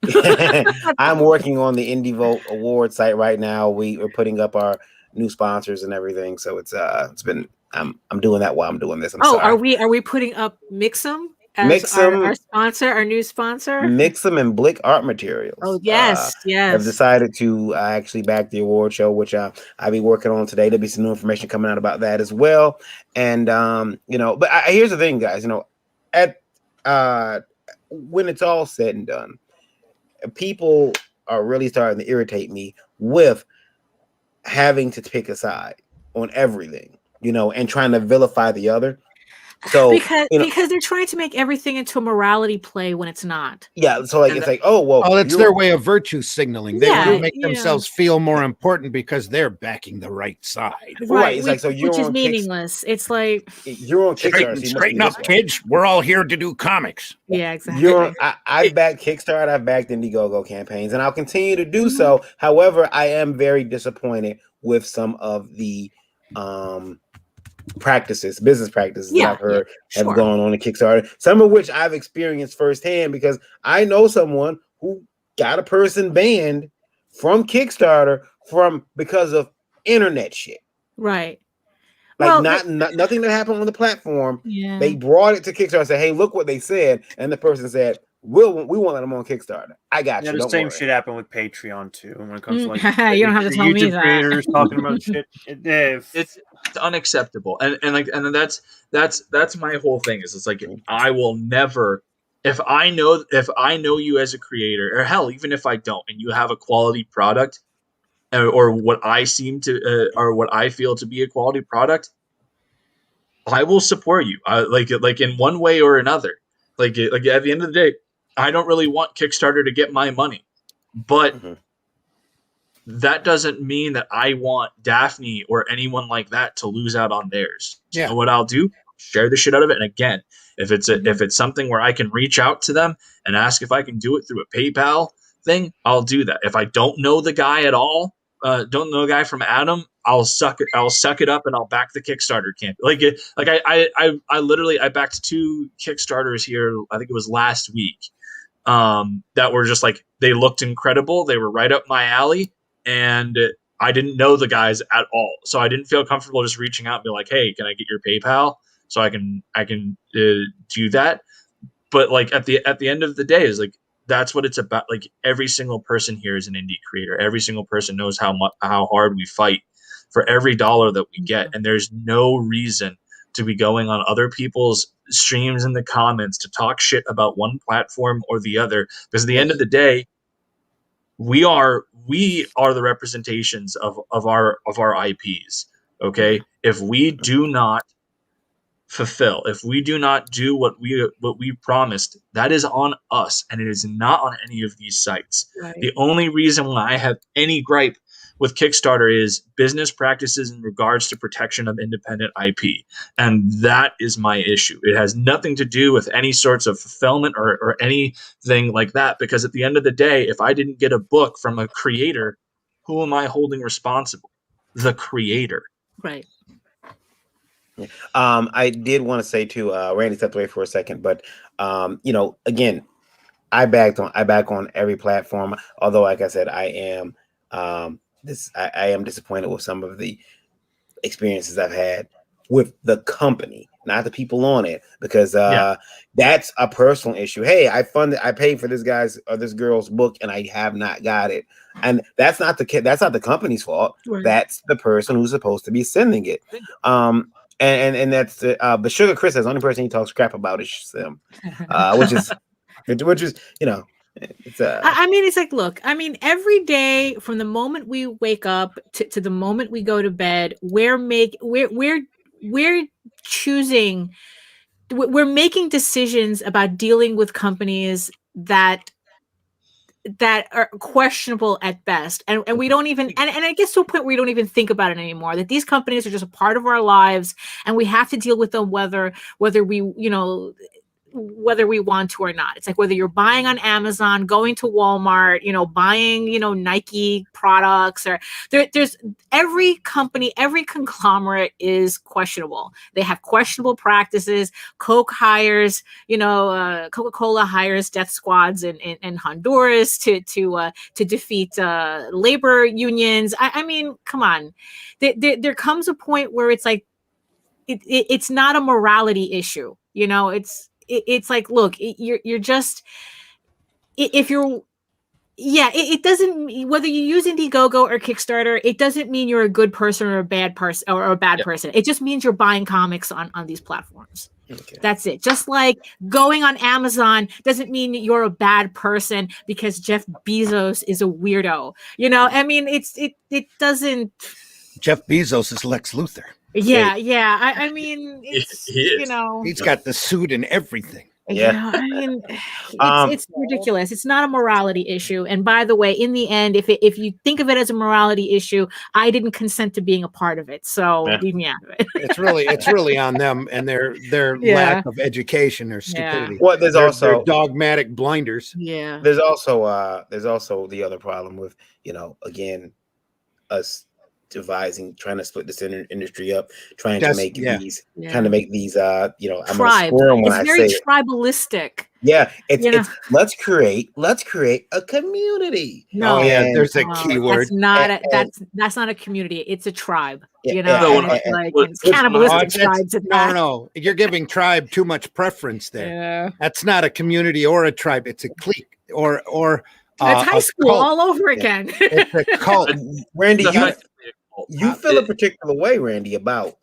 I'm working on the Indie Vote Award site right now. We're putting up our new sponsors and everything. So it's been I'm doing that while I'm doing this. Sorry.
Are we putting up Mix'em as our sponsor, our new sponsor?
Mix'em and Blick Art Materials.
Oh yes,
I've decided to actually back the award show, which I'll be working on today. There'll be some new information coming out about that as well. And you know, but here's the thing, guys. You know, at when it's all said and done, people are really starting to irritate me with having to pick a side on everything, you know, and trying to vilify the other. So
because they're trying to make everything into a morality play when it's not.
Yeah, so like it's like, oh well,
it's their way of virtue signaling. They want to make themselves feel more important because they're backing the right side.
Right. It's like, so you're
which is meaningless. It's like
you're on Kickstarter.
Straighten up, kids. We're all here to do comics.
Yeah, exactly.
I backed Kickstarter. I've backed Indiegogo campaigns, and I'll continue to do so. However, I am very disappointed with some of the business practices that I've heard have gone on in Kickstarter, some of which I've experienced firsthand because I know someone who got a person banned from Kickstarter because of internet shit.
Right.
Like nothing that happened on the platform. Yeah. They brought it to Kickstarter and said, hey, look what they said. And the person said, we won't let them on Kickstarter. I got you.
The same shit happened with Patreon too. When it comes to like
you don't have to tell me that.
Creators talking about shit.
It's unacceptable, and that's my whole thing. It's like I will never, if I know you as a creator, or hell, even if I don't, and you have a quality product, or what I feel to be a quality product, I will support you. Like in one way or another. Like at the end of the day, I don't really want Kickstarter to get my money, but that doesn't mean that I want Daphne or anyone like that to lose out on theirs. Yeah. So what I'll do, share the shit out of it. And again, if it's something where I can reach out to them and ask if I can do it through a PayPal thing, I'll do that. If I don't know the guy at all, don't know a guy from Adam, I'll suck it up and I'll back the Kickstarter campaign. I literally backed 2 Kickstarters here. I think it was last week. That were just like, they looked incredible. They were right up my alley, and I didn't know the guys at all, so I didn't feel comfortable just reaching out and be like, "Hey, can I get your PayPal so I can do that?" But like at the end of the day, is like that's what it's about. Like every single person here is an indie creator. Every single person knows how hard we fight for every dollar that we get, and there's no reason to be going on other people's streams in the comments to talk shit about one platform or the other, because at the end of the day, we are the representations of our IPs. Okay, if we do not fulfill, if we do not do what we promised, that is on us, and it is not on any of these sites. Right. The only reason why I have any gripe with Kickstarter is business practices in regards to protection of independent IP. And that is my issue. It has nothing to do with any sorts of fulfillment or anything like that, because at the end of the day, if I didn't get a book from a creator, who am I holding responsible? The creator.
Right.
I did want to say too, Randy stepped away for a second, but again, I back on every platform. Although, like I said, I am disappointed with some of the experiences I've had with the company, not the people on it, because that's a personal issue. Hey, I paid for this guy's or this girl's book and I have not got it. And that's not the company's fault. Right. That's the person who's supposed to be sending it. And that's but Sugar Chris says the only person he talks crap about is Zimm, which is it's
I mean, it's like, look, I mean, every day from the moment we wake up to the moment we go to bed, we're choosing we're making decisions about dealing with companies that are questionable at best, and we don't even and it gets to a point where we don't even think about it anymore, that these companies are just a part of our lives and we have to deal with them whether we whether we want to or not. It's like whether you're buying on Amazon, going to Walmart, buying, Nike products, or there's every company, every conglomerate is questionable. They have questionable practices. Coke hires, Coca-Cola hires death squads in Honduras to defeat labor unions. I mean, come on. There comes a point where it's like, it's not a morality issue. It's like, look, you're just, if you're, it doesn't, whether you use Indiegogo or Kickstarter, it doesn't mean you're a good person or a bad person or a bad person. It just means you're buying comics on these platforms. Okay. That's it. Just like going on Amazon doesn't mean that you're a bad person because Jeff Bezos is a weirdo. I mean, it doesn't.
Jeff Bezos is Lex Luthor.
Yeah. I mean, it's,
he's got the suit and everything.
Yeah, I mean, it's ridiculous. It's not a morality issue. And by the way, in the end, if you think of it as a morality issue, I didn't consent to being a part of it. So leave me out of it.
It's really on them and their lack of education or stupidity.
Well, there's also
dogmatic blinders.
Yeah.
There's also the other problem with, again, us trying to split this industry up, trying to make these, I'm
tribe. It's very tribalistic.
Yeah, it's let's create a community.
No,
there's a key word.
That's not a community. It's a tribe.
It's
cannibalistic tribes.
No, you're giving tribe too much preference there.
Yeah.
That's not a community or a tribe. It's a clique or
it's high school all over again.
It's a cult.
Randy, you feel a particular way, Randy, about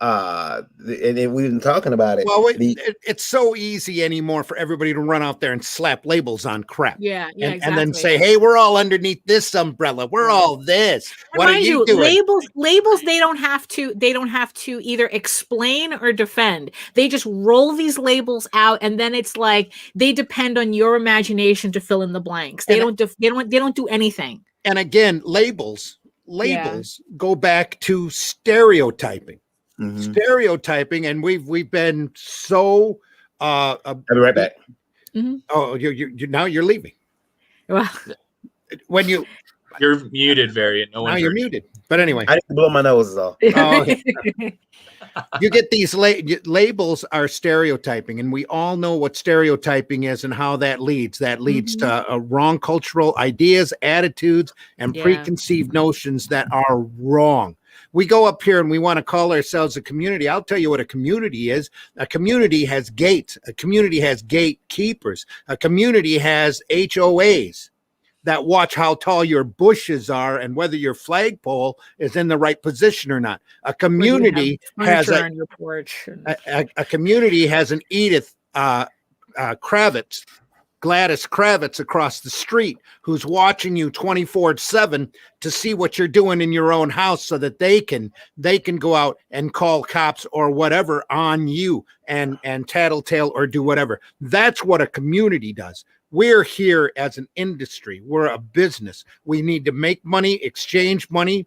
and we've been talking about it.
Well, it's so easy anymore for everybody to run out there and slap labels on crap.
Yeah, exactly.
And then say, "Hey, we're all underneath this umbrella. We're all this."
And what are you doing? Labels. They don't have to either explain or defend. They just roll these labels out, and then it's like they depend on your imagination to fill in the blanks. They don't do anything.
And again, labels go back to stereotyping. Mm-hmm. Stereotyping, and we've been so
I'll be right back.
Mm-hmm.
Oh, you now you're leaving.
Well,
when you're
muted, Varian. No one.
Now you're muted. But anyway,
I didn't blow my nose is all.
Oh, you get these labels are stereotyping, and we all know what stereotyping is and how that leads. That leads to wrong cultural ideas, attitudes, and preconceived notions that are wrong. We go up here and we want to call ourselves a community. I'll tell you what a community is. A community has gates. A community has gatekeepers. A community has HOAs that watch how tall your bushes are and whether your flagpole is in the right position or not. A community has
on your porch.
A community has an Edith Gladys Kravitz across the street who's watching you 24/7 to see what you're doing in your own house so that they can go out and call cops or whatever on you and tattletale or do whatever. That's what a community does. We're here as an industry. We're a business. We need to make money, exchange money,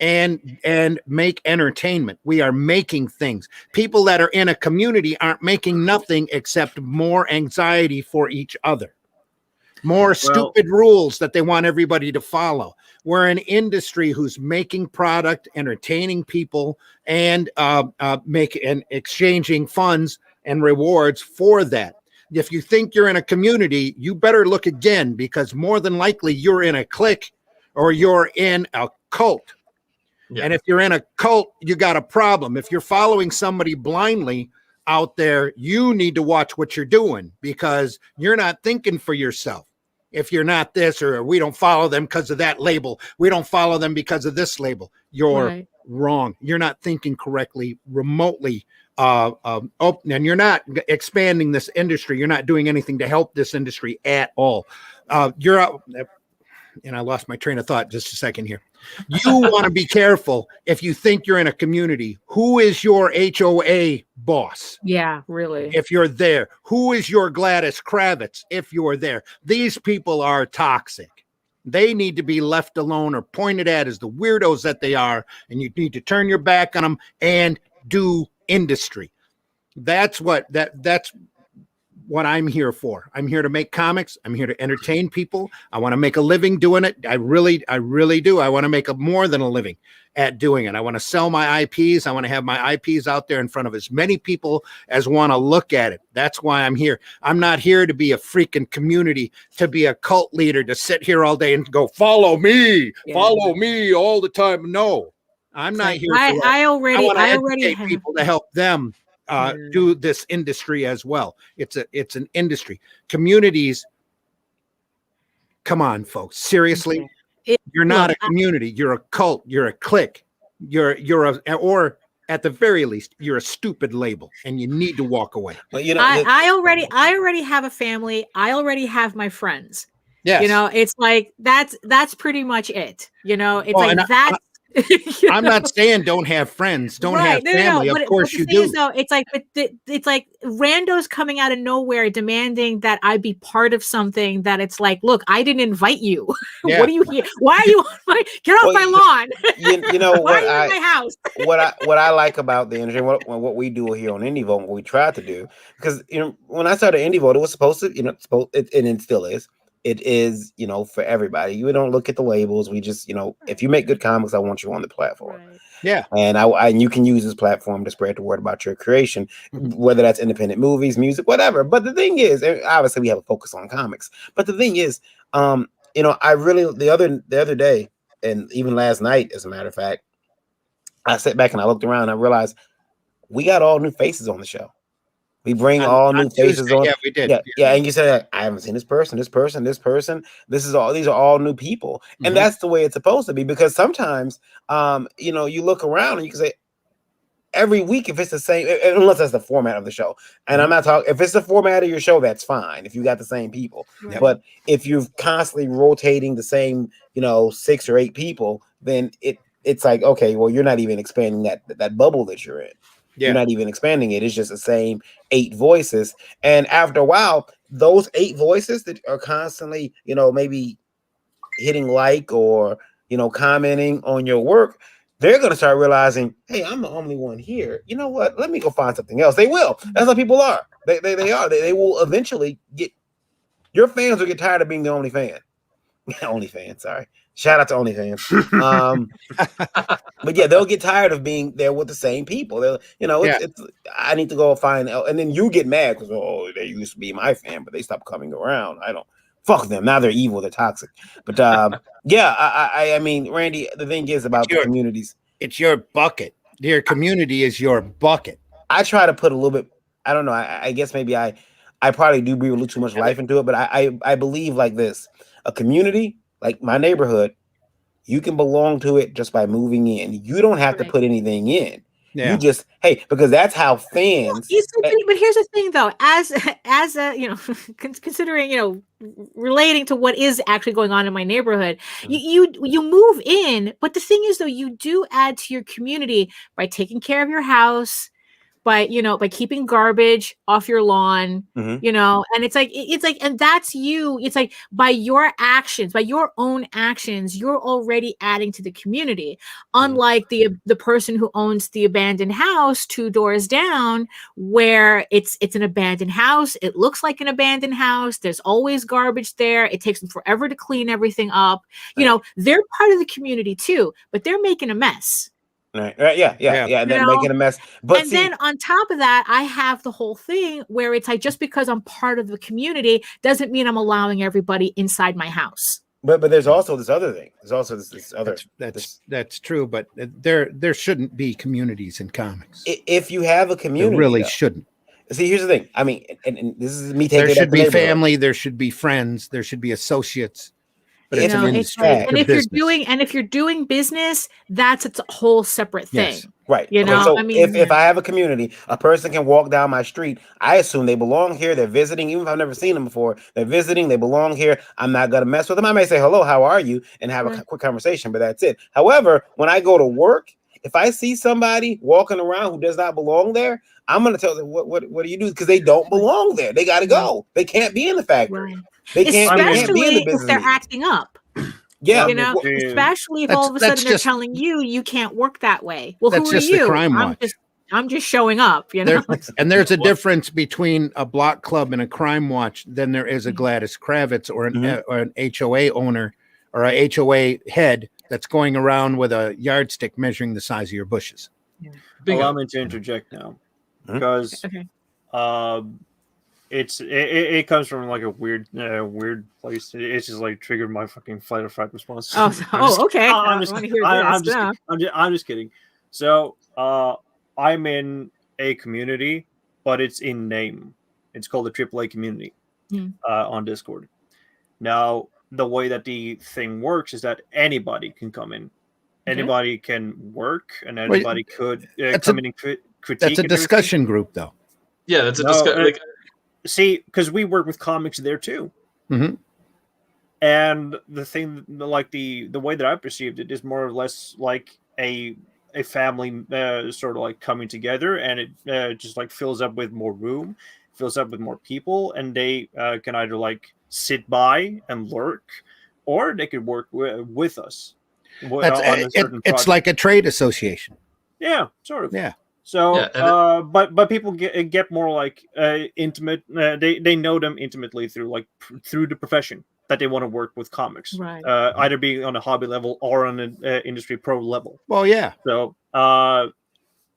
and make entertainment. We are making things. People that are in a community aren't making nothing except more anxiety for each other. More stupid rules that they want everybody to follow. We're an industry who's making product, entertaining people, and exchanging funds and rewards for that. If you think you're in a community, you better look again, because more than likely you're in a clique or you're in a cult. Yeah. And if you're in a cult, you got a problem. If you're following somebody blindly out there, you need to watch what you're doing, because you're not thinking for yourself. If you're not this, or we don't follow them because of that label, we don't follow them because of this label, you're wrong. You're not thinking correctly remotely. And you're not expanding this industry. You're not doing anything to help this industry at all. You're out. and I lost my train of thought just a second here. You want to be careful if you think you're in a community. Who is your HOA boss?
Yeah, really.
If you're there, who is your Gladys Kravitz? If you're there, these people are toxic. They need to be left alone or pointed at as the weirdos that they are, and you need to turn your back on them and do industry. That's what I'm here for. I'm here to make comics. I'm here to entertain people. I want to make a living doing it. I really do. I want to make more than a living at doing it. I want to sell my IPs. I want to have my IPs out there in front of as many people as want to look at it. That's why I'm here. I'm not here to be a freaking community, to be a cult leader, to sit here all day and go, follow me all the time. No, I'm not here.
I already
have people to help them do this industry as well. It's an industry. Communities. Come on, folks. Seriously.
Okay.
You're not a community. You're a cult. You're a clique. Or at the very least, you're a stupid label, and you need to walk away.
But you know,
I already have a family. I already have my friends.
Yes.
You know, it's like that's pretty much it. You know, it's I'm
not saying don't have friends, don't have family. Of course you do.
It's like randos coming out of nowhere demanding that I be part of something that it's like, look, I didn't invite you.
Yeah.
What are you here? Why are you on my get off my lawn?
You know
why are you in my house?
what I like about the industry, what we do here on Indie Vote, what we try to do, because when I started Indie Vote, it was supposed to, and it still is. It is, for everybody. You don't look at the labels. We just, if you make good comics, I want you on the platform. Right.
Yeah.
And you can use this platform to spread the word about your creation, whether that's independent movies, music, whatever. But the thing is, obviously we have a focus on comics. But the thing is, I really, the other day, and even last night, as a matter of fact, I sat back and I looked around and I realized we got all new faces on the show. We bring all new faces on.
Yeah, we did.
Yeah. And you said, I haven't seen this person. These are all new people. Mm-hmm. And that's the way it's supposed to be, because sometimes, you look around and you can say every week, if it's the same, unless that's the format of the show. And I'm not talking, if it's the format of your show, that's fine. If you got the same people, right. But if you're constantly rotating the same, 6 or 8 people, then it's like, okay, well, you're not even expanding that bubble that you're in. Yeah. You're not even expanding it. It's just the same 8 voices. And after a while, those 8 voices that are constantly, maybe hitting like or, commenting on your work, they're going to start realizing, hey, I'm the only one here. You know what? Let me go find something else. They will. That's how people are. They are. They will eventually your fans will get tired of being the only fan. Only fan, sorry. Shout out to OnlyFans. But yeah, they'll get tired of being there with the same people. They'll, it's I need to go find, and then you get mad because they used to be my fan, but they stopped coming around. I don't fuck them. Now they're evil. They're toxic. But I mean, Randy, the thing is about the communities.
It's your bucket. Your community is your bucket.
I try to put a little bit. I don't know. I guess maybe I probably do breathe a little too much life into it, but I believe like this: a community. Like my neighborhood, you can belong to it just by moving in. You don't have to put anything in. Yeah. You just, because that's how fans.
But here's the thing, though, as considering, relating to what is actually going on in my neighborhood, you move in. But the thing is, though, you do add to your community by taking care of your house, by keeping garbage off your lawn, and it's like, and that's you. It's like by your actions, by your own actions, you're already adding to the community. Unlike the person who owns the abandoned house 2 doors down, where it's an abandoned house. It looks like an abandoned house. There's always garbage there. It takes them forever to clean everything up. They're part of the community too, but they're making a mess.
Right. Yeah. They're making a mess. But
then on top of that, I have the whole thing where it's like, just because I'm part of the community doesn't mean I'm allowing everybody inside my house.
But there's also this other thing. There's also this other.
That's true. But there shouldn't be communities in comics.
If you have a community,
there really shouldn't.
See, here's the thing. I mean, and this is me taking.
There should be family. There should be friends. There should be associates. But it's an industry.
And if you're doing business, that's its a whole separate thing.
Yes. Right.
You know,
so
I mean,
if I have a community, a person can walk down my street. I assume they belong here. They're visiting, even if I've never seen them before. They're visiting. They belong here. I'm not gonna mess with them. I may say hello, how are you, and have a quick conversation, but that's it. However, when I go to work, if I see somebody walking around who does not belong there, I'm gonna tell them what do you do? Because they don't belong there. They got to go. They can't be in the factory. They can't be in the business.
If they're acting up.
Yeah,
you know, especially if all of a sudden they're telling you can't work that way. Well, who are you?
Crime watch.
I'm just showing up, you know.
And there's a difference between a block club and a crime watch than there is a Gladys Kravitz or an HOA owner or a HOA head that's going around with a yardstick measuring the size of your bushes.
Allow me to interject now, because it comes from like a weird place. It's just like triggered my fucking fight or fright response.
Okay.
I'm just kidding. So I'm in a community, but it's in name. It's called the AAA community on Discord. Now, the way that the thing works is that anybody can come in. Anybody can work, and anybody could come in and critique.
That's a discussion group, though.
Yeah, that's a discussion.
See, because we work with comics there too.
Mm-hmm.
And the thing, like the way that I perceived it, is more or less like a family sort of like coming together, and it just like fills up with more room, fills up with more people, and they can either like sit by and lurk, or they could work with us.
It's like a trade association.
Yeah, sort of.
Yeah.
So, but people get more like intimate. They know them intimately through the profession that they want to work with comics,
right?
Either being on a hobby level or on an industry pro level.
Well, yeah.
So,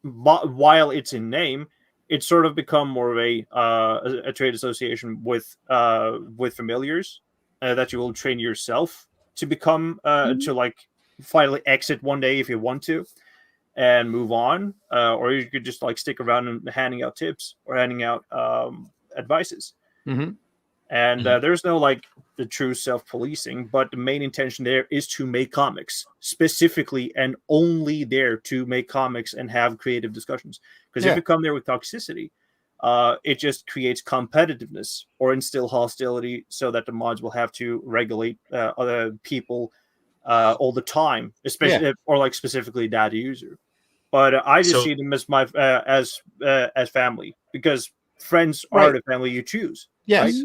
while it's in name, it's sort of become more of a trade association with familiars that you will train yourself to become to like finally exit one day if you want to. And move on, or you could just like stick around and handing out tips or handing out advices.
Mm-hmm.
And there's no like the true self-policing, but the main intention there is to make comics specifically and only there to make comics and have creative discussions. Because if you come there with toxicity, it just creates competitiveness or instill hostility, so that the mods will have to regulate other people all the time, especially or like specifically data user. But I just see them as my as family, because friends are the family you choose.
Yes.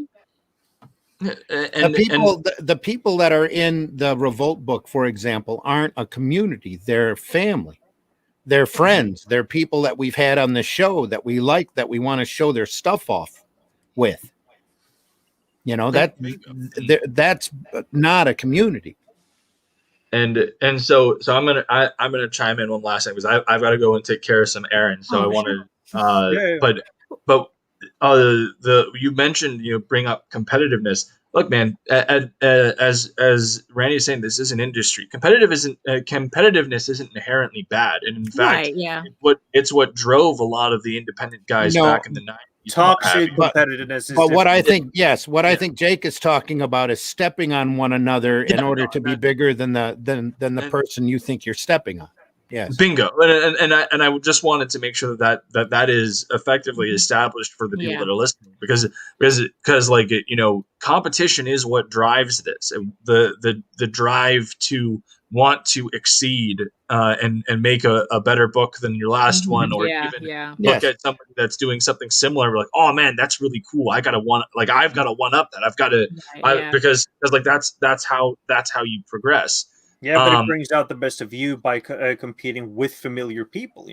Right?
The people that are in the Revolt book, for example, aren't a community. They're family. They're friends. They're people that we've had on the show that we like, that we want to show their stuff off with. You know, that's not a community.
And so I'm gonna chime in one last thing, because I've got to go and take care of some errands. So I want to, but you mentioned, bring up competitiveness. Look, man, as Randy is saying, this is an industry. Competitiveness isn't inherently bad, and in fact, it's what drove a lot of the independent guys back in the 90s.
Toxic competitiveness.
But what I think, I think Jake is talking about is stepping on one another in order to be bigger than the person you think you're stepping on. Yes.
Bingo. And I just wanted to make sure that is effectively established for the people that are listening, because like, competition is what drives this. The drive to want to exceed and make a better book than your last one, or even look at somebody that's doing something similar. We're like, oh man, that's really cool. I've got to one up that. I've got to because like that's how you progress.
Yeah, but it brings out the best of you by competing with familiar people,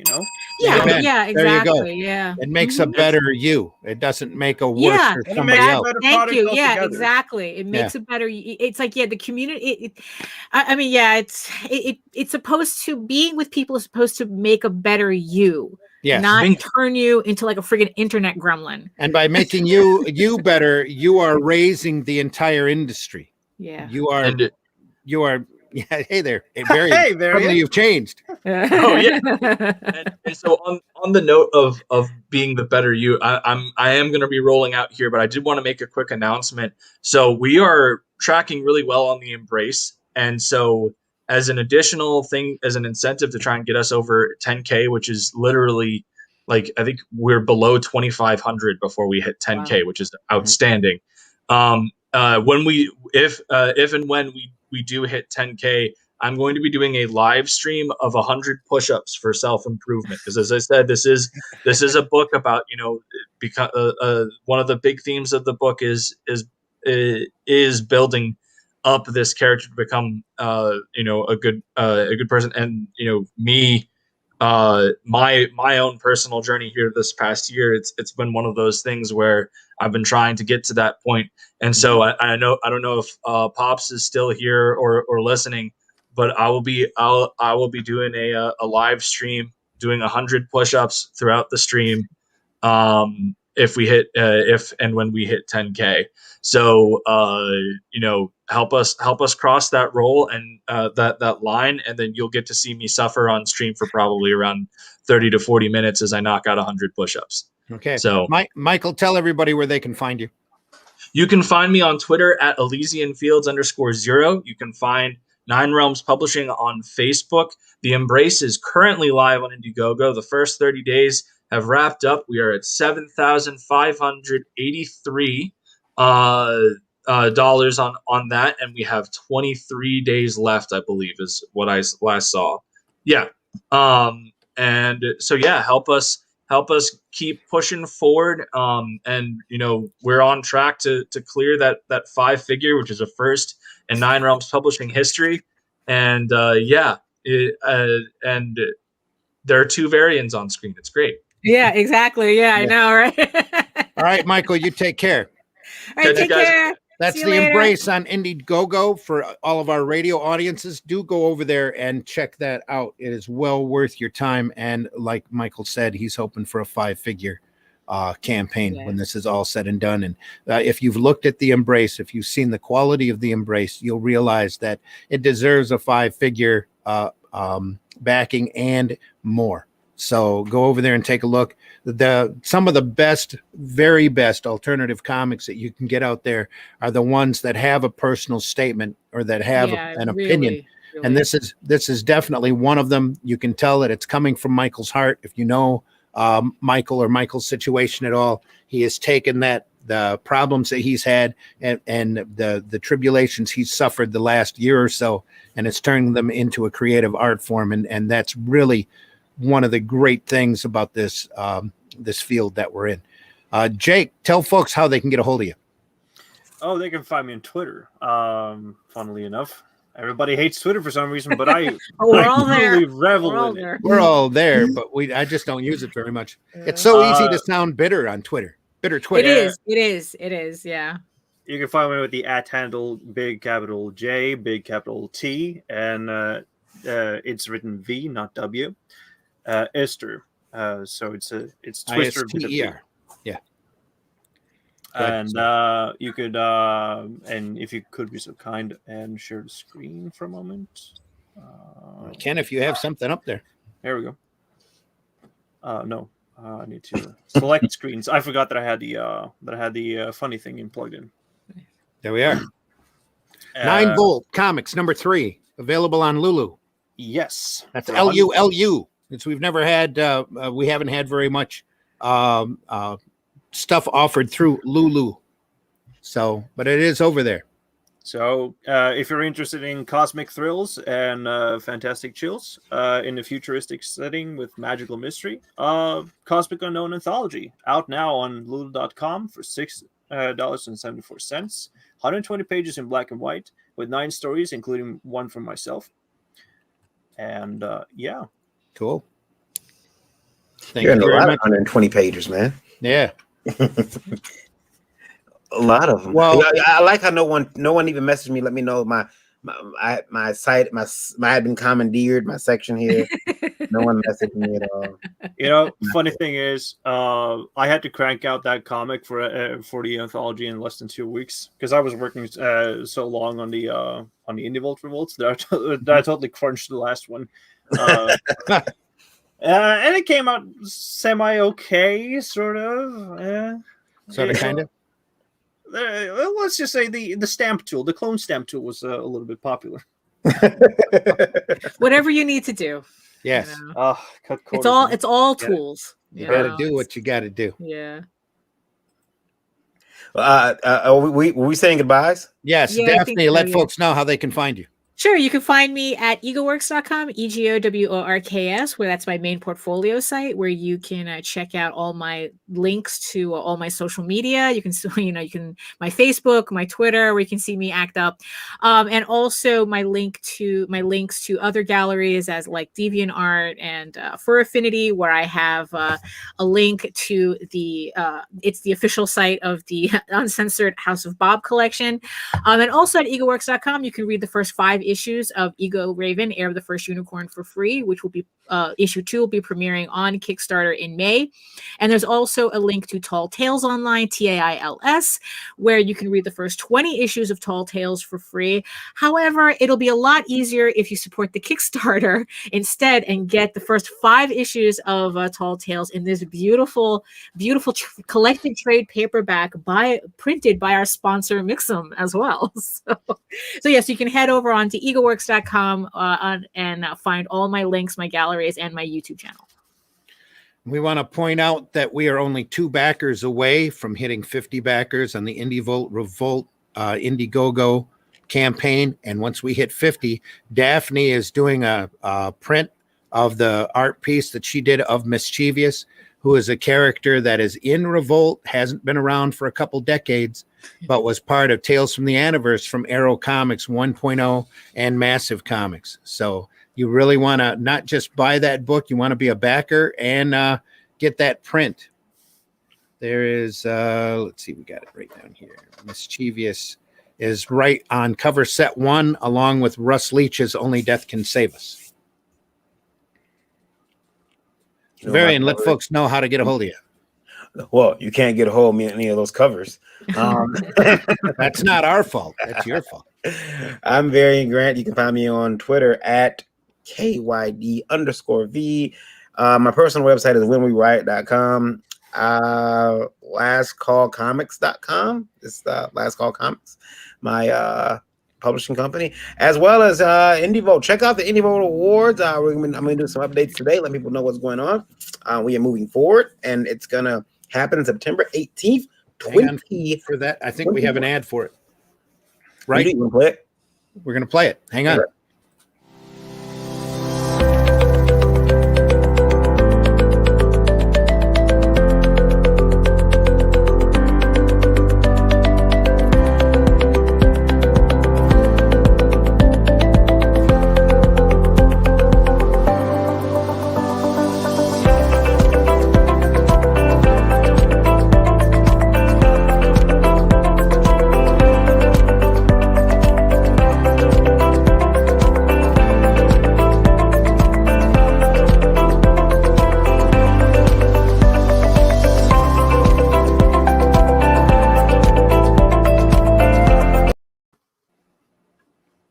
Yeah, exactly.
There you go.
Yeah,
it makes a better you. It doesn't make a worse for somebody else.
Thank you. Yeah, exactly. It makes a better. It's like the community. It's supposed to, being with people is supposed to make a better you.
Yes.
Not turn you into like a friggin' internet gremlin.
And by making you better, you are raising the entire industry.
Yeah,
you are. Yeah, hey there. Varian.
Hey, Varian.
You've changed.
Oh yeah. And so on the note of being the better you, I am going to be rolling out here, but I did want to make a quick announcement. So we are tracking really well on the Embrace, and so as an additional thing, as an incentive to try and get us over 10K, which is literally like I think we're below 2,500 before we hit 10K, which is outstanding. When if and when we do hit 10K, I'm going to be doing a live stream of 100 push-ups for self-improvement, because as I said, this is a book about, because one of the big themes of the book is building up this character to become a good person. And me, my own personal journey here this past year, it's been one of those things where I've been trying to get to that point. And so I don't know if Pops is still here or listening, but I will be doing a live stream doing 100 push-ups throughout the stream if and when we hit 10K. So help us cross that roll and that line, and then you'll get to see me suffer on stream for probably around 30 to 40 minutes as I knock out 100 push-ups.
Okay.
So
Michael, tell everybody where they can find you.
You can find me on Twitter at ElysianFields_0. You can find Nine Realms Publishing on Facebook. The Embrace is currently live on Indiegogo. The first 30 days have wrapped up. We are at $7,583 dollars on that, and we have 23 days left, I believe, is what I last saw. Yeah. And so yeah, help us keep pushing forward. And we're on track to clear that 5-figure, which is a first in Nine Realms Publishing history. And and there are 2 Varians on screen. It's great.
Yeah, exactly. Yeah, I know, right?
All right, Michael, you take care.
All right, take care.
That's the Embrace on Indiegogo for all of our radio audiences. Do go over there and check that out. It is well worth your time. And like Michael said, he's hoping for a 5-figure campaign when this is all said and done. And if you've looked at the Embrace, if you've seen the quality of the Embrace, you'll realize that it deserves a 5-figure backing and more. So go over there and take a look. Some of the best, very best alternative comics that you can get out there are the ones that have a personal statement or that have an opinion. Really. And this is definitely one of them. You can tell that it's coming from Michael's heart. If you know Michael or Michael's situation at all, he has taken the problems that he's had and the tribulations he's suffered the last year or so, and it's turning them into a creative art form. And that's really one of the great things about this this field that we're in. Jake, tell folks how they can get a hold of you.
Oh, they can find me on Twitter. Funnily enough, everybody hates Twitter for some reason, but I really revel in it.
We're all there, but I just don't use it very much. It's so easy to sound bitter on Twitter. Bitter Twitter.
It is. Yeah.
You can find me with the @handle big capital J, big capital T, and it's written V, not W. Esther. So it's Twister.
ISTER. Yeah.
And you could and if you could be so kind and share the screen for a moment.
Ken, if you have something up there.
There we go. No. I need to select screens. I forgot that I had the funny thing plugged in.
There we are. 9 Volt Comics #3 available on Lulu.
Yes,
that's LULU. We've never had. We haven't had very much stuff offered through Lulu. So, but it is over there.
So, if you're interested in cosmic thrills and fantastic chills in a futuristic setting with magical mystery, Cosmic Unknown Anthology out now on Lulu.com for $6.74. 120 pages in black and white with 9 stories, including one from myself. And yeah,
cool.
You're in a lot of 120 pages, man.
Yeah.
A lot of them. Well, I like how no one even messaged me. Let me know my site. I had been commandeered. My section here. No one messaged me at all.
Funny thing is, I had to crank out that comic for the anthology in less than 2 weeks because I was working so long on the Indie Vault Revolts that I totally crunched the last one. And it came out semi okay, sort of.
Sort of, kind of.
let's just say the stamp tool, the clone stamp tool, was a little bit popular.
Whatever you need to do.
Yes.
You know?
Cut
it's all tools.
You got to do what you got to do.
Yeah.
Were we saying goodbyes?
Yes,
Yeah,
Daphne, let folks know how they can find you.
Sure, you can find me at egoworks.com, EGOWORKS, where that's my main portfolio site, where you can check out all my links to all my social media. You can, my Facebook, my Twitter, where you can see me act up, and also my links to other galleries as like DeviantArt and Fur Affinity, where I have a link to it's the official site of the Uncensored House of Bob collection, and also at egoworks.com you can read the first 5 issues of Ego Raven, Heir of the First Unicorn, for free, which will be issue 2 will be premiering on Kickstarter in May. And there's also a link to Tall Tales Online, TAILS, where you can read the first 20 issues of Tall Tales for free. However, it'll be a lot easier if you support the Kickstarter instead and get the first 5 issues of Tall Tales in this beautiful collected trade paperback printed by our sponsor Mixum as well. So yes, you can head over onto egoworks.com and find all my links, my galleries, and my YouTube channel.
We want to point out that we are only 2 backers away from hitting 50 backers on the Indie Revolt Indiegogo campaign. And once we hit 50, Daphne is doing a print of the art piece that she did of Mischievous, who is a character that is in Revolt, hasn't been around for a couple decades, but was part of Tales from the Aniverse from Arrow Comics 1.0 and Massive Comics. So you really want to not just buy that book, you want to be a backer and get that print. There is, let's see, we got it right down here. Mischievous is right on cover set 1, along with Russ Leach's Only Death Can Save Us. Varian, let folks know how to get a hold of you.
Well, you can't get a hold of me in any of those covers.
That's not our fault. That's your fault.
I'm Varian Grant. You can find me on Twitter at KYD_V. My personal website is whenweriot.com. Lastcallcomics.com. It's Last Call Comics, my publishing company, as well as IndieVolt. Check out the IndieVolt Awards. I'm going to do some updates today, let people know what's going on. We are moving forward, and it's going to happen September 18th.
For that, I think we have an ad for it. Right?
You want to play it?
We're going to play it. Hang on.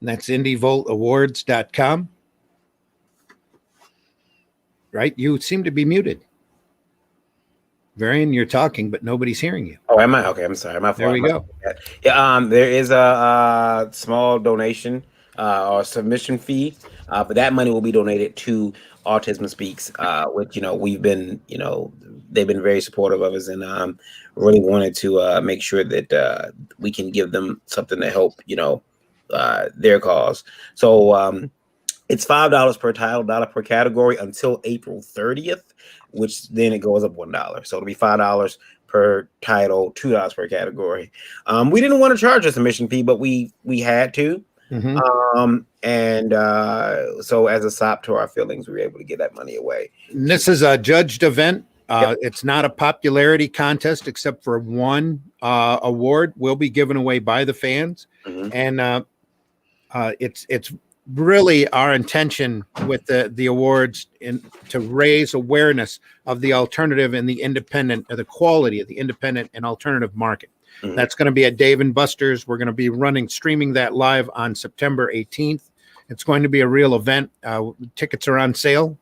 That's IndieVoltAwards.com. Right? You seem to be muted. Varian, you're talking, but nobody's hearing you.
Oh, am I? Okay, I'm sorry.
There we go.
Yeah, there is a small donation or submission fee, but that money will be donated to Autism Speaks, which, we've been, they've been very supportive of us, and really wanted to make sure that we can give them something to help, their cause. So it's $5 per title, $1 per category until April 30th, which then it goes up $1. So it'll be $5 per title, $2 per category. We didn't want to charge a submission fee, but we had to. Mm-hmm. So as a sop to our feelings, we were able to get that money away.
And this is a judged event. Yep. It's not a popularity contest, except for one award will be given away by the fans. Mm-hmm. And it's really our intention with the awards to raise awareness of the alternative and the independent, or the quality of the independent and alternative market. Mm-hmm. That's going to be at Dave & Buster's. We're going to be streaming that live on September 18th. It's going to be a real event. Tickets are on sale.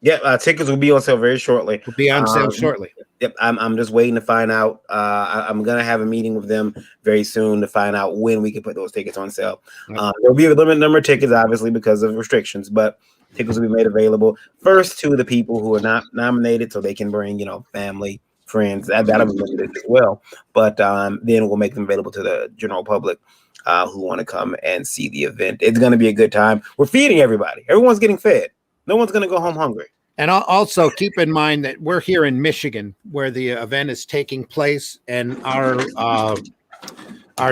Yeah, tickets will be on sale very shortly.
Will be on sale shortly.
Yep, I'm just waiting to find out. I'm gonna have a meeting with them very soon to find out when we can put those tickets on sale. There'll be a limited number of tickets, obviously, because of restrictions, but tickets will be made available first to the people who are not nominated, so they can bring, family, friends. That'll be limited as well. But then we'll make them available to the general public who want to come and see the event. It's gonna be a good time. We're feeding everybody. Everyone's getting fed. No one's gonna go home hungry.
And also keep in mind that we're here in Michigan where the event is taking place, and our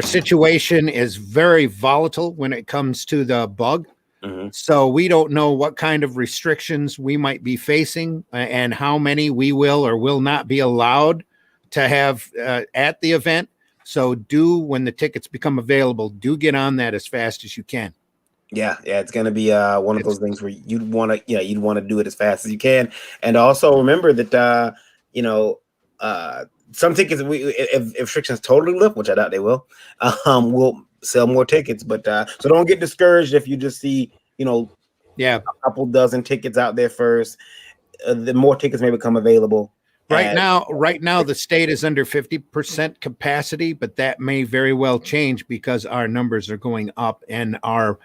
situation is very volatile when it comes to the bug.
Mm-hmm.
So we don't know what kind of restrictions we might be facing and how many we will or will not be allowed to have at the event. So when the tickets become available, do get on that as fast as you can.
Yeah, it's gonna be one of those things where you'd want to do it as fast as you can, and also remember that some tickets if restrictions totally lift, which I doubt they will, we'll sell more tickets. But so don't get discouraged if you just see a couple dozen tickets out there first. The more tickets may become available.
Right now, the state is under 50% capacity, but that may very well change because our numbers are going up and our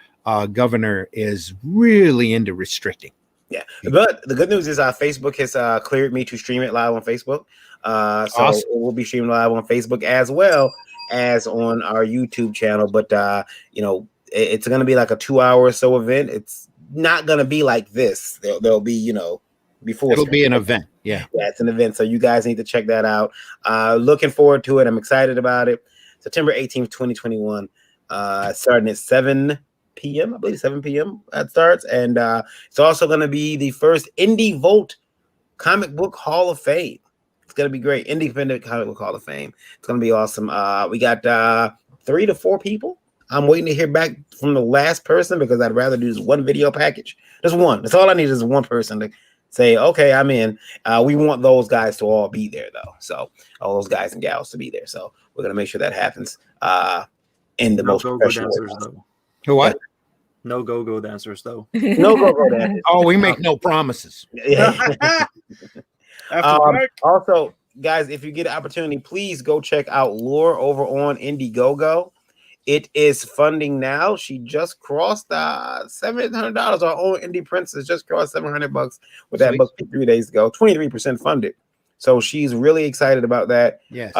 governor is really into restricting.
Yeah, but the good news is Facebook has cleared me to stream it live on Facebook. So
awesome.
It will be streamed live on Facebook as well as on our YouTube channel. But it's going to be like a 2 hour or so event. It's not going to be like this. There'll be before
it'll be an event. Yeah,
it's an event. So you guys need to check that out. Looking forward to it. I'm excited about it. September 18th, 2021. Starting at 7 p.m. I believe 7 p.m. that starts, and it's also going to be the first Indie Vote Comic Book Hall of Fame. It's going to be great. Independent Comic Book Hall of Fame. It's going to be awesome. We got 3 to 4 people. I'm waiting to hear back from the last person because I'd rather do this one video package. Just one. That's all I need is one person to say, okay, I'm in. We want those guys to all be there, though. So all those guys and gals to be there. So we're going to make sure that happens in the most professional way.
What?
No go-go dancers, though.
No go-go dancers.
Oh, we make no promises.
Also, guys, if you get an opportunity, please go check out Lore over on Indiegogo. It is funding now. She just crossed $700. Our own indie princess just crossed $700 with that book 3 days ago. 23% funded. So she's really excited about that.
Yes.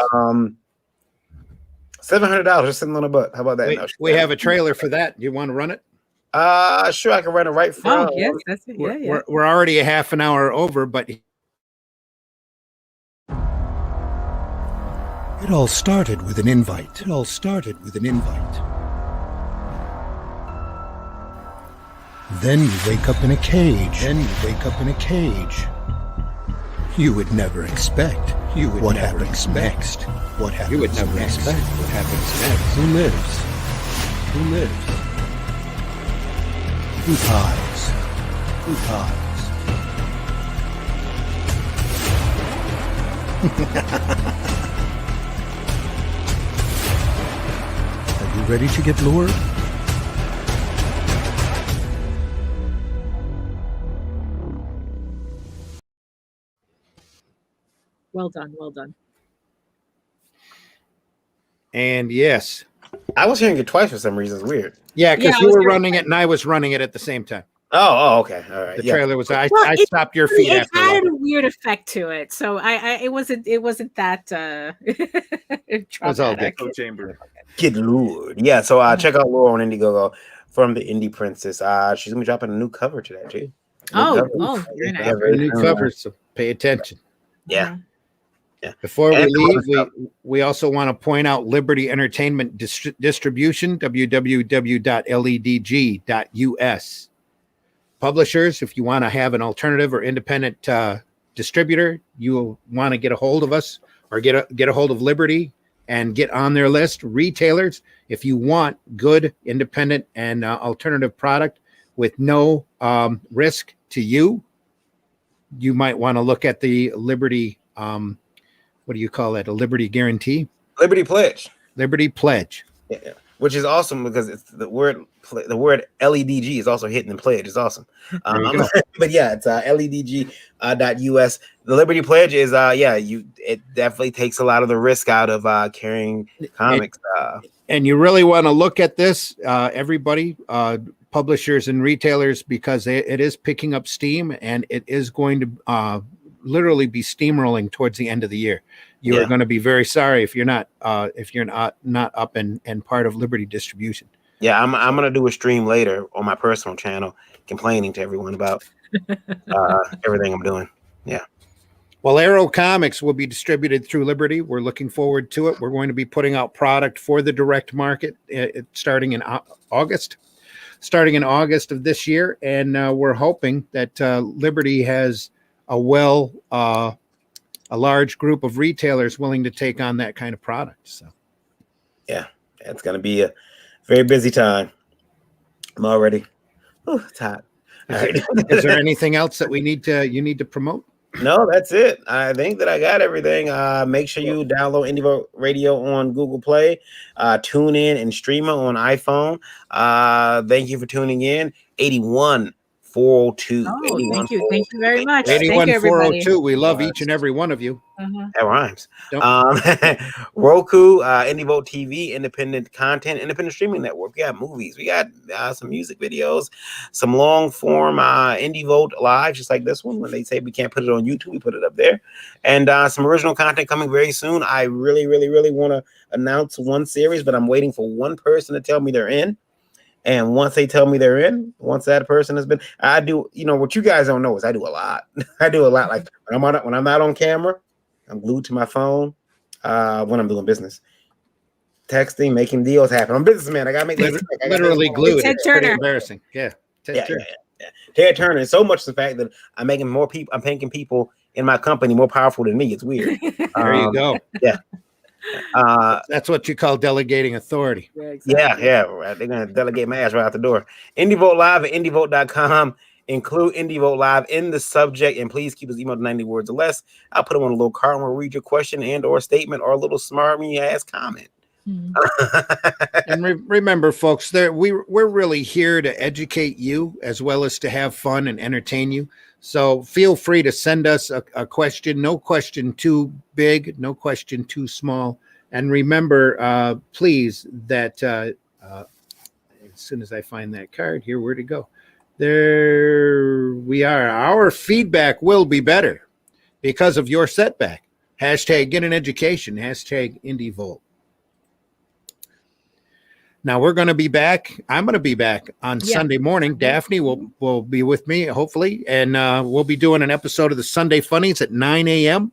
$700 just sitting on a butt. How about that?
We have a trailer for that. You want to run it?
Sure, I can run it right from.
Oh, yes, that's it. Yeah.
We're already a half an hour over, but
it all started with an invite. Then you wake up in a cage. You would never expect what happens next.
You would never expect what happens next.
Who lives? Who dies? Are you ready to get lured?
Well done.
And yes,
I was hearing it twice for some reason. It's weird.
Yeah, because you were running it and I was running it at the same time.
Oh, okay, all right.
The trailer was. I stopped your feed
it
after.
It added a weird effect to it, so it wasn't that.
It was all good.
Chamber.
Get lured. Yeah. So check out Laura on Indiegogo from the Indie Princess. She's gonna be dropping a new cover today too.
Very nice.
New cover, so pay attention.
Yeah.
Before we leave, we also want to point out Liberty Entertainment Distribution, www.ledg.us. Publishers, if you want to have an alternative or independent distributor, you want to get a hold of us or get a hold of Liberty and get on their list. Retailers, if you want good, independent, and alternative product with no risk to you, you might want to look at the Liberty. What do you call it? A Liberty guarantee?
Liberty Pledge.
Liberty Pledge.
Yeah. which is awesome because it's the word LEDG is also hitting the pledge. It's awesome. But yeah, it's LEDG.us. The Liberty Pledge is it definitely takes a lot of the risk out of carrying comics.
And you really want to look at this, everybody, publishers and retailers, because it is picking up steam, and it is going to literally be steamrolling towards the end of the year. You are going to be very sorry if you're not up and part of Liberty distribution.
Yeah, I'm gonna do a stream later on my personal channel, complaining to everyone about everything I'm doing. Yeah.
Well, Arrow Comics will be distributed through Liberty. We're looking forward to it. We're going to be putting out product for the direct market starting in August of this year, and we're hoping that Liberty has a large group of retailers willing to take on that kind of product. So,
yeah, it's going to be a very busy time. I'm already it's hot.
Is there anything else that you need to promote?
No, that's it. I think that I got everything. Make sure you download Indie Radio on Google Play. Tune in and stream it on iPhone. Thank you for tuning in. 81402.
Thank you very much.
81402. We love each and every one of you.
That rhymes. Roku, IndieVolt TV, independent content, independent streaming network. We got movies. We got some music videos, some long form IndieVolt live, just like this one. When they say we can't put it on YouTube, we put it up there. And some original content coming very soon. I really, really, really want to announce one series, but I'm waiting for one person to tell me they're in. And once they tell me they're in, once that person has been, I do, what you guys don't know is I do a lot. I do a lot. Like when I'm not on camera, I'm glued to my phone when I'm doing business. Texting, making deals happen. I'm a businessman. I got to make
literally glued. Ted Turner. Pretty embarrassing. Yeah.
Ted Turner. And so much the fact that I'm making more people, I'm making people in my company more powerful than me. It's weird.
There you go.
Yeah.
That's what you call delegating authority.
Yeah, exactly. Right. They're gonna delegate my ass right out the door. IndieVolt Live at IndieVolt.com. Include IndieVolt Live in the subject, and please keep his email to 90 words or less. I'll put them on a little card and we'll read your question and or statement or a little smarmy ass comment.
And remember, folks, we're really here to educate you as well as to have fun and entertain you. So feel free to send us a question. No question too big, no question too small. And remember, please, that as soon as I find that card here, where'd it go? There we are. Our feedback will be better because of your setback. Hashtag get an education. Hashtag IndieVolt. Now we're going to be back. I'm going to be back on Sunday morning. Daphne will be with me, hopefully, and we'll be doing an episode of the Sunday Funnies at 9 a.m.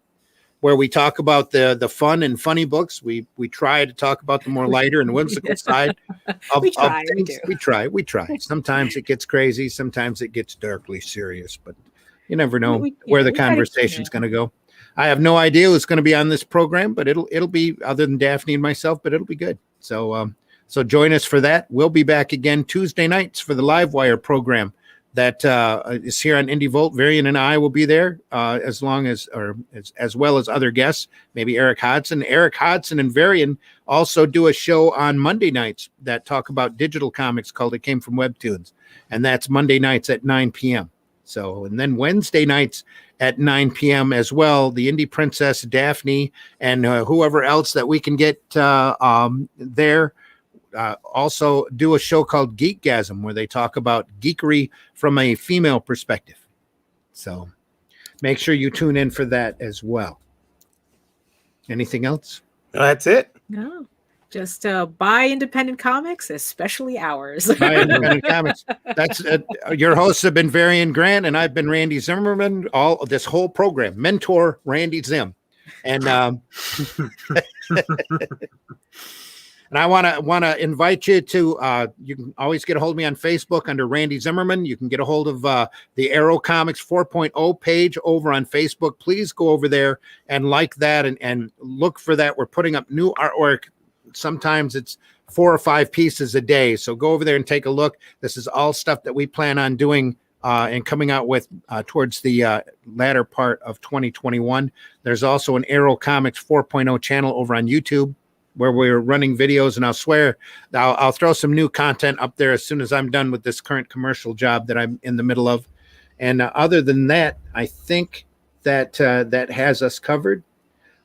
where we talk about the fun and funny books. We try to talk about the more lighter and whimsical side of things. We try. Sometimes it gets crazy. Sometimes it gets darkly serious. But you never know where the conversation's going to go. I have no idea who's going to be on this program, but it'll be other than Daphne and myself. But it'll be good. So join us for that. We'll be back again Tuesday nights for the Livewire program that is here on IndieVolt. Varian and I will be there as well as other guests, maybe Eric Hodson. Eric Hodson and Varian also do a show on Monday nights that talk about digital comics called It Came From Webtoons. And that's Monday nights at 9 p.m. So, and then Wednesday nights at 9 p.m. as well, the Indie Princess, Daphne, and whoever else that we can get there. Also do a show called Geekgasm where they talk about geekery from a female perspective. So make sure you tune in for that as well. Anything else?
That's it.
No, just buy independent comics, especially ours.
Buy independent comics. That's your hosts have been Varian Grant and I've been Randy Zimmerman. All this whole program, mentor Randy Zimm, and And I want to invite you to, you can always get a hold of me on Facebook under Randy Zimmerman. You can get a hold of the Arrow Comics 4.0 page over on Facebook. Please go over there and like that and look for that. We're putting up new artwork. Sometimes it's 4 or 5 pieces a day. So go over there and take a look. This is all stuff that we plan on doing and coming out with towards the latter part of 2021. There's also an Arrow Comics 4.0 channel over on YouTube. where we're running videos, and I'll swear I'll throw some new content up there as soon as I'm done with this current commercial job that I'm in the middle of. And other than that, I think that that has us covered.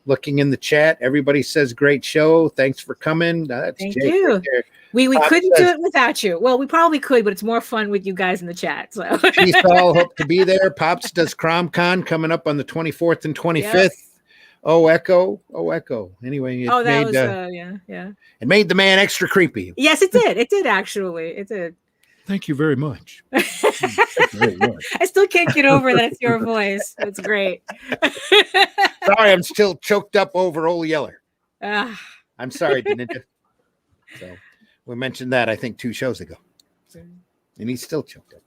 Looking in the chat, everybody says great show. Thanks for coming. That's
Thank
Jake
you.
right there.
We
Pop
couldn't do
says-
it without you. Well, we probably could, but it's more fun with you guys in the chat. So
Peace all, hope to be there. Pops does CromCon coming up on the 24th and 25th.
Yep.
Oh, Echo. Anyway, it
that was
made,
yeah.
it made the man extra creepy.
Yes, it did. It did actually. It did.
Thank you very much.
I still can't get over that it's your voice. It's great.
Sorry, I'm still choked up over Old Yeller.
Ah.
I'm sorry, Ninja. So we mentioned that I think 2 shows ago, and he's still choked up.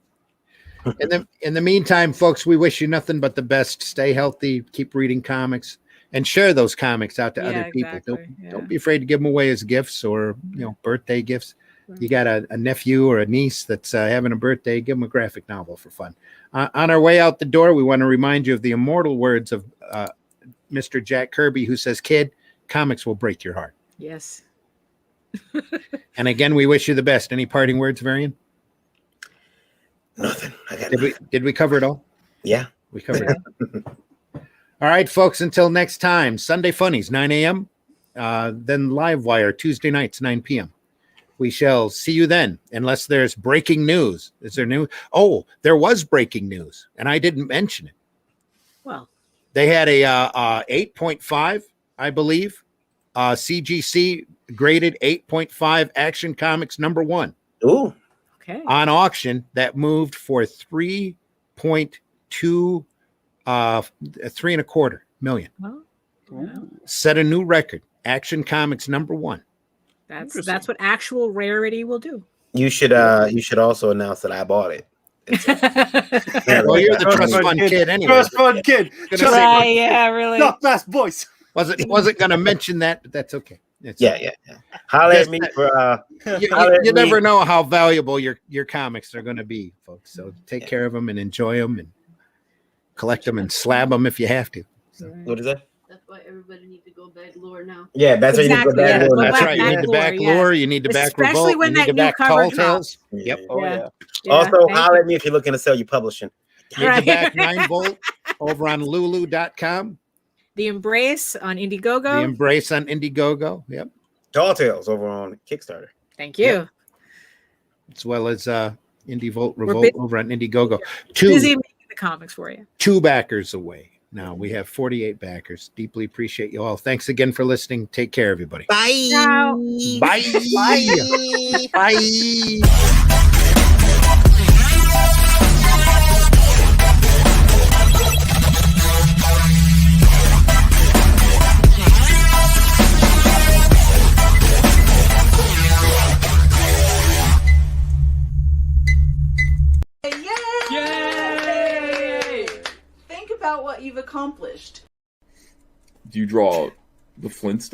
In the meantime, folks, we wish you nothing but the best. Stay healthy, keep reading comics, and share those comics out to other people.
Exactly.
Don't be afraid to give them away as gifts or birthday gifts. You got a nephew or a niece that's having a birthday, give them a graphic novel for fun. On our way out the door, we want to remind you of the immortal words of Mr. Jack Kirby, who says, "Kid, comics will break your heart."
Yes.
And again, we wish you the best. Any parting words, Varian?
Nothing.
Did we cover it all?
Yeah.
We covered it. All right, folks, until next time, Sunday Funnies, 9 a.m., then Livewire, Tuesday nights, 9 p.m. We shall see you then, unless there's breaking news. Is there new? Oh, there was breaking news, and I didn't mention it.
Well,
they had a 8.5, I believe. CGC graded 8.5 Action Comics #1.
Ooh.
Okay.
On auction that moved for 3.2, 3.25 million.
Well,
Set a new record. Action Comics #1.
That's what actual rarity will do.
You should also announce that I bought it.
Well, you're the trust fund kid anyway.
Trust fund kid.
Right, yeah, really.
Not fast boys.
Wasn't going to mention that, but that's okay.
Yeah. Holler at me for.
You never know how valuable your comics are going to be, folks. So take care of them and enjoy them and collect them and slab them if you have to. So.
What is that?
That's why everybody needs to go back lore now.
Yeah, that's
exactly.
why you need to go back.
That's right. You need to back lore. You need to back Revolt.
Especially when
you need
that
to
new
back
cover
Tall Tales.
drops.
Yep.
Oh yeah.
Also, holler at me if you're looking to sell your publishing.
You need to back 9 Volt over on Lulu.com.
The Embrace on Indiegogo.
The Embrace on Indiegogo. Yep.
Tall Tales over on Kickstarter.
Thank you.
Yep. As well as Indie Volt Revolt over on Indiegogo.
Busy making the comics for you.
2 backers away. Now we have 48 backers. Deeply appreciate you all. Thanks again for listening. Take care, everybody.
Bye.
Ciao.
Bye.
Bye.
Bye.
Yay! Think about what you've accomplished.
Do you draw the Flintstones?